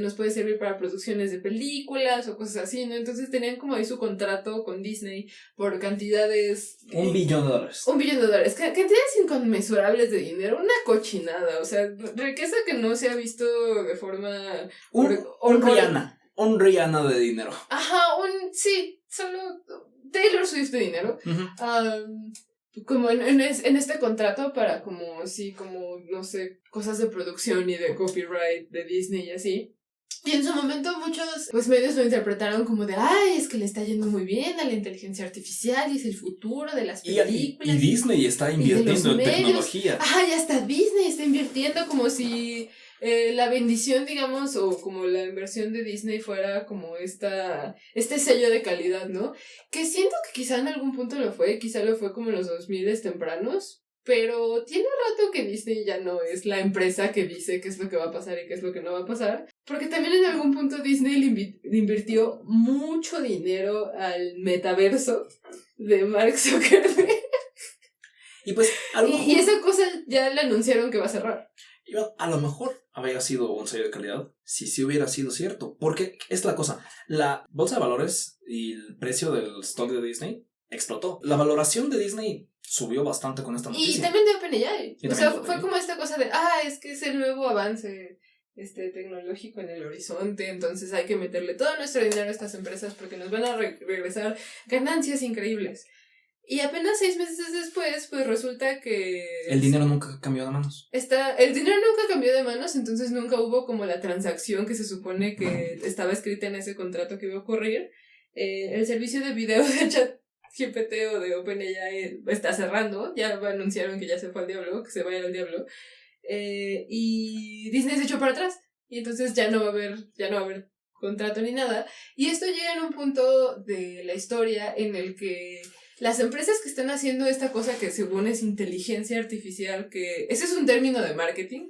nos puede servir para producciones de películas o cosas así, ¿no? Entonces tenían como ahí su contrato con Disney por cantidades $1 billón. $1 billón, cantidades inconmensurables de dinero, una cochinada, o sea, riqueza que no se ha visto de forma un Rihanna de dinero. Sí, solo Taylor Swift de dinero. Como en este contrato para como no sé, cosas de producción y de copyright de Disney y así. Y en su momento muchos pues medios lo interpretaron como de es que le está yendo muy bien a la inteligencia artificial y es el futuro de las películas. Y Disney está invirtiendo en tecnología. Y hasta Disney está invirtiendo como si la bendición, digamos, o como la inversión de Disney fuera como este sello de calidad, ¿no? Que siento que quizá en algún punto quizá lo fue como en los 2000 tempranos, pero tiene rato que Disney ya no es la empresa que dice qué es lo que va a pasar y qué es lo que no va a pasar, porque también en algún punto Disney le invirtió mucho dinero al metaverso de Mark Zuckerberg. Y pues y esa cosa ya le anunciaron que va a cerrar. A lo mejor habría sido un sello de calidad si hubiera sido cierto, porque es la cosa, la bolsa de valores y el precio del stock de Disney explotó. La valoración de Disney subió bastante con esta noticia. Y también de OpenAI. O sea, fue como esta cosa de, es que es el nuevo avance tecnológico en el horizonte, entonces hay que meterle todo nuestro dinero a estas empresas porque nos van a regresar ganancias increíbles. Y apenas 6 meses después, pues resulta que... El dinero nunca cambió de manos. El dinero nunca cambió de manos, entonces nunca hubo como la transacción que se supone que estaba escrita en ese contrato que iba a ocurrir. El servicio de video de ChatGPT o de OpenAI está cerrando, ya anunciaron que ya se fue al diablo, que se vaya al diablo. Y Disney se echó para atrás, y entonces ya no va a haber contrato ni nada. Y esto llega en un punto de la historia en el que las empresas que están haciendo esta cosa que según es inteligencia artificial, que ese es un término de marketing,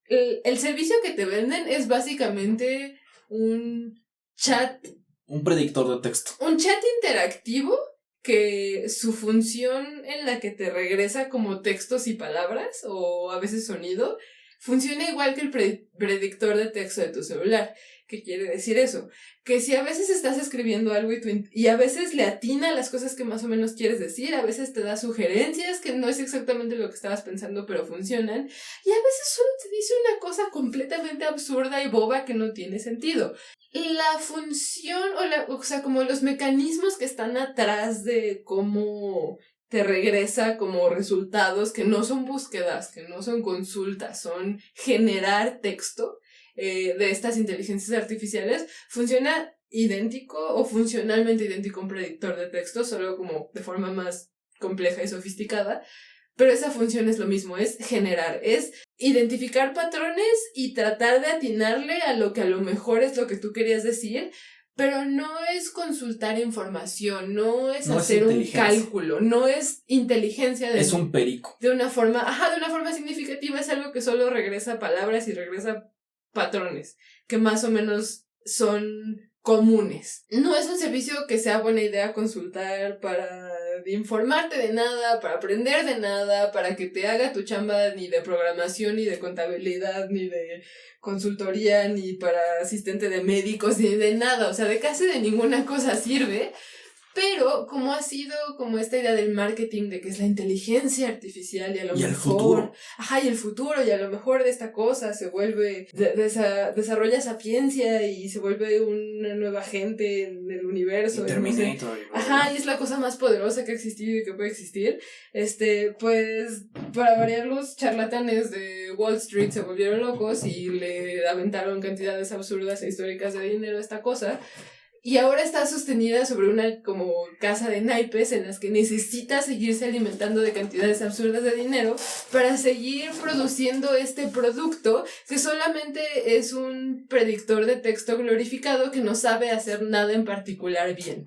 el servicio que te venden es básicamente un chat. Un predictor de texto. Un chat interactivo que su función en la que te regresa como textos y palabras o a veces sonido funciona igual que el predictor de texto de tu celular. ¿Qué quiere decir eso? Que si a veces estás escribiendo algo y a veces le atina las cosas que más o menos quieres decir, a veces te da sugerencias que no es exactamente lo que estabas pensando, pero funcionan, y a veces solo te dice una cosa completamente absurda y boba que no tiene sentido. La función, o sea, como los mecanismos que están atrás de cómo te regresa como resultados que no son búsquedas, que no son consultas, son generar texto de estas inteligencias artificiales, funciona idéntico o funcionalmente idéntico a un predictor de texto, solo como de forma más compleja y sofisticada, pero esa función es lo mismo, es generar, es identificar patrones y tratar de atinarle a lo que a lo mejor es lo que tú querías decir, pero no es consultar información, no es hacer un cálculo, no es inteligencia. Es un perico. De una forma significativa, es algo que solo regresa palabras y regresa patrones, que más o menos son comunes. No es un servicio que sea buena idea consultar para informarte de nada, para aprender de nada, para que te haga tu chamba ni de programación, ni de contabilidad, ni de consultoría, ni para asistente de médicos, ni de nada. O sea, de casi de ninguna cosa sirve. Pero como ha sido como esta idea del marketing de que es la inteligencia artificial y a lo mejor... El futuro. Ajá, y el futuro, y a lo mejor de esta cosa se vuelve... desarrolla sapiencia y se vuelve una nueva gente en el universo. Terminator. No sé. Ajá, y es la cosa más poderosa que ha existido y que puede existir. Pues, para variar, los charlatanes de Wall Street se volvieron locos y le aventaron cantidades absurdas e históricas de dinero a esta cosa. Y ahora está sostenida sobre una como casa de naipes en las que necesita seguirse alimentando de cantidades absurdas de dinero para seguir produciendo este producto que solamente es un predictor de texto glorificado que no sabe hacer nada en particular bien.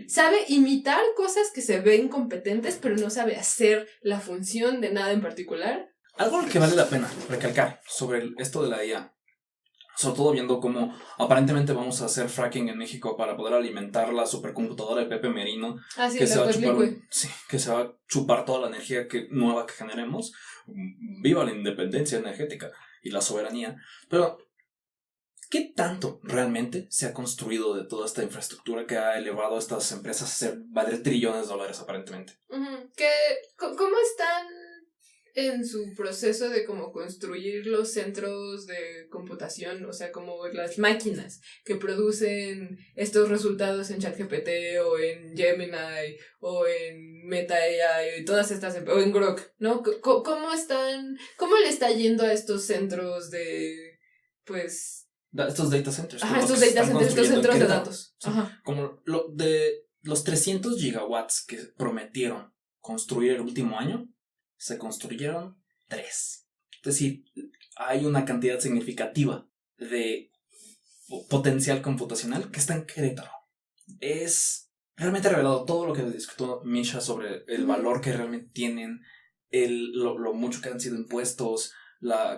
Sabe imitar cosas que se ven competentes, pero no sabe hacer la función de nada en particular. Algo que vale la pena recalcar sobre esto de la IA, sobre todo viendo cómo aparentemente vamos a hacer fracking en México para poder alimentar la supercomputadora de Pepe Merino, que se va a chupar toda la energía nueva que generemos. Viva la independencia energética y la soberanía. Pero, ¿qué tanto realmente se ha construido de toda esta infraestructura que ha elevado a estas empresas a valer trillones de dólares aparentemente? ¿Cómo están en su proceso de como construir los centros de computación? O sea, como las máquinas que producen estos resultados en ChatGPT o en Gemini o en Meta AI y todas estas, o en Grok, ¿no? ¿Cómo le está yendo a estos centros de, pues... estos data centers. Ajá, estos data centers, estos centros de datos. Sí, ajá. Como de los 300 gigawatts que prometieron construir el último año, se construyeron 3. Es decir, hay una cantidad significativa de potencial computacional que está en Querétaro. Es realmente revelado todo lo que discutió Misha sobre el valor que realmente tienen, lo mucho que han sido impuestos,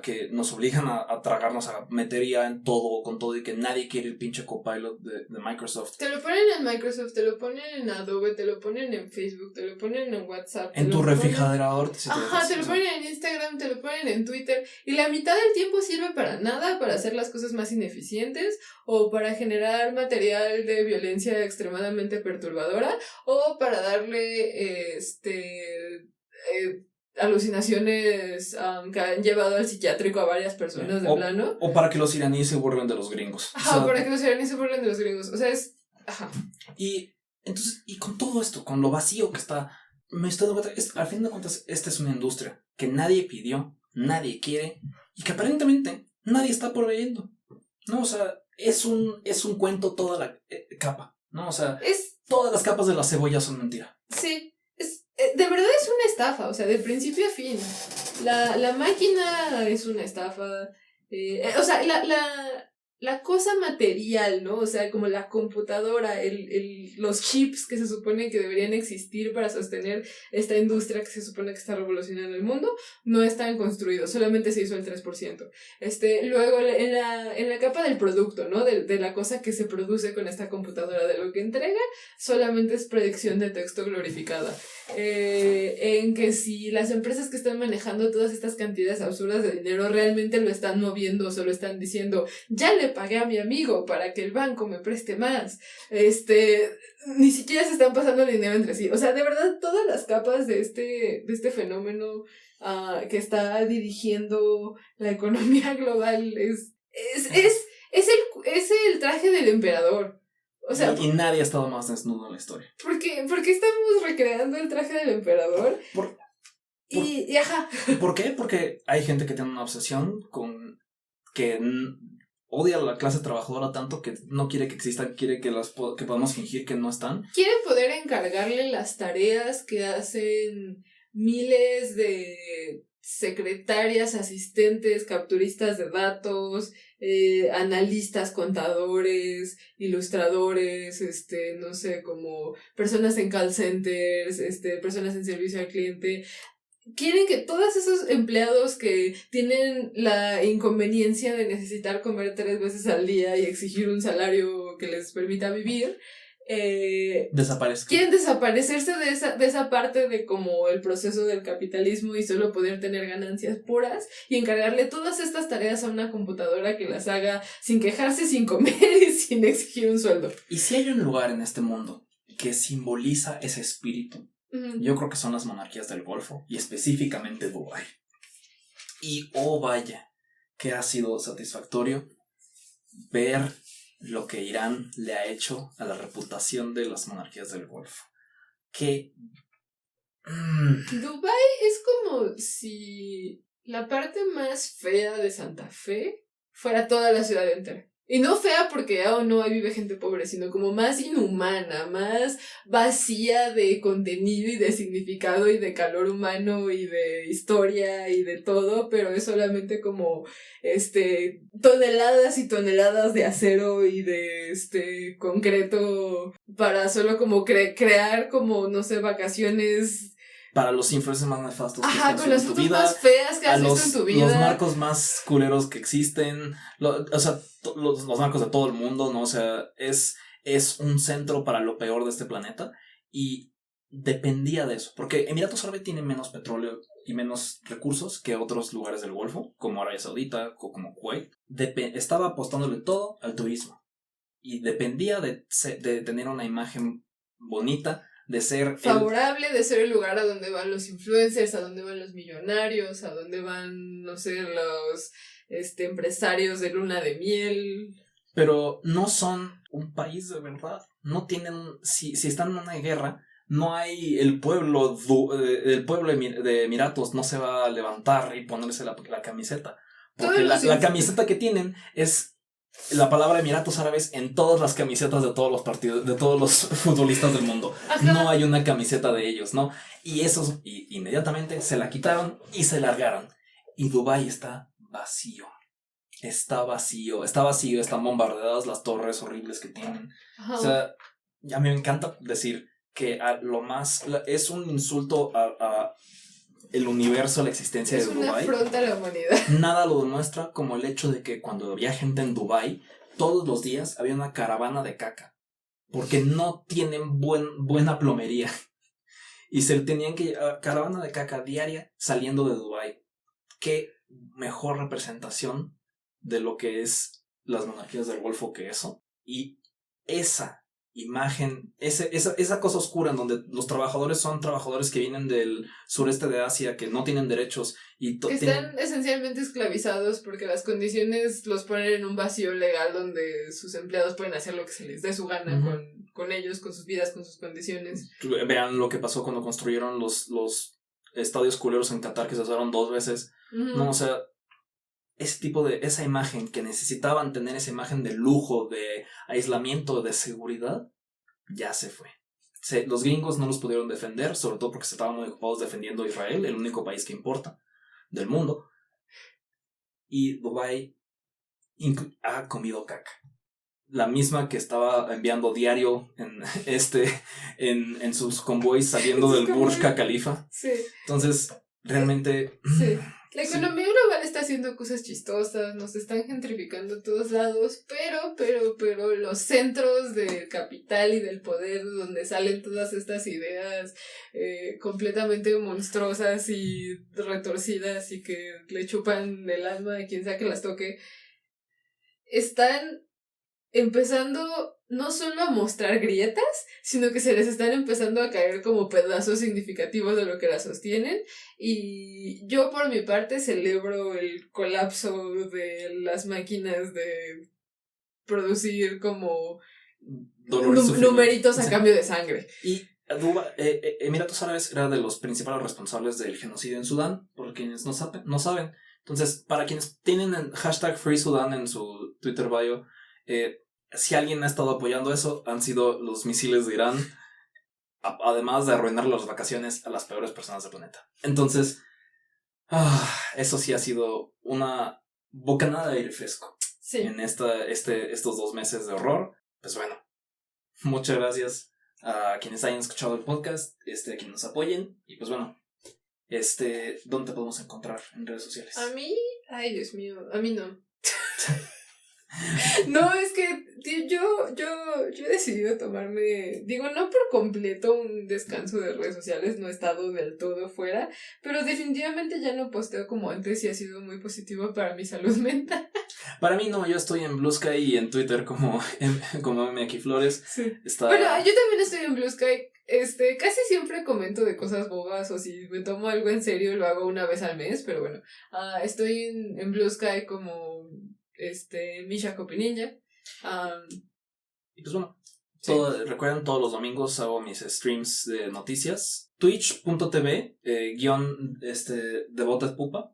que nos obligan a tragarnos, a meter ya en todo, con todo, y que nadie quiere el pinche Copilot de Microsoft. Te lo ponen en Microsoft, te lo ponen en Adobe, te lo ponen en Facebook, te lo ponen en WhatsApp. En tu refrigerador. Ajá, te lo ponen en Instagram, te lo ponen en Twitter, y la mitad del tiempo sirve para nada, para hacer las cosas más ineficientes, o para generar material de violencia extremadamente perturbadora, o para darle alucinaciones que han llevado al psiquiátrico a varias personas de plano. O para que los iraníes se burlen de los gringos. Ajá, para que los iraníes se burlen de los gringos. O sea, es... Ajá. Y entonces, y con todo esto, con lo vacío que está, me estoy dando cuenta, al fin de cuentas, esta es una industria que nadie pidió, nadie quiere, y que aparentemente nadie está proveyendo. No, o sea, es un cuento toda la capa, ¿no? O sea, todas las capas de la cebolla son mentira. Sí. De verdad es una estafa, o sea, de principio a fin. La máquina es una estafa. O sea, la cosa material, ¿no? O sea, como la computadora, los chips que se supone que deberían existir para sostener esta industria que se supone que está revolucionando el mundo, no están construidos, solamente se hizo el 3%. Luego, en la capa del producto, ¿no? De la cosa que se produce con esta computadora, de lo que entrega, solamente es predicción de texto glorificada. En que si las empresas que están manejando todas estas cantidades absurdas de dinero realmente lo están moviendo o solo están diciendo, ya le pagué a mi amigo para que el banco me preste más, ni siquiera se están pasando el dinero entre sí. O sea, de verdad, todas las capas de este fenómeno que está dirigiendo la economía global es el traje del emperador. O sea, y nadie ha estado más desnudo en la historia. ¿Por qué estamos recreando el traje del emperador? Ajá. ¿Por qué? Porque hay gente que tiene una obsesión con que odia a la clase trabajadora tanto que no quiere que existan, quiere que que podamos fingir que no están. Quiere poder encargarle las tareas que hacen miles de secretarias, asistentes, capturistas de datos, analistas, contadores, ilustradores, no sé, como personas en call centers, personas en servicio al cliente. Quieren que todos esos empleados que tienen la inconveniencia de necesitar comer 3 veces al día y exigir un salario que les permita vivir, desaparezcan. Quieren desaparecerse de esa parte de como el proceso del capitalismo y solo poder tener ganancias puras y encargarle todas estas tareas a una computadora que las haga sin quejarse, sin comer y sin exigir un sueldo. Y si hay un lugar en este mundo que simboliza ese espíritu, yo creo que son las monarquías del Golfo y específicamente Dubái. Y oh vaya, que ha sido satisfactorio ver lo que Irán le ha hecho a la reputación de las monarquías del Golfo. Que Dubái es como si la parte más fea de Santa Fe fuera toda la ciudad entera. Y no fea porque no ahí vive gente pobre, sino como más inhumana, más vacía de contenido y de significado y de calor humano y de historia y de todo, pero es solamente como toneladas y toneladas de acero y de concreto para solo como crear como, no sé, vacaciones. Para los influencers más nefastos que has con las en tu fotos vida, más feas que has visto en tu vida, los narcos más culeros que existen, los narcos de todo el mundo, ¿no? O sea, es un centro para lo peor de este planeta y dependía de eso, porque Emiratos Árabes tiene menos petróleo y menos recursos que otros lugares del Golfo, como Arabia Saudita o como Kuwait. Estaba apostándole todo al turismo y dependía de tener una imagen bonita, de ser favorable, de ser el lugar a donde van los influencers, a donde van los millonarios, a donde van, no sé, los empresarios de luna de miel. Pero no son un país de verdad. No tienen, si están en una guerra, no hay el pueblo de Emiratos no se va a levantar y ponerse la camiseta. Porque la camiseta que tienen es la palabra Emiratos Árabes en todas las camisetas de todos los partidos, de todos los futbolistas del mundo. Ajá. No hay una camiseta de ellos, ¿no? Y esos inmediatamente se la quitaron y se largaron. Y Dubái está vacío. Está vacío, están bombardeadas las torres horribles que tienen. Ajá. O sea, a mí me encanta decir que es un insulto a el universo, la existencia de Dubái. Es una afrenta a la humanidad. Nada lo demuestra como el hecho de que cuando había gente en Dubái, todos los días había una caravana de caca. Porque no tienen buena plomería. Y se tenían que llevar caravana de caca diaria saliendo de Dubái. Qué mejor representación de lo que es las monarquías del Golfo que eso. Y esa imagen, esa cosa oscura en donde los trabajadores son trabajadores que vienen del sureste de Asia, que no tienen derechos y que están esencialmente esclavizados porque las condiciones los ponen en un vacío legal donde sus empleados pueden hacer lo que se les dé su gana. Uh-huh. con ellos, con sus vidas, con sus condiciones. Vean lo que pasó cuando construyeron los estadios culeros en Qatar, que se usaron 2 veces. Uh-huh. No, o sea, esa imagen que necesitaban tener, esa imagen de lujo, de aislamiento, de seguridad, ya se fue. Los gringos no los pudieron defender, sobre todo porque se estaban muy ocupados defendiendo a Israel, el único país que importa del mundo. Y Dubái ha comido caca. La misma que estaba enviando diario en sus convoys saliendo del Burj Khalifa. Sí. Entonces, realmente... Sí. La economía global está haciendo cosas chistosas, nos están gentrificando a todos lados, pero los centros del capital y del poder donde salen todas estas ideas completamente monstruosas y retorcidas y que le chupan el alma a quien sea que las toque, están empezando no solo a mostrar grietas, sino que se les están empezando a caer como pedazos significativos de lo que las sostienen. Y yo por mi parte celebro el colapso de las máquinas de producir como numeritos a cambio de sangre. Y Emiratos Árabes era de los principales responsables del genocidio en Sudán, por quienes no saben. Entonces, para quienes tienen el hashtag #FreeSudan en su Twitter bio, si alguien ha estado apoyando eso, han sido los misiles de Irán, además de arruinar las vacaciones a las peores personas del planeta. Entonces, eso sí ha sido una bocanada de aire fresco. Sí. En estos 2 meses de horror. Pues bueno, muchas gracias a quienes hayan escuchado el podcast, a quienes nos apoyen. Y pues bueno, ¿dónde te podemos encontrar en redes sociales? A mí, ay Dios mío, a mí no. No, es que yo he decidido tomarme, no por completo un descanso de redes sociales, no he estado del todo fuera, pero definitivamente ya no posteo como antes y ha sido muy positivo para mi salud mental. Para mí no, yo estoy en Blue Sky y en Twitter como MX Flores. Sí. Bueno, yo también estoy en Blue Sky. Casi siempre comento de cosas bobas o si me tomo algo en serio lo hago una vez al mes, pero bueno, estoy en Blue Sky como Misha Copinilla. Y pues bueno, sí. Recuerden, todos los domingos hago mis streams de noticias. Twitch.tv Devoted Pupa.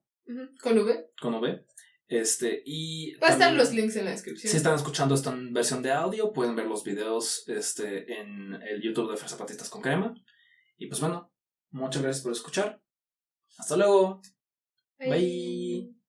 Con V. Con V. Y va a estar los links en la descripción. Si están escuchando esto en versión de audio, pueden ver los videos en el YouTube de Zapatistas con Crema. Y pues bueno, muchas gracias por escuchar. Hasta luego. Bye.